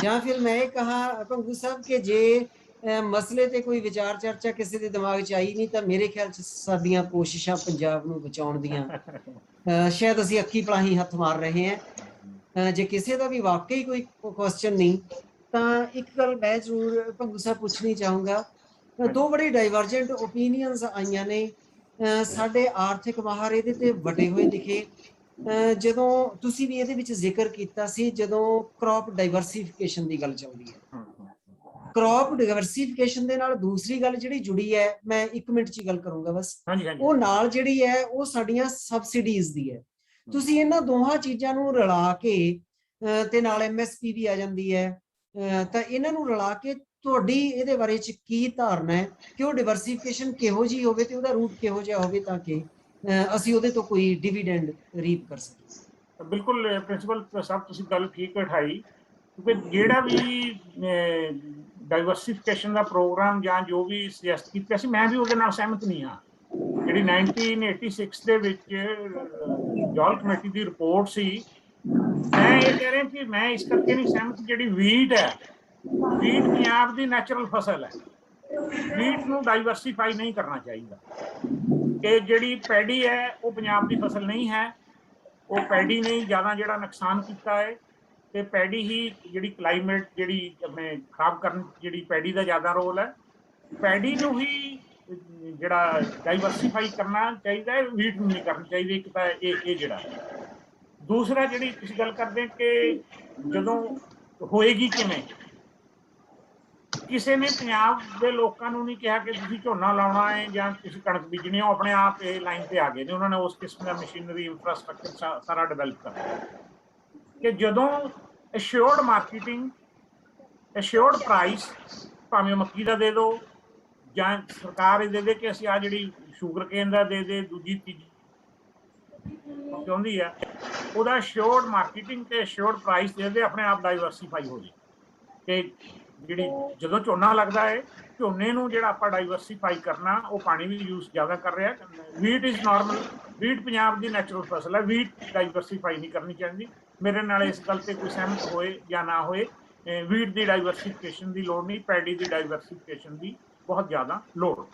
ਜਾਂ ਫਿਰ ਮੈਂ ਕਹਾ ਭੰਗੂ ਸਾਹਿਬ ਕਿ ਜੇ ਮਸਲੇ ਤੇ ਕੋਈ ਵਿਚਾਰ ਚਰਚਾ ਕਿਸੇ ਦੇ ਦਿਮਾਗ 'ਚ ਆਈ ਨਹੀਂ ਤਾਂ ਮੇਰੇ ਖਿਆਲ 'ਚ ਸਾਡੀਆਂ ਕੋਸ਼ਿਸ਼ਾਂ ਪੰਜਾਬ ਨੂੰ ਬਚਾਉਣ ਦੀਆਂ ਸ਼ਾਇਦ ਅਸੀਂ ਅੱਖੀ ਪਲਾਹੀ ਹੱਥ ਮਾਰ ਰਹੇ ਹਾਂ। ਜੇ ਕਿਸੇ ਦਾ ਵੀ ਵਾਕਈ ਕੋਈ ਕੁਐਸਚਨ ਨਹੀਂ ਤਾਂ ਇੱਕ ਗੱਲ ਮੈਂ ਜ਼ਰੂਰ ਭੰਗੂ ਸਾਹਿਬ ਪੁੱਛਣੀ ਚਾਹੂੰਗਾ, ਦੋ ਬੜੇ ਡਾਈਵਰਜੈਂਟ ਓਪੀਨੀਅਨਸ ਆਈਆਂ ਨੇ। ਸਾਡੇ ਆਰਥਿਕ ਮਾਹਰ ਇਹਦੇ ਤੇ ਵੱਡੇ ਹੋਏ ਦਿਖੇ, ਜਦੋਂ ਤੁਸੀਂ ਵੀ ਇਹਦੇ ਵਿੱਚ ਜ਼ਿਕਰ ਕੀਤਾ ਸੀ ਜਦੋਂ ਕ੍ਰੌਪ ਡਾਈਵਰਸੀਫਿਕੇਸ਼ਨ ਦੀ ਗੱਲ ਚੱਲਦੀ ਹੈ। ਕ੍ਰੌਪ ਡਾਈਵਰਸੀਫਿਕੇਸ਼ਨ ਦੇ ਨਾਲ ਦੂਸਰੀ ਗੱਲ ਜਿਹੜੀ ਜੁੜੀ ਹੈ, ਮੈਂ 1 ਮਿੰਟ 'ਚ ਹੀ ਗੱਲ ਕਰੂੰਗਾ ਬਸ, ਉਹ ਨਾਲ ਜਿਹੜੀ ਹੈ ਉਹ ਸਾਡੀਆਂ ਸਬਸਿਡੀਜ਼ ਦੀ ਹੈ। ਤੁਸੀਂ ਇਹਨਾਂ ਦੋਹਾਂ ਚੀਜ਼ਾਂ ਨੂੰ ਰਲਾ ਕੇ ਤੇ ਨਾਲ MSP ਵੀ ਆ ਜਾਂਦੀ ਹੈ, ਤਾਂ ਇਹਨਾਂ ਨੂੰ ਰਲਾ ਕੇ ਤੁਹਾਡੀ ਇਹਦੇ ਬਾਰੇ ਚ ਕੀ ਧਾਰਨਾ ਹੈ ਕਿ ਉਹ ਡਾਈਵਰਸੀਫਿਕੇਸ਼ਨ ਕਿਹੋ ਜਿਹੀ ਹੋਵੇ ਤੇ ਉਹਦਾ ਰੂਟ ਕਿਹੋ ਜਿਹਾ ਹੋਵੇ ਤਾਂ ਕਿ ਅਸੀਂ ਉਹਦੇ ਤੋਂ ਕੋਈ ਡਿਵੀਡੈਂਡ ਰੀਪ ਕਰ ਸਕੀਏ। ਬਿਲਕੁਲ ਪ੍ਰਿੰਸੀਪਲ ਸਾਹਿਬ ਤੁਸੀਂ ਗੱਲ ਠੀਕ ਉਠਾਈ, ਕਿਉਂਕਿ ਜਿਹੜਾ ਵੀ ਡਾਈਵਰਸੀਫਿਕੇਸ਼ਨ ਦਾ ਪ੍ਰੋਗਰਾਮ ਜਾਂ ਜੋ ਵੀ ਸੁਜੈਸਟ ਕੀਤਾ ਸੀ, ਮੈਂ ਵੀ ਉਹਦੇ ਨਾਲ ਸਹਿਮਤ ਨਹੀਂ ਹਾਂ। ਜਿਹੜੀ 1986 ਦੇ ਵਿੱਚ ਜੌਲ ਕਮੇਟੀ ਦੀ ਰਿਪੋਰਟ ਸੀ, ਮੈਂ ਇਹ ਕਹਿ ਰਿਹਾ ਕਿ ਮੈਂ ਇਸ ਕਰਕੇ ਨਹੀਂ ਸਹਿਮਤ, ਜਿਹੜੀ ਵੀਟ ਹੈ, ਵੀਟ ਪੰਜਾਬ ਦੀ ਨੈਚੁਰਲ ਫਸਲ ਹੈ, ਵੀਟ ਨੂੰ ਡਾਈਵਰਸੀਫਾਈ ਨਹੀਂ ਕਰਨਾ ਚਾਹੀਦਾ। ਕਿ ਜਿਹੜੀ ਪੈਡੀ ਹੈ ਉਹ ਪੰਜਾਬ ਦੀ ਫਸਲ ਨਹੀਂ ਹੈ, ਉਹ ਪੈਡੀ ਨੇ ਜ਼ਿਆਦਾ ਜਿਹੜਾ ਨੁਕਸਾਨ ਕੀਤਾ ਹੈ, ਤੇ ਪੈਡੀ ਹੀ ਜਿਹੜੀ ਕਲਾਈਮੇਟ ਜਿਹੜੀ ਆਪਣੇ ਖਰਾਬ ਕਰਨ ਜਿਹੜੀ ਪੈਡੀ ਦਾ ਜ਼ਿਆਦਾ ਰੋਲ ਹੈ, ਪੈਡੀ ਨੂੰ ਹੀ ਜਿਹੜਾ ਡਾਈਵਰਸੀਫਾਈ ਕਰਨਾ ਚਾਹੀਦਾ ਹੈ, ਵੀਟ ਨੂੰ ਨਹੀਂ ਕਰਨਾ ਚਾਹੀਦਾ। ਇੱਕ ਤਾਂ ਇਹ ਜਿਹੜਾ ਦੂਸਰਾ ਜਿਹੜੀ ਤੁਸੀਂ ਗੱਲ ਕਰਦੇ ਕਿ ਜਦੋਂ ਹੋਏਗੀ ਕਿਵੇਂ, ਕਿਸੇ ਨੇ ਪੰਜਾਬ ਦੇ ਲੋਕਾਂ ਨੂੰ ਨਹੀਂ ਕਿਹਾ ਕਿ ਤੁਸੀਂ ਝੋਨਾ ਲਾਉਣਾ ਹੈ ਜਾਂ ਤੁਸੀਂ ਕਣਕ ਬੀਜਣੀ, ਉਹ ਆਪਣੇ ਆਪ ਇਹ ਲਾਈਨ ਤੇ ਆ ਗਏ ਨੇ। ਉਹਨਾਂ ਨੇ ਉਸ ਕਿਸਮ ਦਾ ਮਸ਼ੀਨਰੀ ਇੰਫਰਾਸਟ੍ਰਕਚਰ ਸਾਰਾ ਡਿਵੈਲਪ ਕਰਨਾ ਕਿ ਜਦੋਂ ਅਸ਼ੋਰਡ ਮਾਰਕੀਟਿੰਗ, ਅਸ਼ੋਰਡ ਪ੍ਰਾਈਸ, ਭਾਵੇਂ ਮੱਕੀ ਦਾ ਦੇ ਦਿਓ ਜਾਂ ਸਰਕਾਰ ਇਹ ਦੇ ਦੇ ਕਿ ਅਸੀਂ ਆ ਜਿਹੜੀ ਸ਼ੂਗਰ ਕੇਨ ਦਾ ਦੇ ਦੇ, ਦੂਜੀ ਤੀਜੀ ਚਾਹੁੰਦੀ ਹੈ, ਉਹਦਾ ਅਸ਼ੋਰਡ ਮਾਰਕੀਟਿੰਗ ਤੇ ਅਸ਼ੋਰਡ ਪ੍ਰਾਈਸ ਦੇ ਦੇ, ਆਪਣੇ ਆਪ ਡਾਈਵਰਸੀਫਾਈ ਹੋ ਜੇ। ਤੇ ਜਿਹੜੀ ਜਦੋਂ ਝੋਨਾ ਲੱਗਦਾ ਹੈ, ਝੋਨੇ ਨੂੰ ਜਿਹੜਾ ਆਪਾਂ ਡਾਈਵਰਸੀਫਾਈ ਕਰਨਾ, ਉਹ ਪਾਣੀ ਵੀ ਯੂਜ਼ ਜ਼ਿਆਦਾ ਕਰ ਰਿਹਾ। Wheat is normal, wheat Punjab the natural ਫਸਲ ਹੈ, ਵੀਟ ਡਾਈਵਰਸੀਫਾਈ ਨਹੀਂ ਕਰਨੀ ਚਾਹੀਦੀ। ਮੇਰੇ ਨਾਲ ਇਸ ਗੱਲ ਤੇ ਕੋਈ ਸਹਿਮਤ ਹੋਏ ਜਾਂ ਨਾ ਹੋਏ, ਵੀਟ ਦੀ ਡਾਈਵਰਸੀਫਿਕੇਸ਼ਨ ਦੀ ਲੋੜ ਨਹੀਂ, ਪੈਡੀ ਦੀ ਡਾਈਵਰਸੀਫਿਕੇਸ਼ਨ ਦੀ ਬਹੁਤ ਜ਼ਿਆਦਾ ਲੋੜ।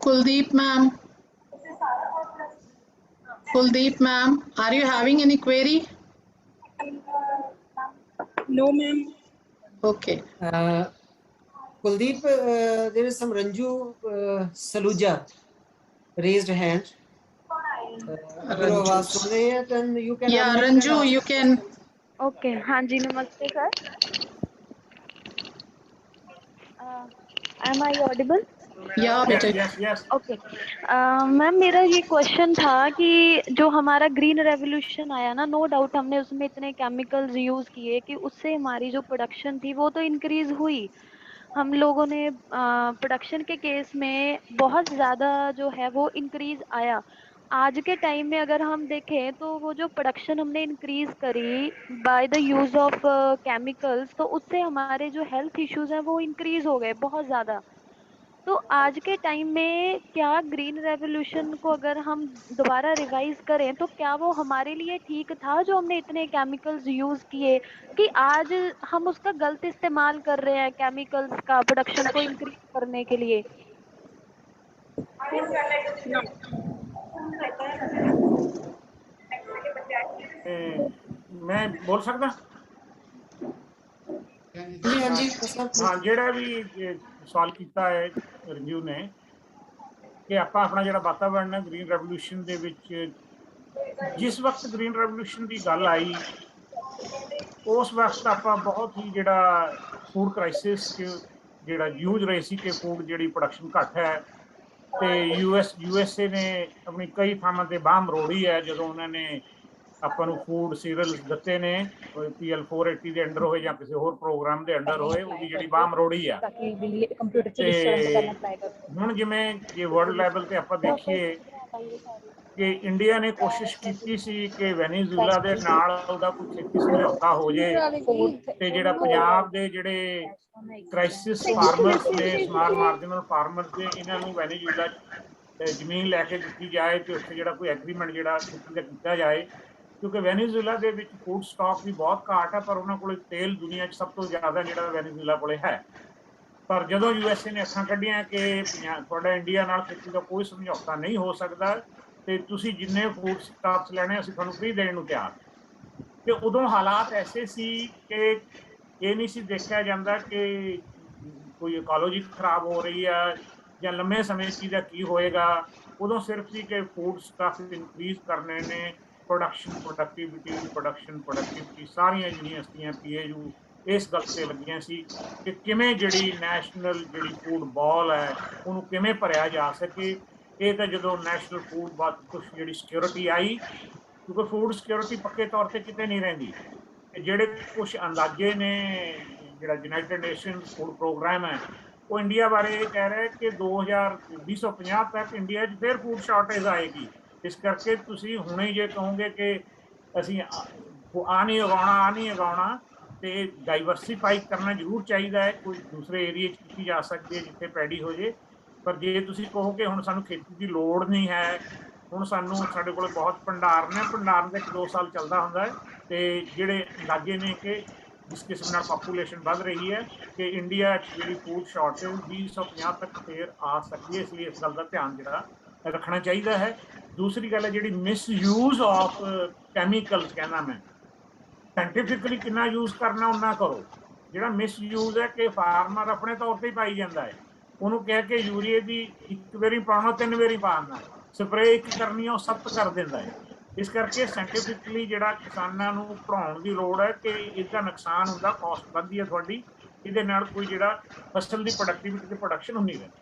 Kuldeep ma'am. Kuldeep ma'am, are you having any query? No, ma'am. Okay. Kuldeep, there is some Ranju Saluja raised hand. अगर वो आवाज सुन रहे हैं, then you can. Yeah, Ranju, you can. Okay. हाँ जी, नमस्ते sir. Am I audible? Yeah, बेटा. Yes. Okay. Ma'am मेरा ये क्वेश्चन था कि जो हमारा ग्रीन रेवोल्यूशन आया ना, नो डाउट हमने उसमें इतने केमिकल्स यूज किए कि उससे हमारी जो प्रोडक्शन थी वो तो इंक्रीज हुई। हम लोगों ने प्रोडक्शन के केस में बहुत ज़्यादा जो है वो इंक्रीज आया। आज के टाइम में अगर हम देखें तो वो जो प्रोडक्शन हमने इंक्रीज करी by the use of chemicals, तो उससे हमारे जो हेल्थ इश्यूज हैं वो इंक्रीज हो गए बहुत ज़्यादा। तो आज के टाइम में क्या ग्रीन रेवोल्यूशन को अगर हम दोबारा रिवाइज करें तो क्या वो हमारे लिए ठीक था, जो हमने इतने केमिकल्स यूज किए, कि आज हम उसका गलत इस्तेमाल कर रहे हैं केमिकल्स का प्रोडक्शन को इंक्रीज करने के लिए? मैं बोल सकता? हाँ, ਜਿਹੜਾ ਵੀ ਸਵਾਲ ਕੀਤਾ ਹੈ ਰੰਜੂ ਨੇ ਕਿ ਆਪਾਂ ਆਪਣਾ ਜਿਹੜਾ ਵਾਤਾਵਰਨ ਹੈ ਗ੍ਰੀਨ ਰੈਵੋਲੂਸ਼ਨ ਦੇ ਵਿੱਚ, ਜਿਸ ਵਕਤ ਗ੍ਰੀਨ ਰੈਵੋਲੂਸ਼ਨ ਦੀ ਗੱਲ ਆਈ ਉਸ ਵਕਤ ਆਪਾਂ ਬਹੁਤ ਹੀ ਜਿਹੜਾ ਫੂਡ ਕ੍ਰਾਈਸਿਸ ਜਿਹੜਾ ਜੂਝ ਰਹੇ ਸੀ ਕਿ ਫੂਡ ਜਿਹੜੀ ਪ੍ਰੋਡਕਸ਼ਨ ਘੱਟ ਹੈ, ਤੇ USA ਨੇ ਆਪਣੀ ਕਈ ਥਾਵਾਂ ਤੇ ਬਾਂਹ ਮਰੋੜੀ ਹੈ ਜਦੋਂ ਉਹਨਾਂ ਨੇ ਆਪਾਂ ਨੂੰ ਫੂਡ ਸੀਰੀਅਲਸ ਦਿੱਤੇ ਨੇ, PL 480 ਦੇ ਅੰਡਰ ਹੋਏ ਜਾਂ ਕਿਸੇ ਹੋਰ ਪ੍ਰੋਗਰਾਮ ਦੇ ਅੰਡਰ ਹੋਏ, ਉਹਦੀ ਜਿਹੜੀ ਬਾਂਹ ਮਰੋੜੀ ਆ। ਤੇ ਹੁਣ ਜਿਵੇਂ ਜੇ ਵਰਲਡ ਲੈਵਲ ਤੇ ਆਪਾਂ ਦੇਖੀਏ ਕਿ ਇੰਡੀਆ ਨੇ ਕੋਸ਼ਿਸ਼ ਕੀਤੀ ਸੀ ਕਿ ਵੈਨੀਜ਼ੂਲਾ ਦੇ ਨਾਲ ਉਹਦਾ ਕੋਈ ਖੇਤੀ ਸਮਝੌਤਾ ਹੋ ਜੇ, ਤੇ ਜਿਹੜਾ ਪੰਜਾਬ ਦੇ ਜਿਹੜੇ ਕ੍ਰਾਈਸਿਸ ਫਾਰਮਰਸ ਨੇ, ਸਮਾਲ ਮਾਰਜਨਲ ਫਾਰਮਰਸ ਦੇ, ਇਹਨਾਂ ਨੂੰ ਵੈਨੀਜ਼ੂਲਾ ਜ਼ਮੀਨ ਲੈ ਕੇ ਦਿੱਤੀ ਜਾਏ ਤੇ ਉੱਥੇ ਜਿਹੜਾ ਕੋਈ ਐਗਰੀਮੈਂਟ ਜਿਹੜਾ ਖੇਤੀ ਦਾ ਕੀਤਾ ਜਾਏ, ਕਿਉਂਕਿ ਵੈਨੀਜ਼ੂਲਾ ਦੇ ਵਿੱਚ ਫੂਡ ਸਟਾਕ ਵੀ ਬਹੁਤ ਘਾਟ ਹੈ, ਪਰ ਉਹਨਾਂ ਕੋਲ ਤੇਲ ਦੁਨੀਆ 'ਚ ਸਭ ਤੋਂ ਜ਼ਿਆਦਾ ਜਿਹੜਾ ਵੈਨੀਜ਼ੂਲਾ ਕੋਲੇ ਹੈ। ਪਰ ਜਦੋਂ USA ਨੇ ਅੱਖਾਂ ਕੱਢੀਆਂ ਕਿ ਤੁਹਾਡਾ ਇੰਡੀਆ ਨਾਲ ਖੇਤੀ ਦਾ ਕੋਈ ਸਮਝੌਤਾ ਨਹੀਂ ਹੋ ਸਕਦਾ, ਤੇ ਤੁਸੀਂ ਜਿੰਨੇ ਫੂਡ ਸਟਾਕਸ ਲੈਣੇ ਅਸੀਂ ਤੁਹਾਨੂੰ ਫ੍ਰੀ ਦੇਣ ਨੂੰ ਤਿਆਰ। ਤੇ ਉਦੋਂ ਹਾਲਾਤ ਐਸੇ ਸੀ ਕਿ ਇਹ ਨਹੀਂ ਸੀ ਦੇਖਿਆ ਜਾਂਦਾ ਕਿ ਕੋਈ ਇਕੋਲੋਜੀ ਖਰਾਬ ਹੋ ਰਹੀ ਹੈ ਜਾਂ ਲੰਮੇ ਸਮੇਂ 'ਚ ਇਹਦਾ ਕੀ ਹੋਏਗਾ। ਉਦੋਂ ਸਿਰਫ ਸੀ ਕਿ ਫੂਡ ਸਟਾਕ ਇਨਕਰੀਜ਼ ਕਰਨੇ ਨੇ, ਪ੍ਰੋਡਕਟਿਵਿਟੀ ਸਾਰੀਆਂ ਯੂਨੀਵਰਸਿਟੀਆਂ PAU ਇਸ ਗੱਲ ਤੇ ਲੱਗੀਆਂ ਸੀ ਕਿ ਕਿਵੇਂ ਜਿਹੜੀ ਨੈਸ਼ਨਲ ਜਿਹੜੀ ਫੂਡ ਬਾਲ ਹੈ ਉਹਨੂੰ ਕਿਵੇਂ ਭਰਿਆ ਜਾ ਸਕੇ। ਇਹ ਤਾਂ ਜਦੋਂ ਨੈਸ਼ਨਲ ਫੂਡ ਕੁਛ ਜਿਹੜੀ ਸਿਕਿਉਰਿਟੀ ਆਈ, ਕਿਉਂਕਿ ਫੂਡ ਸਿਕਿਉਰਿਟੀ ਪੱਕੇ ਤੌਰ ਤੇ ਕਿਤੇ ਨਹੀਂ ਰਹਿੰਦੀ। ਜਿਹੜੇ ਕੁਛ ਅੰਦਾਜ਼ੇ ਨੇ, ਜਿਹੜਾ ਯੂਨਾਈਟਿਡ ਨੇਸ਼ਨਸ ਫੂਡ ਪ੍ਰੋਗਰਾਮ ਹੈ ਉਹ ਇੰਡੀਆ ਬਾਰੇ ਇਹ ਕਹਿ ਰਿਹਾ ਕਿ 2050 ਤੱਕ ਇੰਡੀਆ 'ਚ ਫਿਰ ਫੂਡ ਸ਼ਾਰਟੇਜ ਆਏਗੀ। ਇਸ ਕਰਕੇ ਤੁਸੀਂ ਹੁਣੇ ਜੇ ਕਹੋਗੇ ਕਿ ਅਸੀਂ ਆ ਨਹੀਂ ਉਗਾਉਣਾ ਤੇ ਡਾਈਵਰਸੀਫਾਈ ਕਰਨਾ ਜ਼ਰੂਰ ਚਾਹੀਦਾ ਹੈ। ਕੋਈ ਦੂਸਰੇ ਏਰੀਏ 'ਚ ਕੀਤੀ ਜਾ ਸਕਦੀ ਹੈ ਜਿੱਥੇ ਪੈਡੀ ਹੋ ਜੇ, ਪਰ ਜੇ ਤੁਸੀਂ ਕਹੋ ਕਿ ਹੁਣ ਸਾਨੂੰ ਖੇਤੀ ਦੀ ਲੋੜ ਨਹੀਂ ਹੈ, ਹੁਣ ਸਾਡੇ ਕੋਲ ਬਹੁਤ ਭੰਡਾਰ ਨੇ, ਭੰਡਾਰ ਦਾ 1-2 ਸਾਲ ਚੱਲਦਾ ਹੁੰਦਾ ਹੈ। ਤੇ ਜਿਹੜੇ ਅੰਦਾਜ਼ੇ ਨੇ ਕਿ ਜਿਸ ਕਿਸਮ ਨਾਲ ਪਾਪੂਲੇਸ਼ਨ ਵੱਧ ਰਹੀ ਹੈ ਕਿ ਇੰਡੀਆ 'ਚ ਜਿਹੜੀ ਫੂਡ ਸ਼ਾਰਟੇਜ 2050 ਤੱਕ ਫੇਰ ਆ ਸਕਦੀ ਹੈ। ਇਸ ਲਈ ਇਸ ਗੱਲ ਦਾ ਧਿਆਨ ਜਿਹੜਾ ਰੱਖਣਾ ਚਾਹੀਦਾ ਹੈ। ਦੂਸਰੀ ਗੱਲ ਹੈ ਜਿਹੜੀ ਮਿਸਯੂਜ਼ ਆਫ ਕੈਮੀਕਲਸ, ਕਹਿੰਦਾ ਮੈਂ ਸਾਇੰਟੀਫਿਕਲੀ ਕਿੰਨਾ ਯੂਜ਼ ਕਰਨਾ ਉਹਨਾਂ ਕਰੋ। ਜਿਹੜਾ ਮਿਸਯੂਜ਼ ਹੈ ਕਿ ਫਾਰਮਰ ਆਪਣੇ ਤੌਰ ਤੇ ਹੀ ਪਾਈ ਜਾਂਦਾ ਹੈ, ਉਹਨੂੰ ਕਹਿ ਕੇ ਯੂਰੀਏ ਦੀ 1 ਵਾਰੀ ਪਾਉਣਾ 3 ਵਾਰੀ ਪਾਉਣਾ, ਸਪਰੇਅ 1 ਕਰਨੀ ਉਹ 7 ਕਰ ਦਿੰਦਾ ਹੈ। ਇਸ ਕਰਕੇ ਸਾਇੰਟੀਫਿਕਲੀ ਜਿਹੜਾ ਕਿਸਾਨਾਂ ਨੂੰ ਪੜ੍ਹਾਉਣ ਦੀ ਲੋੜ ਹੈ ਕਿ ਇਹਦਾ ਨੁਕਸਾਨ ਹੁੰਦਾ, ਕਾਸਟ ਵੱਧਦੀ ਹੈ ਤੁਹਾਡੀ, ਇਹਦੇ ਨਾਲ ਕੋਈ ਜਿਹੜਾ ਫਸਲ ਦੀ ਪ੍ਰੋਡਕਟਿਵਿਟੀ ਤੇ ਪ੍ਰੋਡਕਸ਼ਨ ਹੁੰਦੀ ਰਹਿੰਦੀ।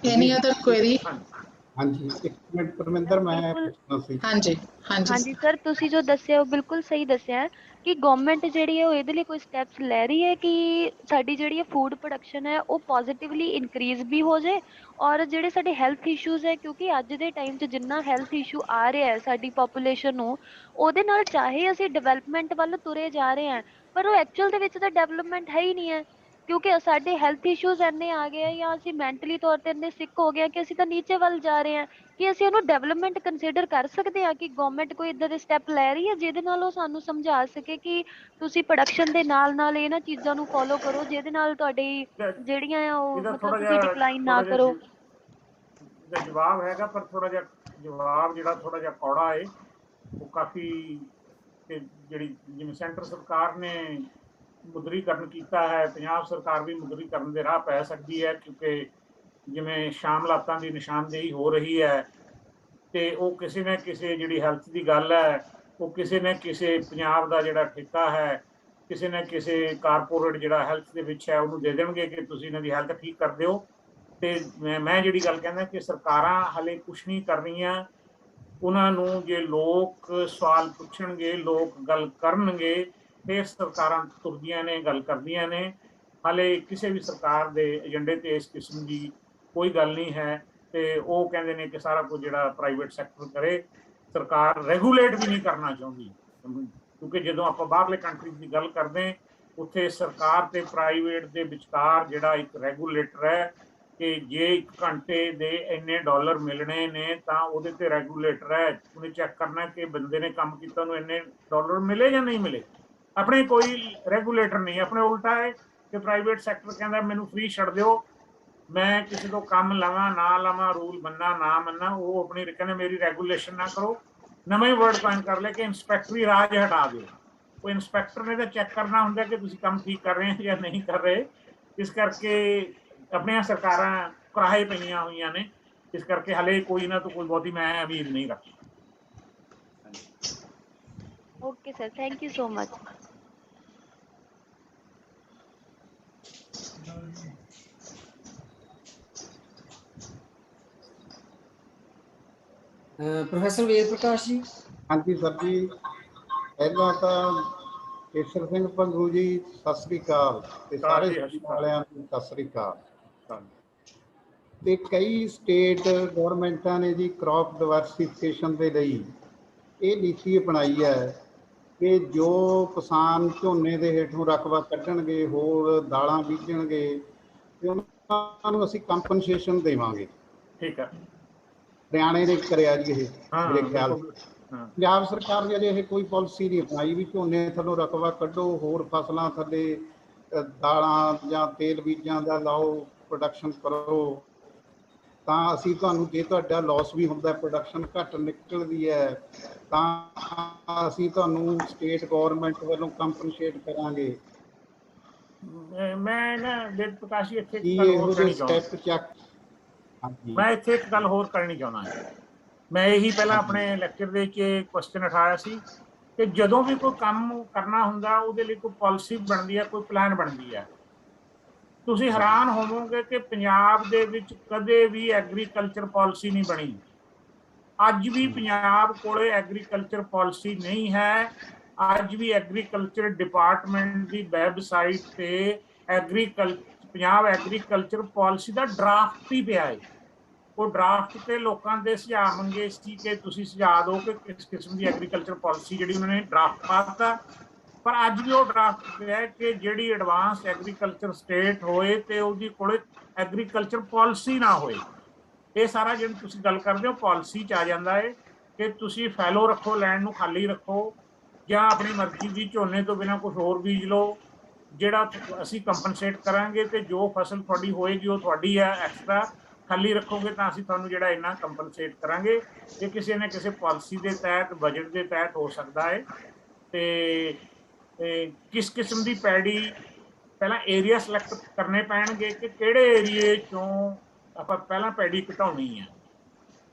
Any other query? ਹਾਂਜੀ, 1 ਮਿੰਟ ਪਰਮਿੰਦਰ, ਮੈਂ ਪੁੱਛਣਾ ਸੀ। ਹਾਂਜੀ ਹਾਂਜੀ ਸਰ, ਤੁਸੀਂ ਜੋ ਦੱਸਿਆ ਉਹ ਬਿਲਕੁਲ ਸਹੀ ਦੱਸਿਆ ਹੈ ਕਿ ਗਵਰਨਮੈਂਟ ਜਿਹੜੀ ਹੈ ਉਹ ਇਹਦੇ ਲਈ ਕੋਈ ਸਟੈਪਸ ਲੈ ਰਹੀ ਹੈ ਕਿ ਸਾਡੀ ਜਿਹੜੀ ਫੂਡ ਪ੍ਰੋਡਕਸ਼ਨ ਹੈ ਉਹ ਪੋਜ਼ਿਟਿਵਲੀ ਇਨਕਰੀਜ਼ ਵੀ ਹੋ ਜਾਏ, ਔਰ ਜਿਹੜੇ ਸਾਡੇ ਹੈਲਥ ਇਸ਼ੂਜ਼ ਹੈ, ਕਿਉਂਕਿ ਅੱਜ ਦੇ ਟਾਈਮ 'ਚ ਜਿੰਨਾ ਹੈਲਥ ਇਸ਼ੂ ਆ ਰਿਹਾ ਹੈ ਸਾਡੀ ਪੋਪੂਲੇਸ਼ਨ ਨੂੰ, ਉਹਦੇ ਨਾਲ ਚਾਹੇ ਅਸੀਂ ਡਿਵੈਲਪਮੈਂਟ ਵੱਲ ਤੁਰੇ ਜਾ ਰਹੇ ਹਾਂ ਪਰ ਉਹ ਐਕਚੁਅਲ ਦੇ ਵਿੱਚ ਤਾਂ ਡਿਵੈਲਪਮੈਂਟ ਹੈ ਹੀ ਨਹੀਂ ਹੈ, ਕਿਉਂਕਿ ਸਾਡੇ ਹੈਲਥ ਇਸ਼ੂਜ਼ ਇੰਨੇ ਆ ਗਏ ਆ ਜਾਂ ਅਸੀਂ ਮੈਂਟਲੀ ਤੌਰ ਤੇ ਇੰਨੇ ਸਿੱਕ ਹੋ ਗਏ ਆ ਕਿ ਅਸੀਂ ਤਾਂ ਨੀਚੇ ਵੱਲ ਜਾ ਰਹੇ ਹਾਂ। ਕਿ ਅਸੀਂ ਉਹਨੂੰ ਡਿਵੈਲਪਮੈਂਟ ਕੰਸੀਡਰ ਕਰ ਸਕਦੇ ਹਾਂ ਕਿ ਗਵਰਨਮੈਂਟ ਕੋਈ ਇੱਦਾਂ ਦੇ ਸਟੈਪ ਲੈ ਰਹੀ ਹੈ ਜਿਹਦੇ ਨਾਲ ਉਹ ਸਾਨੂੰ ਸਮਝਾ ਸਕੇ ਕਿ ਤੁਸੀਂ ਪ੍ਰੋਡਕਸ਼ਨ ਦੇ ਨਾਲ ਨਾਲ ਇਹਨਾਂ ਚੀਜ਼ਾਂ ਨੂੰ ਫੋਲੋ ਕਰੋ ਜਿਹਦੇ ਨਾਲ ਤੁਹਾਡੀ ਜਿਹੜੀਆਂ ਆ ਉਹ ਮਤਲਬ ਤੁਸੀਂ ਡਿਕਲਾਈਨ ਨਾ ਕਰੋ। ਇਹਦਾ ਜਵਾਬ ਹੈਗਾ, ਪਰ ਥੋੜਾ ਜਿਹਾ ਜਵਾਬ ਜਿਹੜਾ ਥੋੜਾ ਜਿਹਾ ਕੌੜਾ ਹੈ। ਉਹ ਕਾਫੀ ਜਿਹੜੀ ਜਿਵੇਂ ਸੈਂਟਰ ਸਰਕਾਰ ਨੇ ਮੁਦਰੀਕਰਨ ਕੀਤਾ ਹੈ, ਪੰਜਾਬ ਸਰਕਾਰ ਵੀ ਮੁਦਰੀਕਰਨ ਦੇ ਰਾਹ ਪੈ ਸਕਦੀ ਹੈ, ਕਿਉਂਕਿ ਜਿਵੇਂ ਸ਼ਾਮਲਾਤਾਂ ਦੀ ਨਿਸ਼ਾਨਦੇਹੀ ਹੋ ਰਹੀ ਹੈ ਤੇ ਉਹ ਕਿਸੇ ਨਾ ਕਿਸੇ ਜਿਹੜੀ ਹੈਲਥ ਦੀ ਗੱਲ ਹੈ ਉਹ ਕਿਸੇ ਨਾ ਕਿਸੇ ਪੰਜਾਬ ਦਾ ਜਿਹੜਾ ਠੇਕਾ ਹੈ ਕਿਸੇ ਨਾ ਕਿਸੇ ਕਾਰਪੋਰੇਟ ਜਿਹੜਾ ਹੈਲਥ ਦੇ ਵਿੱਚ ਹੈ ਉਹਨੂੰ ਦੇ ਦੇਣਗੇ ਕਿ ਤੁਸੀਂ ਇਹਨਾਂ ਦੀ ਹੈਲਥ ਠੀਕ ਕਰ ਦਿਓ। ਤੇ ਮੈਂ ਜਿਹੜੀ ਗੱਲ ਕਹਿੰਦਾ ਕਿ ਸਰਕਾਰਾਂ ਹਾਲੇ ਕੁਛ ਨਹੀਂ ਕਰ ਰਹੀਆਂ। ਉਹਨਾਂ ਨੂੰ ਜੇ ਲੋਕ ਸਵਾਲ ਪੁੱਛਣਗੇ, ਲੋਕ ਗੱਲ ਕਰਨਗੇ, ਫਿਰ ਸਰਕਾਰਾਂ ਤੁਰਦੀਆਂ ਨੇ, ਗੱਲ ਕਰਦੀਆਂ ਨੇ। ਹਾਲੇ ਕਿਸੇ ਵੀ ਸਰਕਾਰ ਦੇ ਏਜੰਡੇ ਤੇ ਇਸ ਕਿਸਮ ਦੀ ਕੋਈ ਗੱਲ ਨਹੀਂ ਹੈ ਤੇ ਉਹ ਕਹਿੰਦੇ ਨੇ ਕਿ ਸਾਰਾ ਕੁਝ ਜਿਹੜਾ ਪ੍ਰਾਈਵੇਟ ਸੈਕਟਰ ਕਰੇ। ਸਰਕਾਰ ਰੈਗੂਲੇਟ ਵੀ ਨਹੀਂ ਕਰਨਾ ਚਾਹੁੰਦੀ, ਕਿਉਂਕਿ ਜਦੋਂ ਆਪਾਂ ਬਾਹਰਲੇ ਕੰਟਰੀਜ਼ ਦੀ ਗੱਲ ਕਰਦੇ ਉੱਥੇ ਸਰਕਾਰ ਤੇ ਪ੍ਰਾਈਵੇਟ ਦੇ ਵਿਚਕਾਰ ਜਿਹੜਾ ਇੱਕ ਰੈਗੂਲੇਟਰ ਹੈ ਕਿ ਜੇ 1 ਘੰਟੇ ਦੇ ਇੰਨੇ ਡਾਲਰ ਮਿਲਣੇ ਨੇ ਤਾਂ ਉਹਦੇ ਤੇ ਰੈਗੂਲੇਟਰ ਹੈ, ਉਹਨੇ ਚੈੱਕ ਕਰਨਾ ਕਿ ਬੰਦੇ ਨੇ ਕੰਮ ਕੀਤਾ ਉਹਨੂੰ ਇੰਨੇ ਡਾਲਰ ਮਿਲੇ ਜਾਂ ਨਹੀਂ ਮਿਲੇ। ਆਪਣੇ ਕੋਈ ਰੈਗੂਲੇਟਰ ਨਹੀਂ, ਆਪਣੇ ਉਲਟਾ ਹੈ ਕਿ ਪ੍ਰਾਈਵੇਟ ਸੈਕਟਰ ਕਹਿੰਦਾ ਮੈਨੂੰ ਫ੍ਰੀ ਛੱਡ ਦਿਓ, ਮੈਂ ਕਿਸੇ ਤੋਂ ਕੰਮ ਲਵਾਂ ਨਾ ਲਵਾਂ, ਰੂਲ ਮੰਨਾ ਨਾ ਮੰਨਾ, ਉਹ ਆਪਣੀ ਕਹਿੰਦੇ ਮੇਰੀ ਰੈਗੂਲੇਸ਼ਨ ਨਾ ਕਰੋ। ਨਵਾਂ ਹੀ ਵਰਡ ਕਾਇਨ ਕਰ ਲਿਆ ਕਿ ਇੰਸਪੈਕਟਰੀ ਰਾਜ ਹਟਾ ਦਿਓ। ਉਹ ਇੰਸਪੈਕਟਰ ਨੇ ਤਾਂ ਚੈੱਕ ਕਰਨਾ ਹੁੰਦਾ ਕਿ ਤੁਸੀਂ ਕੰਮ ਠੀਕ ਕਰ ਰਹੇ ਹੋ ਜਾਂ ਨਹੀਂ ਕਰ ਰਹੇ। ਇਸ ਕਰਕੇ ਆਪਣੀਆਂ ਸਰਕਾਰਾਂ ਕੁਰਾਹੇ ਪਈਆਂ ਹੋਈਆਂ ਨੇ, ਇਸ ਕਰਕੇ ਹਲੇ ਕੋਈ ਇਹਨਾਂ ਤੋਂ ਕੋਈ ਬਹੁਤੀ ਮੈਂ ਉਮੀਦ ਨਹੀਂ ਰੱਖਦਾ। Okay sir, thank you so much. Professor Ved Prakash ji. ਹਾਂਜੀ ਸਰ ਜੀ, ਪਹਿਲਾਂ ਤਾਂ ਕੇਸ਼ਰ ਸਿੰਘ ਭੰਗੂ ਜੀ ਸਤਿ ਸ੍ਰੀ ਅਕਾਲ ਤੇ ਸਾਰੇ ਵਾਲਿਆਂ ਨੂੰ ਸਤਿ ਸ੍ਰੀ ਅਕਾਲ। ਤੇ ਕਈ ਸਟੇਟ ਗੌਰਮੈਂਟਾਂ ਨੇ ਜੀ ਕ੍ਰੌਪ ਡਿਵਰਸੀਫਿਕੇਸ਼ਨ ਦੇ ਲਈ ਇਹ ਨੀਤੀ ਅਪਣਾਈ ਹੈ ਕਿ ਜੋ ਕਿਸਾਨ ਝੋਨੇ ਦੇ ਹੇਠੋਂ ਰਕਬਾ ਕੱਢਣਗੇ, ਹੋਰ ਦਾਲਾਂ ਬੀਜਣਗੇ ਤੇ ਉਹਨਾਂ ਨੂੰ ਅਸੀਂ ਕੰਪਨਸੇਸ਼ਨ ਦੇਵਾਂਗੇ। ਠੀਕ ਹੈ, ਹਰਿਆਣੇ ਨੇ ਕਰਿਆ ਜੀ ਇਹ ਮੇਰੇ ਖਿਆਲ। ਪੰਜਾਬ ਸਰਕਾਰ ਨੇ ਅਜੇ ਇਹ ਕੋਈ ਪਾਲਿਸੀ ਨਹੀਂ ਅਪਣਾਈ ਵੀ ਝੋਨੇ ਥੱਲੋਂ ਰਕਬਾ ਕੱਢੋ, ਹੋਰ ਫਸਲਾਂ ਥੱਲੇ ਦਾਲਾਂ ਜਾਂ ਤੇਲ ਬੀਜਾਂ ਦਾ ਲਾਓ, ਪ੍ਰੋਡਕਸ਼ਨ ਕਰੋ। ਤਾਂ ਅਸੀਂ ਤੁਹਾਨੂੰ, ਜੇ ਤੁਹਾਡਾ ਲਾਸ ਵੀ ਹੁੰਦਾ, ਪ੍ਰੋਡਕਸ਼ਨ ਘੱਟ ਨਿਕਲਦੀ ਹੈ, ਤਾਂ ਅਸੀਂ ਤੁਹਾਨੂੰ ਸਟੇਟ ਗਵਰਨਮੈਂਟ ਵੱਲੋਂ ਕੰਪਨਸੇਟ ਕਰਾਂਗੇ। ਮੈਂ ਨਾ ਵੇਦ ਪ੍ਰਕਾਸ਼ ਜੀ ਇੱਥੇ ਇੱਕ ਕੀ ਗੱਲ ਇਹੋ ਹੋਰ ਜਿਹੇ ਕਹਿਣੀ ਚਾਹੁੰਦਾ। ਸਟੈਪ ਚੱਕ? ਹਾਂਜੀ ਮੈਂ ਇੱਥੇ ਇੱਕ ਗੱਲ ਹੋਰ ਕਰਨੀ ਚਾਹੁੰਦਾ। ਮੈਂ ਇਹੀ ਪਹਿਲਾਂ ਹਾਂਜੀ ਆਪਣੇ ਲੈਕਚਰ ਦੇ ਵਿੱਚ ਕੁਐਸਚਨ ਉਠਾਇਆ ਸੀ ਕਿ ਜਦੋਂ ਵੀ ਕੋਈ ਕੰਮ ਕਰਨਾ ਹੁੰਦਾ ਉਹਦੇ ਲਈ ਕੋਈ ਪਾਲਿਸੀ ਬਣਦੀ ਹੈ, ਕੋਈ ਪਲਾਨ ਬਣਦੀ ਹੈ। ਤੁਸੀਂ ਹੈਰਾਨ ਹੋਵੋਗੇ ਕਿ ਪੰਜਾਬ ਦੇ ਵਿੱਚ ਕਦੇ ਵੀ ਐਗਰੀਕਲਚਰ ਪਾਲਿਸੀ ਨਹੀਂ ਬਣੀ। ਅੱਜ ਵੀ ਪੰਜਾਬ ਕੋਲੇ ਐਗਰੀਕਲਚਰ ਪਾਲਿਸੀ ਨਹੀਂ ਹੈ। ਅੱਜ ਵੀ ਐਗਰੀਕਲਚਰ ਡਿਪਾਰਟਮੈਂਟ ਦੀ ਵੈਬਸਾਈਟ ਤੇ ਪੰਜਾਬ ਐਗਰੀਕਲਚਰ ਪਾਲਿਸੀ ਦਾ ਡਰਾਫਟ ਹੀ ਪਿਆ ਹੈ। ਉਹ ਡਰਾਫਟ ਤੇ ਲੋਕਾਂ ਦੇ ਸੁਝਾਅ ਮੰਗੇ ਸੀ ਕਿ ਤੁਸੀਂ ਸੁਝਾਅ ਦਿਓ ਕਿ ਕਿਸ ਕਿਸਮ ਦੀ ਐਗਰੀਕਲਚਰ ਪਾਲਿਸੀ ਜਿਹੜੀ ਉਹਨਾਂ ਨੇ ਡਰਾਫਟ ਪਾਤਾ। ਪਰ ਅੱਜ ਵੀ ਉਹ ਡਰਾਫਟ ਪਿਆ ਕਿ ਜਿਹੜੀ ਐਡਵਾਂਸ ਐਗਰੀਕਲਚਰ ਸਟੇਟ ਹੋਏ ਤੇ ਉਹਦੀ ਕੋਲੇ ਐਗਰੀਕਲਚਰ ਪਾਲਿਸੀ ਨਾ ਹੋਏ। ਇਹ ਸਾਰਾ ਜਿਹੜਾ ਤੁਸੀਂ ਗੱਲ ਕਰਦੇ ਹੋ ਪਾਲਿਸੀ 'ਚ ਆ ਜਾਂਦਾ ਹੈ ਕਿ ਤੁਸੀਂ ਫੈਲੋ ਰੱਖੋ, ਲੈਂਡ ਨੂੰ ਖਾਲੀ ਰੱਖੋ, ਜਾਂ ਆਪਣੀ ਮਰਜ਼ੀ ਦੀ ਝੋਨੇ ਤੋਂ ਬਿਨਾਂ ਕੁਝ ਹੋਰ ਬੀਜ ਲਓ। ਜਿਹੜਾ ਅਸੀਂ ਕੰਪਨਸੇਟ ਕਰਾਂਗੇ ਤੇ ਜੋ ਫਸਲ ਤੁਹਾਡੀ ਹੋਏਗੀ ਉਹ ਤੁਹਾਡੀ ਹੈ। ਐਕਸਟਰਾ ਖਾਲੀ ਰੱਖੋਗੇ ਤਾਂ ਅਸੀਂ ਤੁਹਾਨੂੰ ਜਿਹੜਾ ਇੰਨਾ ਕੰਪਨਸੇਟ ਕਰਾਂਗੇ। ਇਹ ਕਿਸੇ ਨਾ ਕਿਸੇ ਪਾਲਿਸੀ ਦੇ ਤਹਿਤ, ਬਜਟ ਦੇ ਤਹਿਤ ਹੋ ਸਕਦਾ ਹੈ। ਤੇ ਕਿਸ ਕਿਸਮ ਦੀ ਪੈੜੀ, ਪਹਿਲਾਂ ਏਰੀਆ ਸਿਲੈਕਟ ਕਰਨੇ ਪੈਣਗੇ ਕਿ ਕਿਹੜੇ ਏਰੀਏ ਚੋਂ ਆਪਾਂ ਪਹਿਲਾਂ ਪੈੜੀ ਘਟਾਉਣੀ ਹੈ,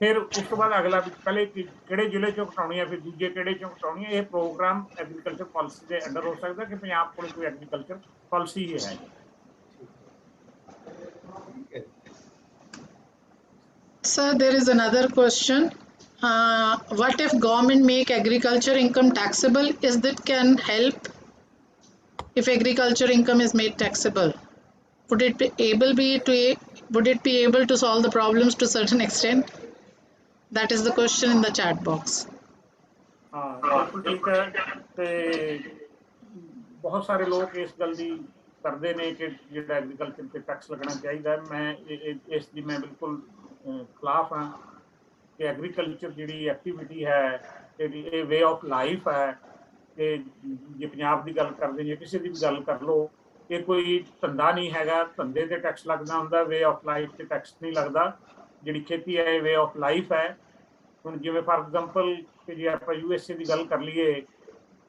ਫਿਰ ਉਸ ਤੋਂ ਬਾਅਦ ਅਗਲਾ ਪਹਿਲੇ ਕਿਹੜੇ ਜ਼ਿਲ੍ਹੇ ਚੋਂ ਘਟਾਉਣੀ ਹੈ, ਫਿਰ ਦੂਜੇ ਕਿਹੜੇ ਚੋਂ ਘਟਾਉਣੀ ਹੈ। ਇਹ ਪ੍ਰੋਗਰਾਮ ਐਗਰੀਕਲਚਰ ਪਾਲਿਸੀ ਦੇ ਅੰਡਰ ਹੋ ਸਕਦਾ ਕਿ ਪੰਜਾਬ ਕੋਲ ਕੋਈ ਐਗਰੀਕਲਚਰ ਪਾਲਿਸੀ ਹੀ ਹੈ। Sir, there is another question. What if government make agriculture income taxable? Is that can help if agriculture income is made taxable? Would it be able to solve the problems to a certain extent? That is the question in the chat box. ਹਾਂ, ਬਿਲਕੁਲ ਠੀਕ ਹੈ। ਤੇ ਬਹੁਤ ਸਾਰੇ ਲੋਕ ਇਸ ਗੱਲ ਦੀ ਕਰਦੇ ਨੇ ਕਿ ਜਿਹੜਾ ਐਗਰੀਕਲਚਰ ਤੇ ਟੈਕਸ ਲੱਗਣਾ ਚਾਹੀਦਾ। ਮੈਂ ਇਸ ਦੀ ਮੈਂ ਬਿਲਕੁਲ ਖਿਲਾਫ ਹਾਂ ਕਿ ਐਗਰੀਕਲਚਰ ਜਿਹੜੀ ਐਕਟੀਵਿਟੀ ਹੈ, ਇਹ ਵੇ ਆਫ ਲਾਈਫ ਹੈ। ਕਿ ਜੇ ਪੰਜਾਬ ਦੀ ਗੱਲ ਕਰਦੇ, ਜੇ ਕਿਸੇ ਦੀ ਵੀ ਗੱਲ ਕਰ ਲਓ, ਇਹ ਕੋਈ ਧੰਦਾ ਨਹੀਂ ਹੈਗਾ। ਧੰਦੇ ਤੇ ਟੈਕਸ ਲੱਗਦਾ ਹੁੰਦਾ, ਵੇ ਆਫ ਲਾਈਫ ਤੇ ਟੈਕਸ ਨਹੀਂ ਲੱਗਦਾ। ਜਿਹੜੀ ਖੇਤੀ ਹੈ ਇਹ ਵੇ ਆਫ ਲਾਈਫ ਹੈ। ਹੁਣ ਜਿਵੇਂ ਫਾਰ ਐਗਜ਼ਾਮਪਲ ਕਿ ਜੇ ਆਪਾਂ USA ਦੀ ਗੱਲ ਕਰ ਲਈਏ,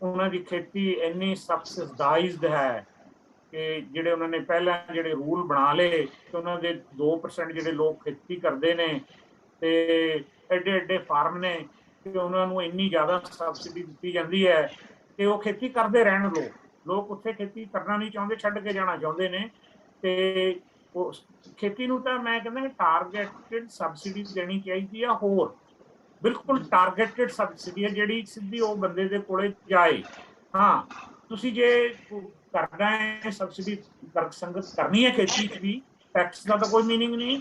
ਉਹਨਾਂ ਦੀ ਖੇਤੀ ਇੰਨੀ ਸਬਸਿਡਾਈਜ਼ਡ ਹੈ ਕਿ ਜਿਹੜੇ ਉਹਨਾਂ ਨੇ ਪਹਿਲਾਂ ਜਿਹੜੇ ਰੂਲ ਬਣਾ ਲਏ ਕਿ ਉਹਨਾਂ ਦੇ 2% ਜਿਹੜੇ ਲੋਕ ਖੇਤੀ ਕਰਦੇ ਨੇ ਤੇ ਐਡੇ ਐਡੇ ਫਾਰਮ ਨੇ ਕਿ ਉਹਨਾਂ ਨੂੰ ਇੰਨੀ ਜ਼ਿਆਦਾ ਸਬਸਿਡੀ ਦਿੱਤੀ ਜਾਂਦੀ ਹੈ ਕਿ ਉਹ ਖੇਤੀ ਕਰਦੇ ਰਹਿਣ। ਲੋਕ ਉੱਥੇ ਖੇਤੀ ਕਰਨਾ ਨਹੀਂ ਚਾਹੁੰਦੇ, ਛੱਡ ਕੇ ਜਾਣਾ ਚਾਹੁੰਦੇ ਨੇ। ਤੇ ਉਹ ਖੇਤੀ ਨੂੰ ਤਾਂ ਮੈਂ ਕਹਿੰਦਾ ਟਾਰਗੇਟਡ ਸਬਸਿਡੀ ਦੇਣੀ ਚਾਹੀਦੀ ਆ। ਹੋਰ ਬਿਲਕੁਲ ਟਾਰਗੇਟਡ ਸਬਸਿਡੀ ਹੈ ਜਿਹੜੀ ਸਿੱਧੀ ਉਹ ਬੰਦੇ ਦੇ ਕੋਲੇ ਜਾਏ। ਹਾਂ, ਤੁਸੀਂ ਜੇ ਕਰਨਾ ਹੈ ਸਬਸਿਡੀ ਸੰਗਤ ਕਰਨੀ ਹੈ ਖੇਤੀ 'ਚ ਵੀ, ਟੈਕਸ ਦਾ ਤਾਂ ਕੋਈ ਮੀਨਿੰਗ ਨਹੀਂ।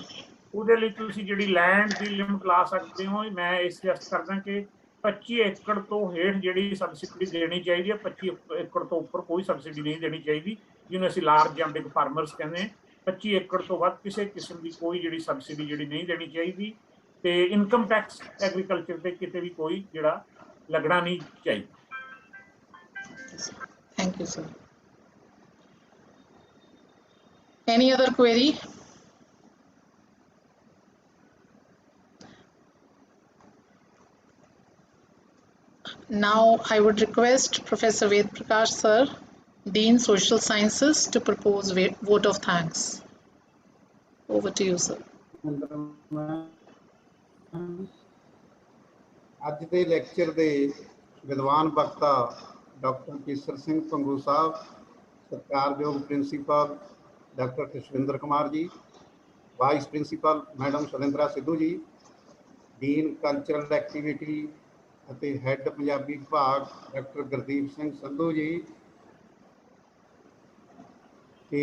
ਉਹਦੇ ਲਈ ਤੁਸੀਂ ਜਿਹੜੀ ਲੈਂਡ ਦੀ ਲਿਮਟ ਲਾ ਸਕਦੇ ਹੋ। ਮੈਂ ਇਸ ਸੁਜੈਸਟ ਕਰਦਾ ਕਿ 25 ਏਕੜ ਤੋਂ ਹੇਠ ਜਿਹੜੀ ਸਬਸਿਡੀ ਦੇਣੀ ਚਾਹੀਦੀ ਹੈ। 25 ਏਕੜ ਤੋਂ ਉੱਪਰ ਕੋਈ ਸਬਸਿਡੀ ਨਹੀਂ ਦੇਣੀ ਚਾਹੀਦੀ, ਜਿਹਨੂੰ ਅਸੀਂ ਲਾਰਜ ਜਾਂ ਬਿਗ ਫਾਰਮਰਸ ਕਹਿੰਦੇ ਹਾਂ। 25 ਏਕੜ ਤੋਂ ਵੱਧ ਕਿਸੇ ਕਿਸਮ ਦੀ ਕੋਈ ਜਿਹੜੀ ਸਬਸਿਡੀ ਜਿਹੜੀ ਨਹੀਂ ਦੇਣੀ ਚਾਹੀਦੀ। ਤੇ ਇਨਕਮ ਟੈਕਸ ਐਗਰੀਕਲਚਰ ਤੇ ਕਿਤੇ ਵੀ ਕੋਈ ਜਿਹੜਾ ਲੱਗਣਾ ਨਹੀਂ ਚਾਹੀਦਾ। Thank you, sir. Any other query? Now I would request Professor Ved Prakash sir, Dean Social Sciences, to propose vote of thanks. Over to you, sir. ਅੱਜ ਦੇ ਲੈਕਚਰ ਦੇ ਵਿਦਵਾਨ ਵਕਤਾ ਡਾਕਟਰ ਕੇਸਰ ਸਿੰਘ ਭੰਗੂ ਸਾਹਿਬ, ਸਤਿਕਾਰਯੋਗ principal doctor Khushwinder Kumar ji, vice principal madam Surindra Sidhu ji, dean cultural activity ਅਤੇ head Punjabi ਵਿਭਾਗ doctor Gurdeep Singh Sandhu ji, ਤੇ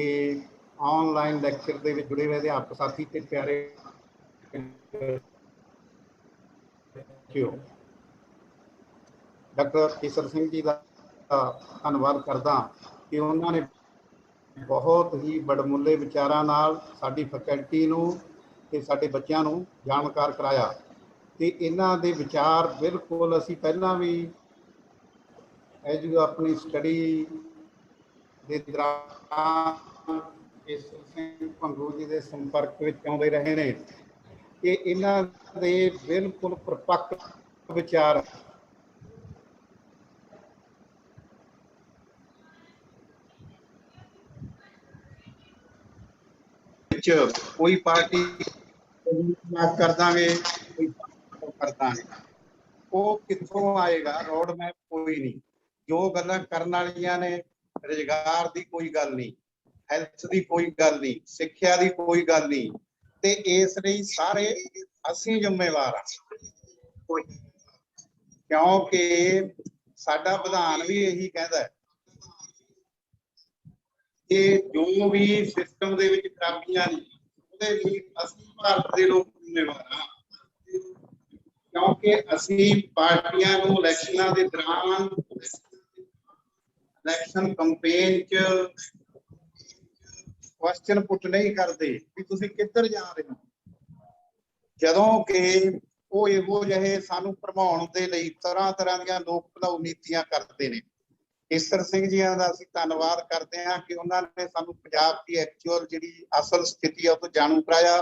online lecture ਦੇ ਵਿੱਚ ਜੁੜੇ ਹੋਏ ਅਧਿਆਪਕ ਸਾਥੀ ਤੇ ਪਿਆਰੇ ਡਾਕਟਰ ਕੇਸਰ ਸਿੰਘ ਜੀ ਦਾ ਧੰਨਵਾਦ ਕਰਦਾ ਕਿ ਉਹਨਾਂ ਨੇ ਬਹੁਤ ਹੀ ਬੜਮੁੱਲੇ ਵਿਚਾਰਾਂ ਨਾਲ ਸਾਡੀ ਫੈਕਲਟੀ ਨੂੰ ਤੇ ਸਾਡੇ ਬੱਚਿਆਂ ਨੂੰ ਜਾਣਕਾਰ ਕਰਾਇਆ। ਤੇ ਇਹਨਾਂ ਦੇ ਵਿਚਾਰ ਬਿਲਕੁਲ ਅਸੀਂ ਪਹਿਲਾਂ ਵੀ ਆਪਣੀ ਸਟੱਡੀ ਦੇ ਦੌਰਾਨ ਕੇਸਰ ਸਿੰਘ ਭੰਗੂ ਜੀ ਦੇ ਸੰਪਰਕ ਵਿੱਚ ਆਉਂਦੇ ਰਹੇ ਨੇ। ਕਿ ਇਹਨਾਂ ਦੇ ਬਿਲਕੁਲ ਪ੍ਰਪੱਕ ਵਿਚਾਰ ਵਿੱਚ ਕੋਈ ਪਾਰਟੀ ਕਰ ਦਾਂਗੇ, ਕੋਈ ਕਰ ਦਾਂਗੇ, ਉਹ ਕਿੱਥੋਂ ਆਏਗਾ? ਰੋਡ ਮੈਪ ਕੋਈ ਨਹੀਂ। ਜੋ ਗੱਲਾਂ ਕਰਨ ਵਾਲੀਆਂ ਨੇ, ਰੁਜ਼ਗਾਰ ਦੀ ਕੋਈ ਗੱਲ ਨਹੀਂ, ਹੈਲਥ ਦੀ ਕੋਈ ਗੱਲ ਨਹੀਂ, ਸਿੱਖਿਆ ਦੀ ਕੋਈ ਗੱਲ ਨਹੀਂ, ਤੇ ਇਸ ਲਈ ਸਾਰੇ ਅਸੀਂ ਜ਼ਿੰਮੇਵਾਰ ਹਾਂ, ਕਿਉਂਕਿ ਸਾਡਾ ਵਿਧਾਨ ਵੀ ਇਹੀ ਕਹਿੰਦਾ ਕਿ ਜੋ ਵੀ ਸਿਸਟਮ ਦੇ ਵਿੱਚ ਖਰਾਬੀਆਂ ਨੇ ਉਹਦੇ ਲਈ ਅਸੀਂ ਭਾਰਤ ਦੇ ਲੋਕ ਜ਼ਿੰਮੇਵਾਰ ਹਾਂ, ਕਿਉਂਕਿ ਅਸੀਂ ਪਾਰਟੀਆਂ ਨੂੰ ਇਲੈਕਸ਼ਨਾਂ ਦੇ ਦੌਰਾਨ ਇਲੈਕਸ਼ਨ ਕੰਪੇਨ ਚ ਕੁਐਸਚਨ ਪੁੱਟ ਨਹੀਂ ਕਰਦੇ ਵੀ ਤੁਸੀਂ ਕਿੱਧਰ ਜਾ ਰਹੇ ਹੋ, ਜਦੋਂ ਕਿ ਉਹ ਇਹੋ ਜਿਹੇ ਸਾਨੂੰ ਭਰਮਾਉਣ ਦੇ ਲਈ ਤਰ੍ਹਾਂ ਤਰ੍ਹਾਂ ਦੀਆਂ ਲੋਕ ਭਲਾਊ ਨੀਤੀਆਂ ਕਰਦੇ ਨੇ। ਕੇਸਰ ਸਿੰਘ ਜੀਆਂ ਦਾ ਅਸੀਂ ਧੰਨਵਾਦ ਕਰਦੇ ਹਾਂ ਕਿ ਉਹਨਾਂ ਨੇ ਸਾਨੂੰ ਪੰਜਾਬ ਦੀ ਐਕਚੁਅਲ ਜਿਹੜੀ ਅਸਲ ਸਥਿਤੀ ਆ ਉਹ ਤੋਂ ਜਾਣੂ ਕਰਾਇਆ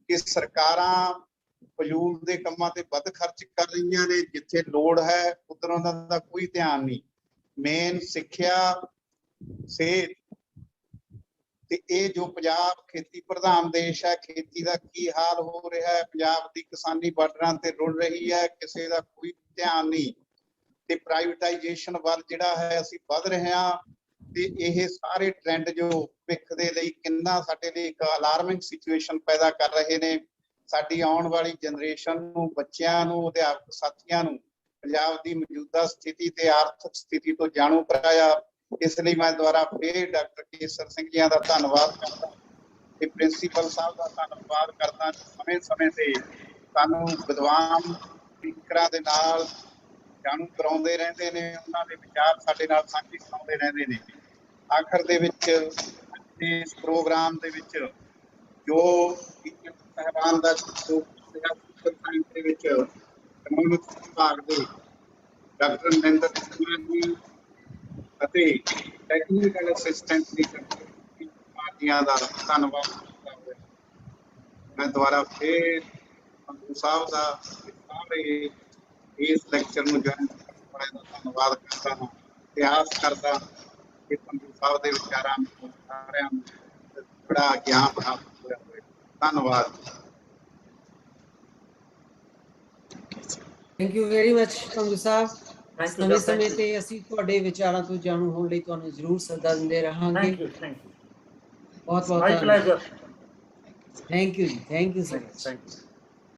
ਕਿ ਸਰਕਾਰਾਂ ਫਜ਼ੂਲ ਦੇ ਕੰਮਾਂ ਤੇ ਵੱਧ ਖਰਚ ਕਰ ਰਹੀਆਂ ਨੇ, ਜਿੱਥੇ ਲੋੜ ਹੈ ਉੱਧਰ ਉਹਨਾਂ ਦਾ ਕੋਈ ਧਿਆਨ ਨਹੀਂ। ਮੇਨ ਸਿੱਖਿਆ, ਸਿਹਤ ਤੇ ਇਹ ਜੋ ਪੰਜਾਬ ਖੇਤੀ ਪ੍ਰਧਾਨ ਦੇਸ਼ ਹੈ, ਖੇਤੀ ਦਾ ਕੀ ਹਾਲ ਹੋ ਰਿਹਾ ਹੈ, ਪੰਜਾਬ ਦੀ ਕਿਸਾਨੀ ਬਾਰਡਰਾਂ ਤੇ ਰੁੜ ਰਹੀ ਹੈ, ਕਿਸੇ ਦਾ ਕੋਈ ਧਿਆਨ ਨਹੀਂ, ਤੇ ਪ੍ਰਾਈਵੇਟਾਈਜੇਸ਼ਨ ਵੱਲ ਜਿਹੜਾ ਹੈ ਅਸੀਂ ਵੱਧ ਰਹੇ ਹਾਂ। ਤੇ ਇਹ ਸਾਰੇ ਟ੍ਰੈਂਡ ਜੋ ਭਵਿੱਖ ਦੇ ਲਈ ਕਿੰਨਾ ਸਾਡੇ ਲਈ ਇੱਕ ਅਲਾਰਮਿੰਗ ਸਿਚੁਏਸ਼ਨ ਪੈਦਾ ਕਰ ਰਹੇ ਨੇ। ਸਾਡੀ ਆਉਣ ਵਾਲੀ ਜਨਰੇਸ਼ਨ ਨੂੰ, ਬੱਚਿਆਂ ਨੂੰ, ਅਧਿਆਪਕ ਸਾਥੀਆਂ ਨੂੰ ਪੰਜਾਬ ਦੀ ਮੌਜੂਦਾ ਸਥਿਤੀ ਤੇ ਆਰਥਿਕ ਸਥਿਤੀ ਤੋਂ ਜਾਣੂ ਕਰਾਇਆ। ਇਸ ਲਈ ਮੈਂ ਦੁਬਾਰਾ ਫਿਰ ਡਾਕਟਰ ਕੇਸਰ ਸਿੰਘ ਜੀ ਦਾ ਧੰਨਵਾਦ ਕਰਦਾ ਤੇ ਪ੍ਰਿੰਸੀਪਲ ਸਾਹਿਬ ਦਾ ਧੰਨਵਾਦ ਕਰਦਾ, ਸਮੇਂ ਸਮੇਂ ਤੇ ਸਾਨੂੰ ਵਿਦਵਾਨ ਸਪੀਕਰਾਂ ਦੇ ਨਾਲ ਜਾਣੂ ਕਰਾਉਂਦੇ ਰਹਿੰਦੇ ਨੇ, ਉਹਨਾਂ ਦੇ ਵਿਚਾਰ ਸਾਡੇ ਨਾਲ ਸਾਂਝੇ ਕਰਾਉਂਦੇ ਰਹਿੰਦੇ ਨੇ। ਆਖਰ ਦੇ ਵਿੱਚ ਇਸ ਪ੍ਰੋਗਰਾਮ ਦੇ ਵਿੱਚ ਜੋ ਸਾਹਿਬਾਨ ਦਾ ਦੇ ਵਿੱਚ ਵਿਭਾਗ ਦੇ ਡਾਕਟਰ ਨਰਿੰਦਰ ਜੀ ਅਤੇ ਟੈਕਨੀਕਲ ਅਸਿਸਟੈਂਟ ਦੀ ਪਾਰਟੀਆਂ ਦਾ ਧੰਨਵਾਦ ਕਰਦਾ ਹੋਇਆ ਮੈਂ ਦੁਬਾਰਾ ਫਿਰ ਸੰਧੂ ਸਾਹਿਬ ਦਾ ਸਾਰੇ ਇਸ ਲੈਕਚਰ ਨੂੰ ਜੁਆਇਨ ਕਰਨ ਵਾਲੇ ਦਾ ਧੰਨਵਾਦ ਕਰਦਾ ਹਾਂ ਤੇ ਆਸ ਕਰਦਾ ਕਿ ਸੰਧੂ ਸਾਹਿਬ ਦੇ ਵਿਚਾਰਾਂ ਨੂੰ ਸਾਰਿਆਂ ਨੂੰ ਬੜਾ ਗਿਆਨ ਪ੍ਰਾਪਤ ਹੋਇਆ ਹੋਵੇ। ਧੰਨਵਾਦ। Thank you very much Sandhu ਸਾਹਿਬ। ਸਮੇਂ ਸਮੇਂ ਤੇ ਅਸੀਂ ਤੁਹਾਡੇ ਵਿਚਾਰਾਂ ਤੋਂ ਜਾਣੂ ਹੋਣ ਲਈ ਤੁਹਾਨੂੰ ਜ਼ਰੂਰ ਸੱਦਾ ਦਿੰਦੇ ਰਹਾਂਗੇ। ਬਹੁਤ ਬਹੁਤ ਮਾਈ ਪਲੇਜ਼ਰ। ਥੈਂਕ ਯੂ ਜੀ, thank you so much. Thank you.